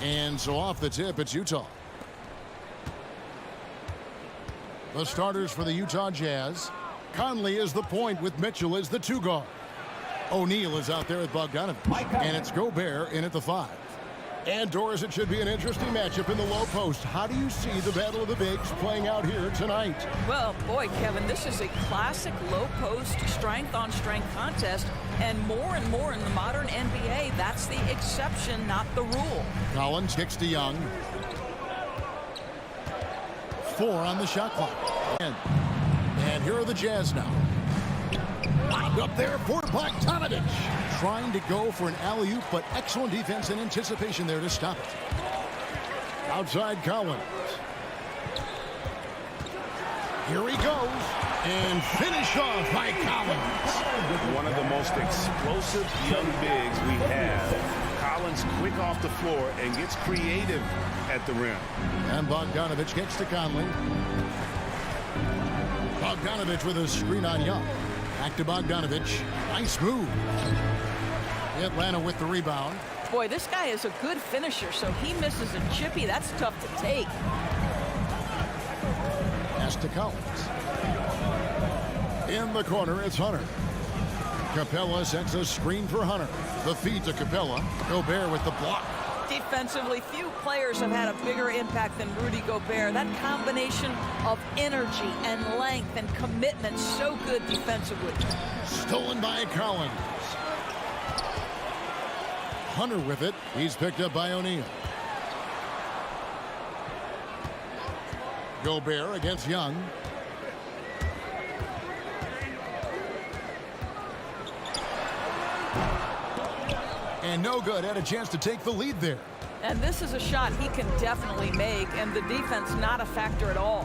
And so off the tip, it's Utah. The starters for the Utah Jazz. Conley is the point with Mitchell as the 2 guard. O'Neal is out there at Bogdanovich. And it's Gobert in at the 5. And Doris, it should be an interesting matchup in the low post. How do you see the battle of the bigs playing out here tonight? Well, boy, Kevin, this is a classic low post strength-on-strength contest. And more in the modern NBA, that's the exception, not the rule. Collins kicks to Young. 4 on the shot clock. And here are the Jazz now. Lined up there for Bogdanovich. Trying to go for an alley-oop, but excellent defense and anticipation there to stop it. Outside Collins. Here he goes. And finish off by Collins. One of the most explosive young bigs we have. Collins quick off the floor and gets creative at the rim. And Bogdanovich gets to Conley. Bogdanovich with a screen on Young. Back to Bogdanovich. Nice move. Atlanta with the rebound. Boy, this guy is a good finisher, so he misses a chippy. That's tough to take. Pass to Collins. In the corner, it's Hunter. Capella sets a screen for Hunter. The feed to Capella. Gobert with the block. Defensively, few players have had a bigger impact than Rudy Gobert. That combination of energy and length and commitment, so good defensively. Stolen by Collins. Hunter with it. He's picked up by O'Neal. Gobert against Young. And no good. Had a chance to take the lead there. And this is a shot he can definitely make, and the defense not a factor at all.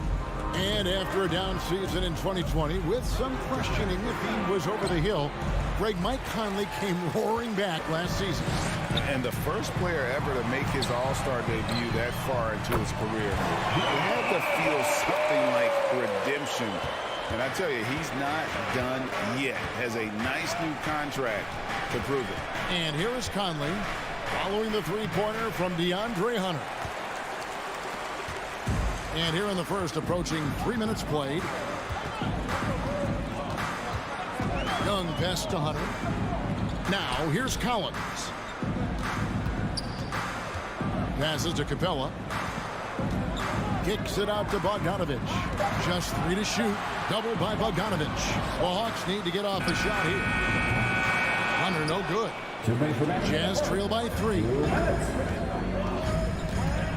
And after a down season in 2020, with some questioning if he was over the hill, Mike Conley came roaring back last season. And the first player ever to make his All-Star debut that far into his career. He had to feel something like redemption. And I tell you, he's not done yet. Has a nice new contract to prove it. And here is Conley following the three-pointer from DeAndre Hunter. And here in the first, approaching 3 minutes played. Young pass to Hunter. Now here's Collins. Passes to Capella. Kicks it out to Bogdanovich. Just 3 to shoot. Double by Bogdanovich. The Hawks need to get off the shot here. Hunter no good. Jazz trail by 3.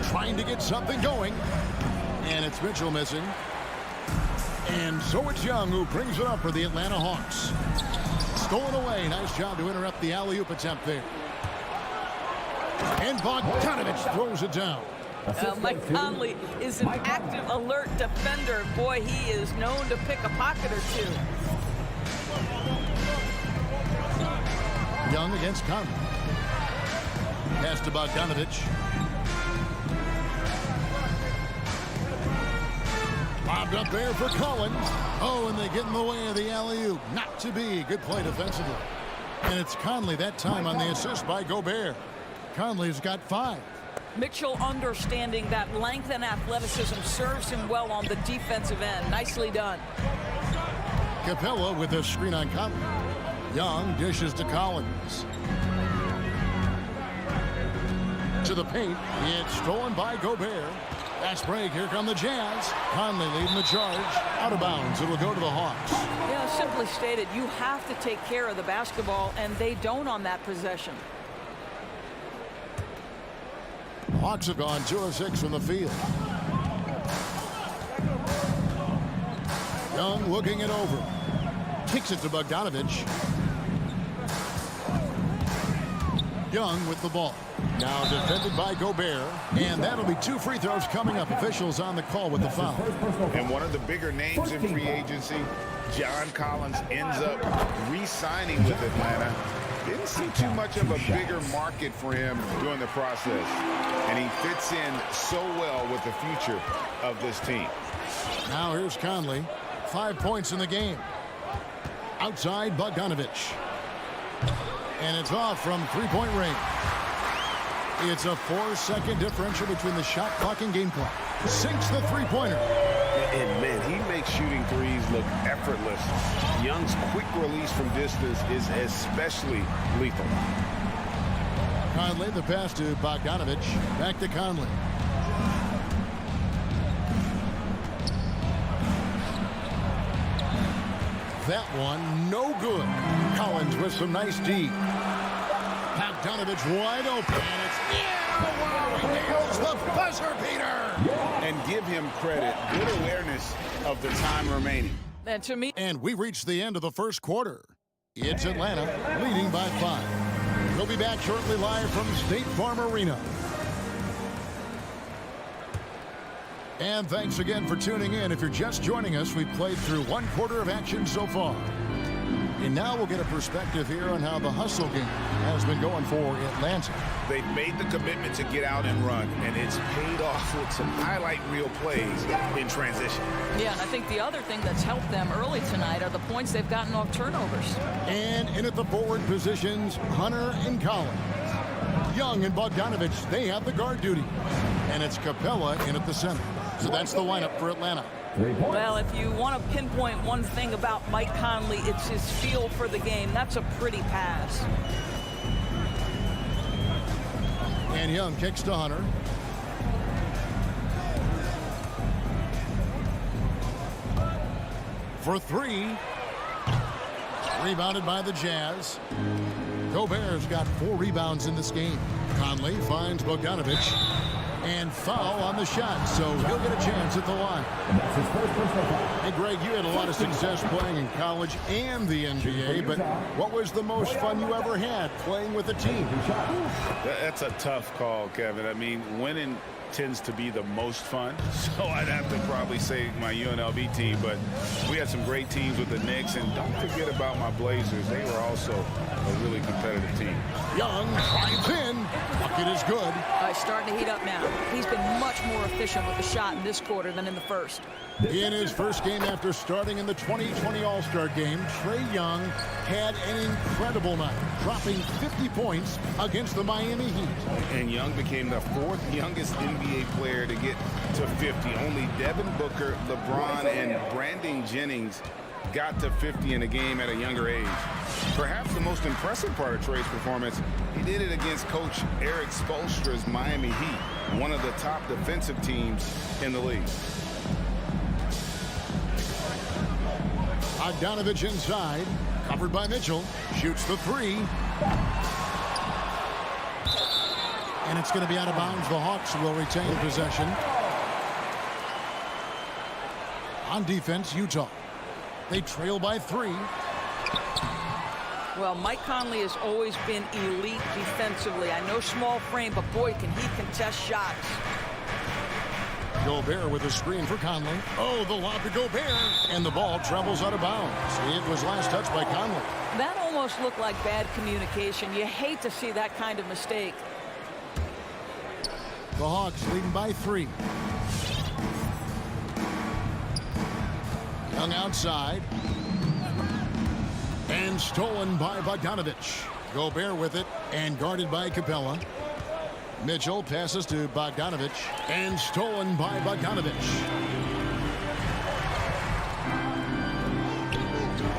Trying to get something going. And it's Mitchell missing. And so it's Young who brings it up for the Atlanta Hawks. Stolen away. Nice job to interrupt the alley-oop attempt there. And Bogdanovich throws it down. Mike Conley is an active, alert defender. Boy, he is known to pick a pocket or two. Young against Conley. Pass to Bogdanovich. Bobbed up there for Collins. Oh, and they get in the way of the alley-oop. Not to be. Good play defensively. And it's Conley that time on the assist by Gobert. Conley's got 5. Mitchell understanding that length and athleticism serves him well on the defensive end. Nicely done. Capella with a screen on Conley. Young dishes to Collins. To the paint. It's stolen by Gobert. Fast break. Here come the Jazz. Conley leading the charge. Out of bounds. It'll go to the Hawks. Yeah, simply stated, you have to take care of the basketball, and they don't on that possession. Hawks have gone 2 of 6 from the field. Young looking it over. Kicks it to Bogdanovich. Young with the ball. Now defended by Gobert. And that'll be 2 free throws coming up. Officials on the call with the foul. And one of the bigger names in free agency, John Collins, ends up re-signing with Atlanta. Didn't see too much of a bigger market for him during the process. And he fits in so well with the future of this team. Now here's Conley. 5 points in the game. Outside Bogdanovich. And it's off from three-point range. It's a 4-second differential between the shot clock and game clock. Sinks the three-pointer. And, man, he makes shooting threes look effortless. Young's quick release from distance is especially lethal. Conley, the pass to Bogdanovich. Back to Conley. That one, no good. Collins with some nice D. Bogdanovich wide open. And it's in. Wow, he nails the buzzer beater. And give him credit. Good awareness of the time remaining. And to me. And we reached the end of the first quarter. It's Atlanta leading by 5. We'll be back shortly live from State Farm Arena. And thanks again for tuning in. If you're just joining us, we've played through one quarter of action so far. And now we'll get a perspective here on how the hustle game has been going for Atlanta. They've made the commitment to get out and run, and it's paid off with some highlight reel plays in transition. Yeah, and I think the other thing that's helped them early tonight are the points they've gotten off turnovers. And in at the forward positions, Hunter and Collins. Young and Bogdanovich, they have the guard duty. And it's Capella in at the center. So that's the lineup for Atlanta. Well, if you want to pinpoint one thing about Mike Conley, it's his feel for the game. That's a pretty pass. And Young kicks to Hunter. For 3. Rebounded by the Jazz. Gobert's got 4 rebounds in this game. Conley finds Bogdanovich. And foul on the shot, so he'll get a chance at the line. Hey, Greg, you had a lot of success playing in college and the NBA, but what was the most fun you ever had playing with a team? That's a tough call, Kevin. I mean, winning tends to be the most fun, so I'd have to probably say my UNLV team, but we had some great teams with the Knicks, and don't forget about my Blazers. They were also a really competitive team. Young drives in. Bucket is good. He's starting to heat up now. He's been much more efficient with the shot in this quarter than in the first. In his first game after starting in the 2020 All-Star game, Trae Young had an incredible night, dropping 50 points against the Miami Heat. And Young became the 4th youngest NBA player to get to 50. Only Devin Booker, LeBron, and Brandon Jennings got to 50 in a game at a younger age. Perhaps the most impressive part of Trae's performance, he did it against Coach Eric Spoelstra's Miami Heat, one of the top defensive teams in the league. Bogdanovich inside, covered by Mitchell, shoots the 3. And it's going to be out of bounds. The Hawks will retain possession. On defense, Utah. They trail by 3. Well, Mike Conley has always been elite defensively. I know small frame, but boy, can he contest shots. Gobert with a screen for Conley. Oh, the lob to Gobert. And the ball travels out of bounds. It was last touched by Conley. That almost looked like bad communication. You hate to see that kind of mistake. The Hawks leading by 3. Young outside. And stolen by Bogdanovich. Gobert with it and guarded by Capella. Mitchell passes to Bogdanovich and stolen by Bogdanovich.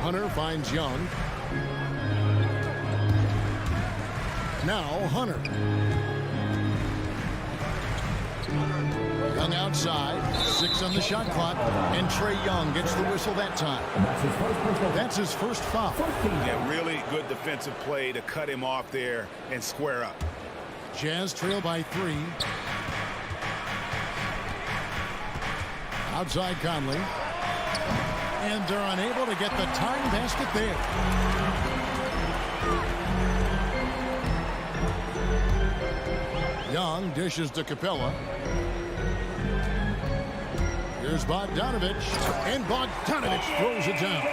Hunter finds Young. Now Hunter. Young outside, 6 on the shot clock, and Trae Young gets the whistle that time. That's his first foul. Yeah, really good defensive play to cut him off there and square up. Jazz trail by 3. Outside Conley. And they're unable to get the tying basket there. Young dishes to Capella. Here's Bogdanovich, and Bogdanovich throws it down.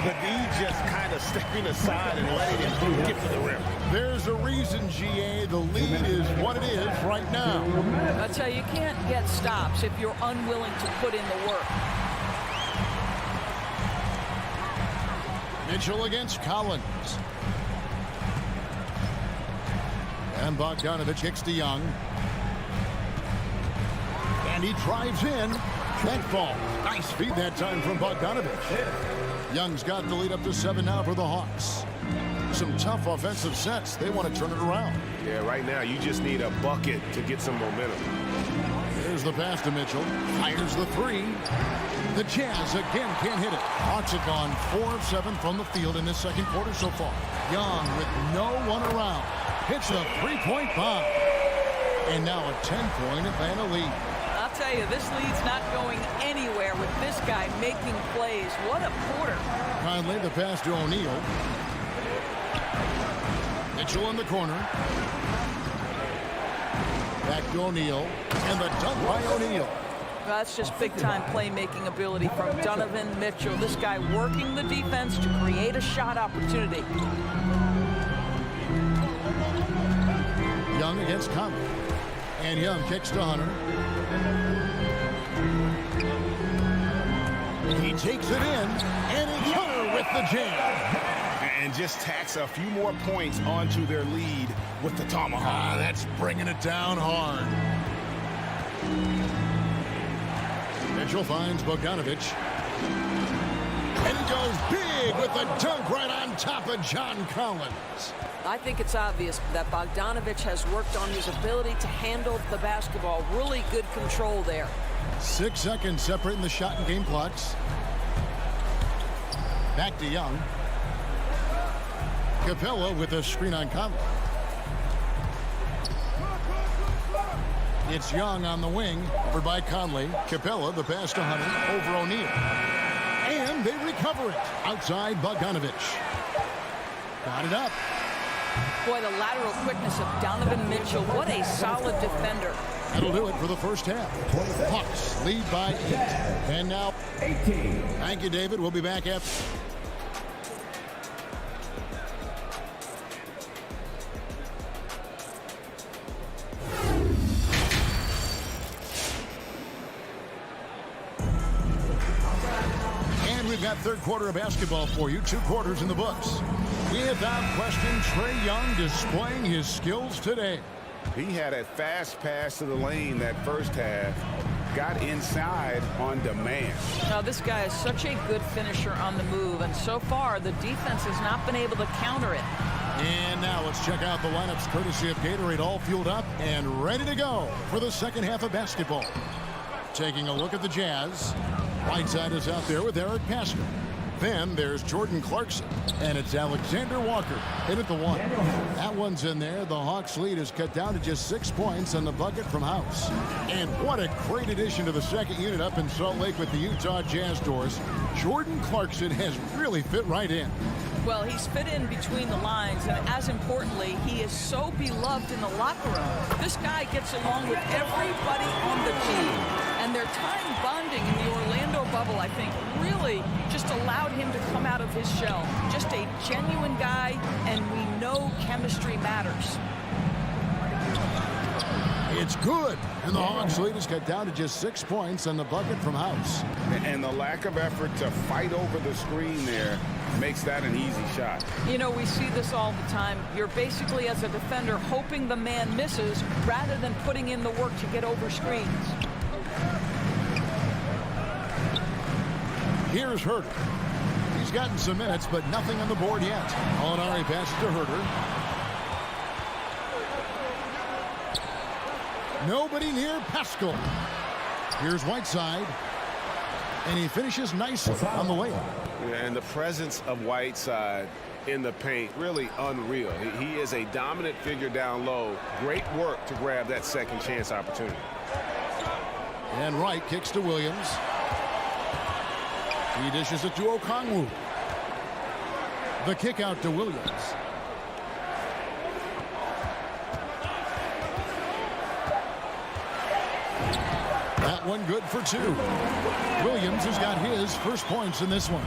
The D just kind of stepping aside and letting him get to the rim. There's a reason, GA, the lead is what it is right now. I tell you, you can't get stops if you're unwilling to put in the work. Mitchell against Collins. And Bogdanovich kicks to Young. And he drives in. That falls. Nice feed that time from Bogdanovich. Young's got the lead up to 7 now for the Hawks. Some tough offensive sets. They want to turn it around. Yeah, right now you just need a bucket to get some momentum. Here's the pass to Mitchell. Fires the three. The Jazz again can't hit it. Hawks have gone 4 of 7 from the field in this second quarter so far. Young with no one around. Hits a 3-point bomb. And now a 10-point Atlanta lead. I'll tell you, this lead's not going anywhere with this guy making plays. What a quarter. Conley, the pass to O'Neal. Mitchell in the corner. Back to O'Neal. And the dunk by O'Neal. That's just big-time playmaking ability from Donovan Mitchell. This guy working the defense to create a shot opportunity. Young against Conley. And Young kicks to Hunter. He takes it in. And it's Hunter with the jam. And just tacks a few more points onto their lead with the tomahawk. That's bringing it down hard. Mitchell finds Bogdanovich. And he goes big with the dunk right on top of John Collins. I think it's obvious that Bogdanovich has worked on his ability to handle the basketball. Really good control there. 6 seconds separating the shot and game clocks. Back to Young. Capella with a screen on Conley. It's Young on the wing, over by Conley. Capella, the pass to Hunter, over O'Neal. And they recover it. Outside Bogdanovich. Got it up. Boy, the lateral quickness of Donovan Mitchell. What a solid defender. That'll do it for the first half. Hawks lead by 8. And now 18. Thank you, David. We'll be back after. We've got third quarter of basketball for you. 2 quarters in the books. Without question, Trae Young displaying his skills today. He had a fast pass to the lane that first half. Got inside on demand. Now, this guy is such a good finisher on the move, and so far the defense has not been able to counter it. And now let's check out the lineups courtesy of Gatorade, all fueled up and ready to go for the second half of basketball. Taking a look at the Jazz. Whiteside is out there with Eric Pascal. Then there's Jordan Clarkson, and it's Alexander Walker in at the 1. That one's in there. The Hawks lead is cut down to just 6 points on the bucket from House. And what a great addition to the second unit up in Salt Lake with the Utah Jazz doors. Jordan Clarkson has really fit right in. Well, he's fit in between the lines, and as importantly, he is so beloved in the locker room. This guy gets along with everybody on the team, and their time bonding in the Orlando bubble, I think, really just allowed him to come out of his shell. Just a genuine guy, and we know chemistry matters. It's good, and the Hawks lead is cut down to just 6 points on the bucket from House. And the lack of effort to fight over the screen there makes that an easy shot. You know, we see this all the time. You're basically, as a defender, hoping the man misses rather than putting in the work to get over screens. Here's Herter. He's gotten some minutes, but nothing on the board yet. Molinari passes to Herter. Nobody near Pascal. Here's Whiteside. And he finishes nicely on the layup. And the presence of Whiteside in the paint, really unreal. He is a dominant figure down low. Great work to grab that second chance opportunity. And Wright kicks to Williams. He dishes it to Okongwu. The kick out to Williams. That one good for 2. Williams has got his first points in this one.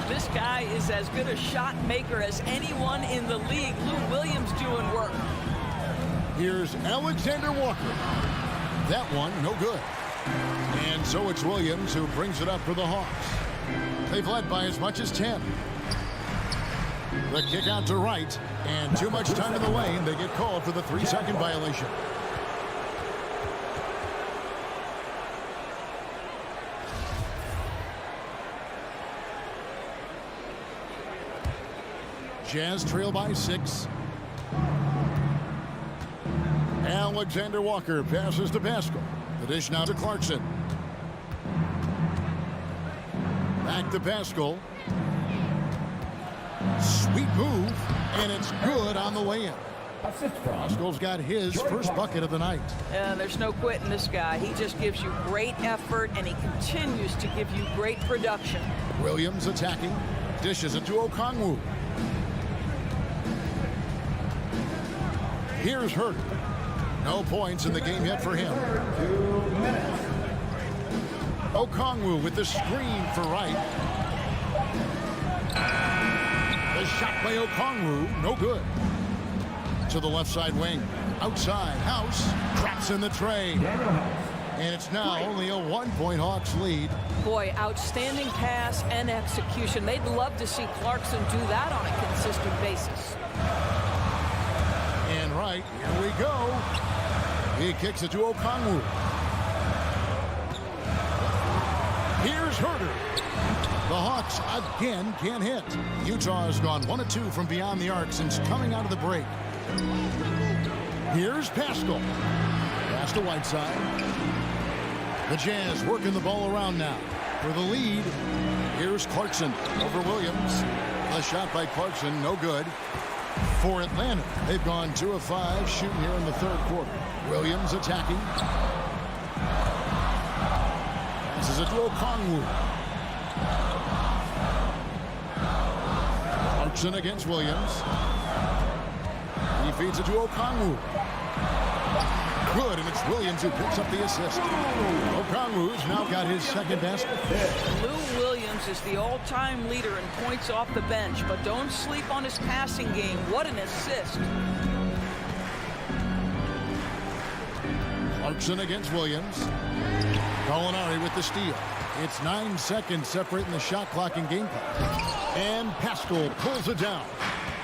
This guy is as good a shot maker as anyone in the league. Lou Williams doing work. Here's Alexander Walker. That one, no good. And so it's Williams who brings it up for the Hawks. They've led by as much as 10. The kick out to right, and too much time in the lane. They get called for the 3-second violation. Jazz trail by 6. Alexander Walker passes to Pascal. The dish now to Clarkson. Back to Pascal. Sweet move, and it's good on the way in. Pascal's got his first bucket of the night. There's no quitting this guy. He just gives you great effort, and he continues to give you great production. Williams attacking. Dishes it to Okongwu. Here's Hurt. No points in the game yet for him. Okongwu with the screen for Wright. The shot by Okongwu, no good. To the left side wing. Outside, House traps in the tray. And it's now only a 1-point Hawks lead. Boy, outstanding pass and execution. They'd love to see Clarkson do that on a consistent basis. And right, here we go. He kicks it to Okongwu. Here's Herter. The Hawks again can't hit. Utah has gone 1 of 2 from beyond the arc since coming out of the break. Here's Pascal. Pass to Whiteside. The Jazz working the ball around now. For the lead, here's Clarkson over Williams. The shot by Clarkson, no good. For Atlanta, they've gone 2 of 5 shooting here in the third quarter. Williams attacking. Passes it to Okongwu. Clarkson against Williams. He feeds it to Okongwu. Good, and it's Williams who picks up the assist. Okongwu's now got his second basket. Lou Williams is the all-time leader in points off the bench, but don't sleep on his passing game. What an assist. Clarkson against Williams. Gallinari with the steal. It's 9 seconds separating the shot clock and game clock. And Pascal pulls it down.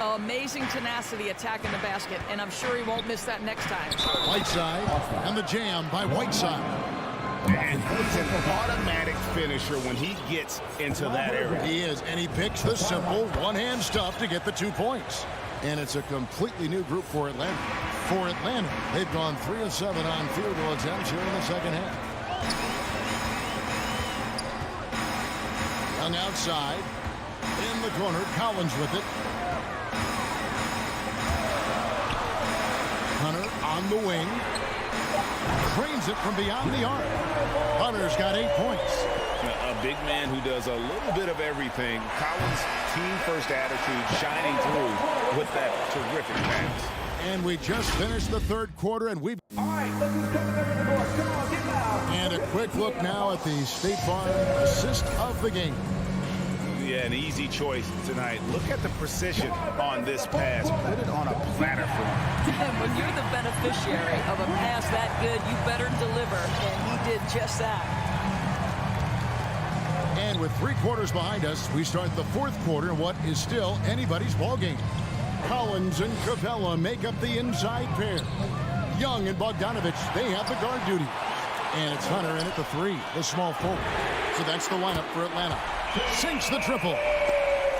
Amazing tenacity attacking the basket, and I'm sure he won't miss that next time. Whiteside, and the jam by Whiteside. And he's an automatic finisher when he gets into that area. He is, and he picks the simple one-hand stuff to get the 2 points. And it's a completely new group for Atlanta. For Atlanta, they've gone 3 of 7 on field goal attempts here in the second half. Young outside. In the corner, Collins with it. Hunter on the wing. Drains it from beyond the arc. Hunter's got 8 points. A big man who does a little bit of everything. Collins' team-first attitude shining through with that terrific pass. And we just finished the third quarter, and we've... All right, look who's coming over the court. Come on, get loud. And a quick look now at the State Farm assist of the game. Yeah, an easy choice tonight. Look at the precision on this pass. Put it on a platter for him. And when you're the beneficiary of a pass that good, you better deliver, and he did just that. And with 3 quarters behind us, we start the fourth quarter in what is still anybody's ball game. Collins and Capella make up the inside pair. Young and Bogdanovich, they have the guard duty. And it's Hunter in at the 3, the small forward. So that's the lineup for Atlanta. Sinks the triple.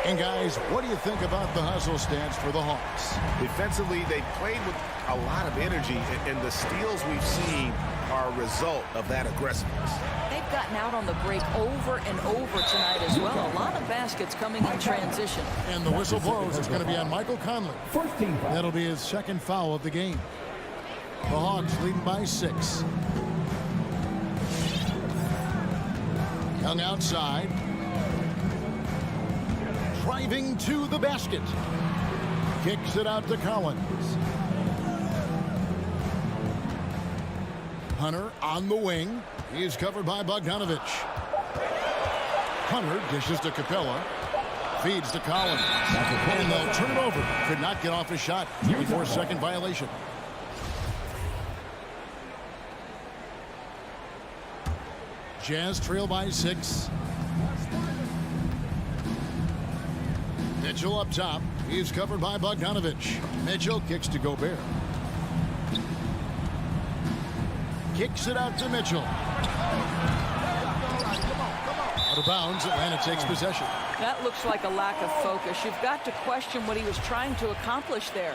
And guys, what do you think about the hustle stats for the Hawks? Defensively, they played with a lot of energy, and the steals we've seen are a result of that aggressiveness. They've gotten out on the break over and over tonight as well. A lot of baskets coming in transition. And the whistle blows. It's going to be on Michael Conley. First team foul. That'll be his second foul of the game. The Hawks leading by 6. Young outside. Driving to the basket. Kicks it out to Collins. Hunter on the wing. He's covered by Bogdanovich. Hunter dishes to Capella. Feeds to Collins. And they'll turn it over. Could not get off his shot before second violation. Jazz trail by 6. Mitchell up top. He's covered by Bogdanovich. Mitchell kicks to Gobert. Kicks it out to Mitchell. Out of bounds, Atlanta takes possession. That looks like a lack of focus. You've got to question what he was trying to accomplish there.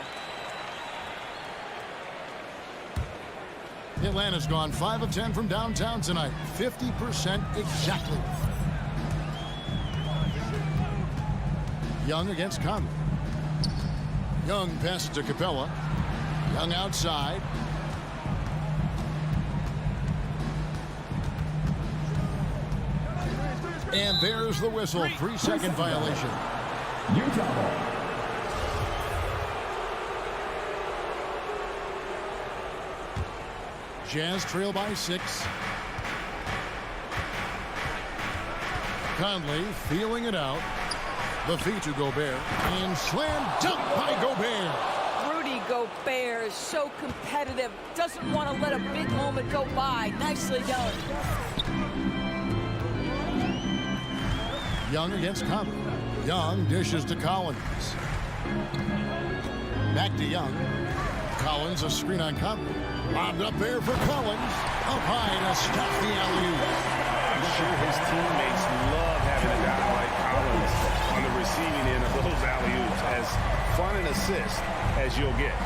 Atlanta's gone 5 of 10 from downtown tonight. 50% exactly. Young against Conley. Young passes to Capella. Young outside. And there's the whistle. 3-second violation. Utah. Jazz trail by 6. Conley feeling it out. The feed to Gobert. And slam dunk by Gobert. Rudy Gobert is so competitive. Doesn't want to let a big moment go by. Nicely done. Young against Conley. Young dishes to Collins. Back to Young. Collins, a screen on Conley. Lobbed up there for Collins. Up high to stop the alley-oop. I'm sure his teammates love having a guy like Collins on the receiving end of those alley-oops. As fun an assist as you'll get.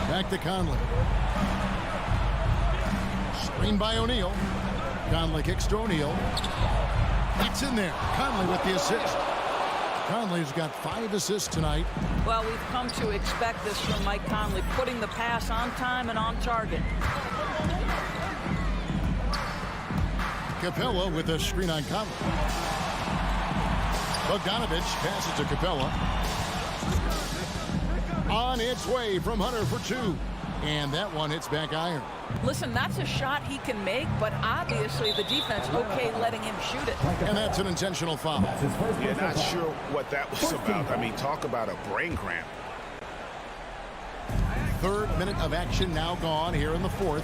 Back to Conley. Screen by O'Neal. Conley kicks to O'Neal. That's in there. Conley with the assist. Conley's got 5 assists tonight. Well, we've come to expect this from Mike Conley, putting the pass on time and on target. Capella with a screen on Conley. Bogdanovich passes to Capella. On its way from Hunter for 2. And that one hits back iron. Listen, that's a shot he can make, but obviously the defense okay letting him shoot it. And that's an intentional foul. Yeah, not sure what that was about. I mean, talk about a brain cramp. 3rd minute of action now gone here in the 4th.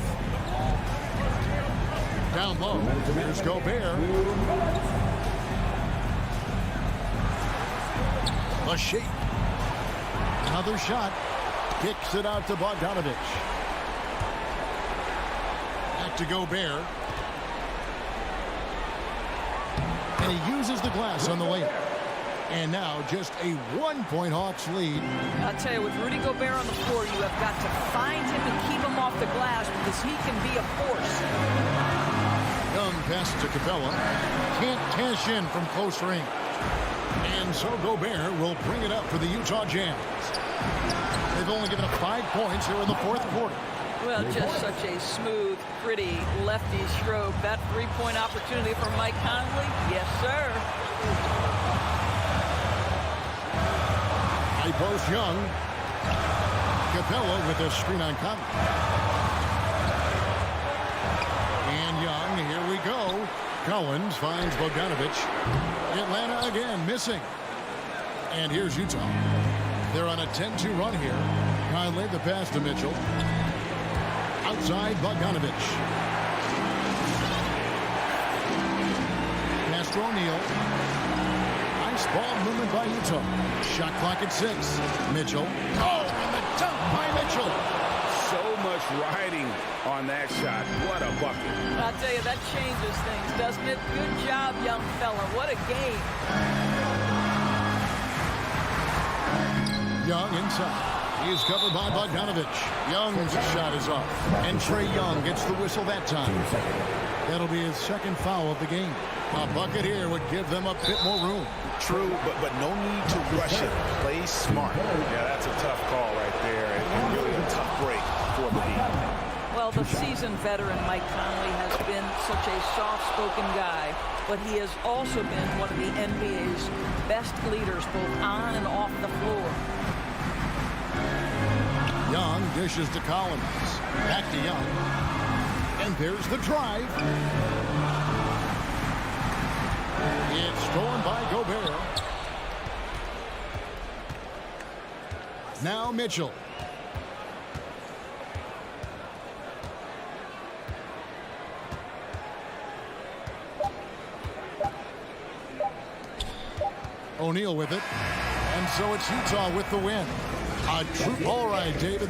Down low. Here's Gobert. A shake. Another shot. Kicks it out to Bogdanovich. Back to Gobert. And he uses the glass on the layup. And now just a 1-point Hawks lead. I'll tell you, with Rudy Gobert on the floor, you have got to find him and keep him off the glass because he can be a force. Young passes to Capella. Can't cash in from close range. And so Gobert will bring it up for the Utah Jazz. They've only given up 5 points here in the 4th quarter. Well, just such a smooth, pretty lefty stroke. That 3-point opportunity for Mike Conley? Yes, sir. High post Young. Capella with a screen on Conley. And Young, here we go. Collins finds Bogdanovich. Atlanta again missing. And here's Utah. They're on a 10-2 run here. Conley the pass to Mitchell. Outside Bogdanovich. Pass to O'Neal. Nice ball movement by Utah. Shot clock at 6. Mitchell. Oh, and the dunk by Mitchell. So much riding on that shot. What a bucket. I'll tell you, that changes things, doesn't it? Good job, young fella. What a game. Young inside. He is covered by Bogdanovich. Young's shot is off. And Trae Young gets the whistle that time. That'll be his 2nd foul of the game. A bucket here would give them a bit more room. True, but no need to rush it. Play smart. Yeah, that's a tough call right there. And really a tough break for the Heat. Well, the seasoned veteran Mike Conley has been such a soft-spoken guy, but he has also been one of the NBA's best leaders, both on and off the floor. Young dishes to Collins. Back to Young. And there's the drive. It's stolen by Gobert. Now Mitchell. O'Neal with it. And so it's Utah with the win. All right, David.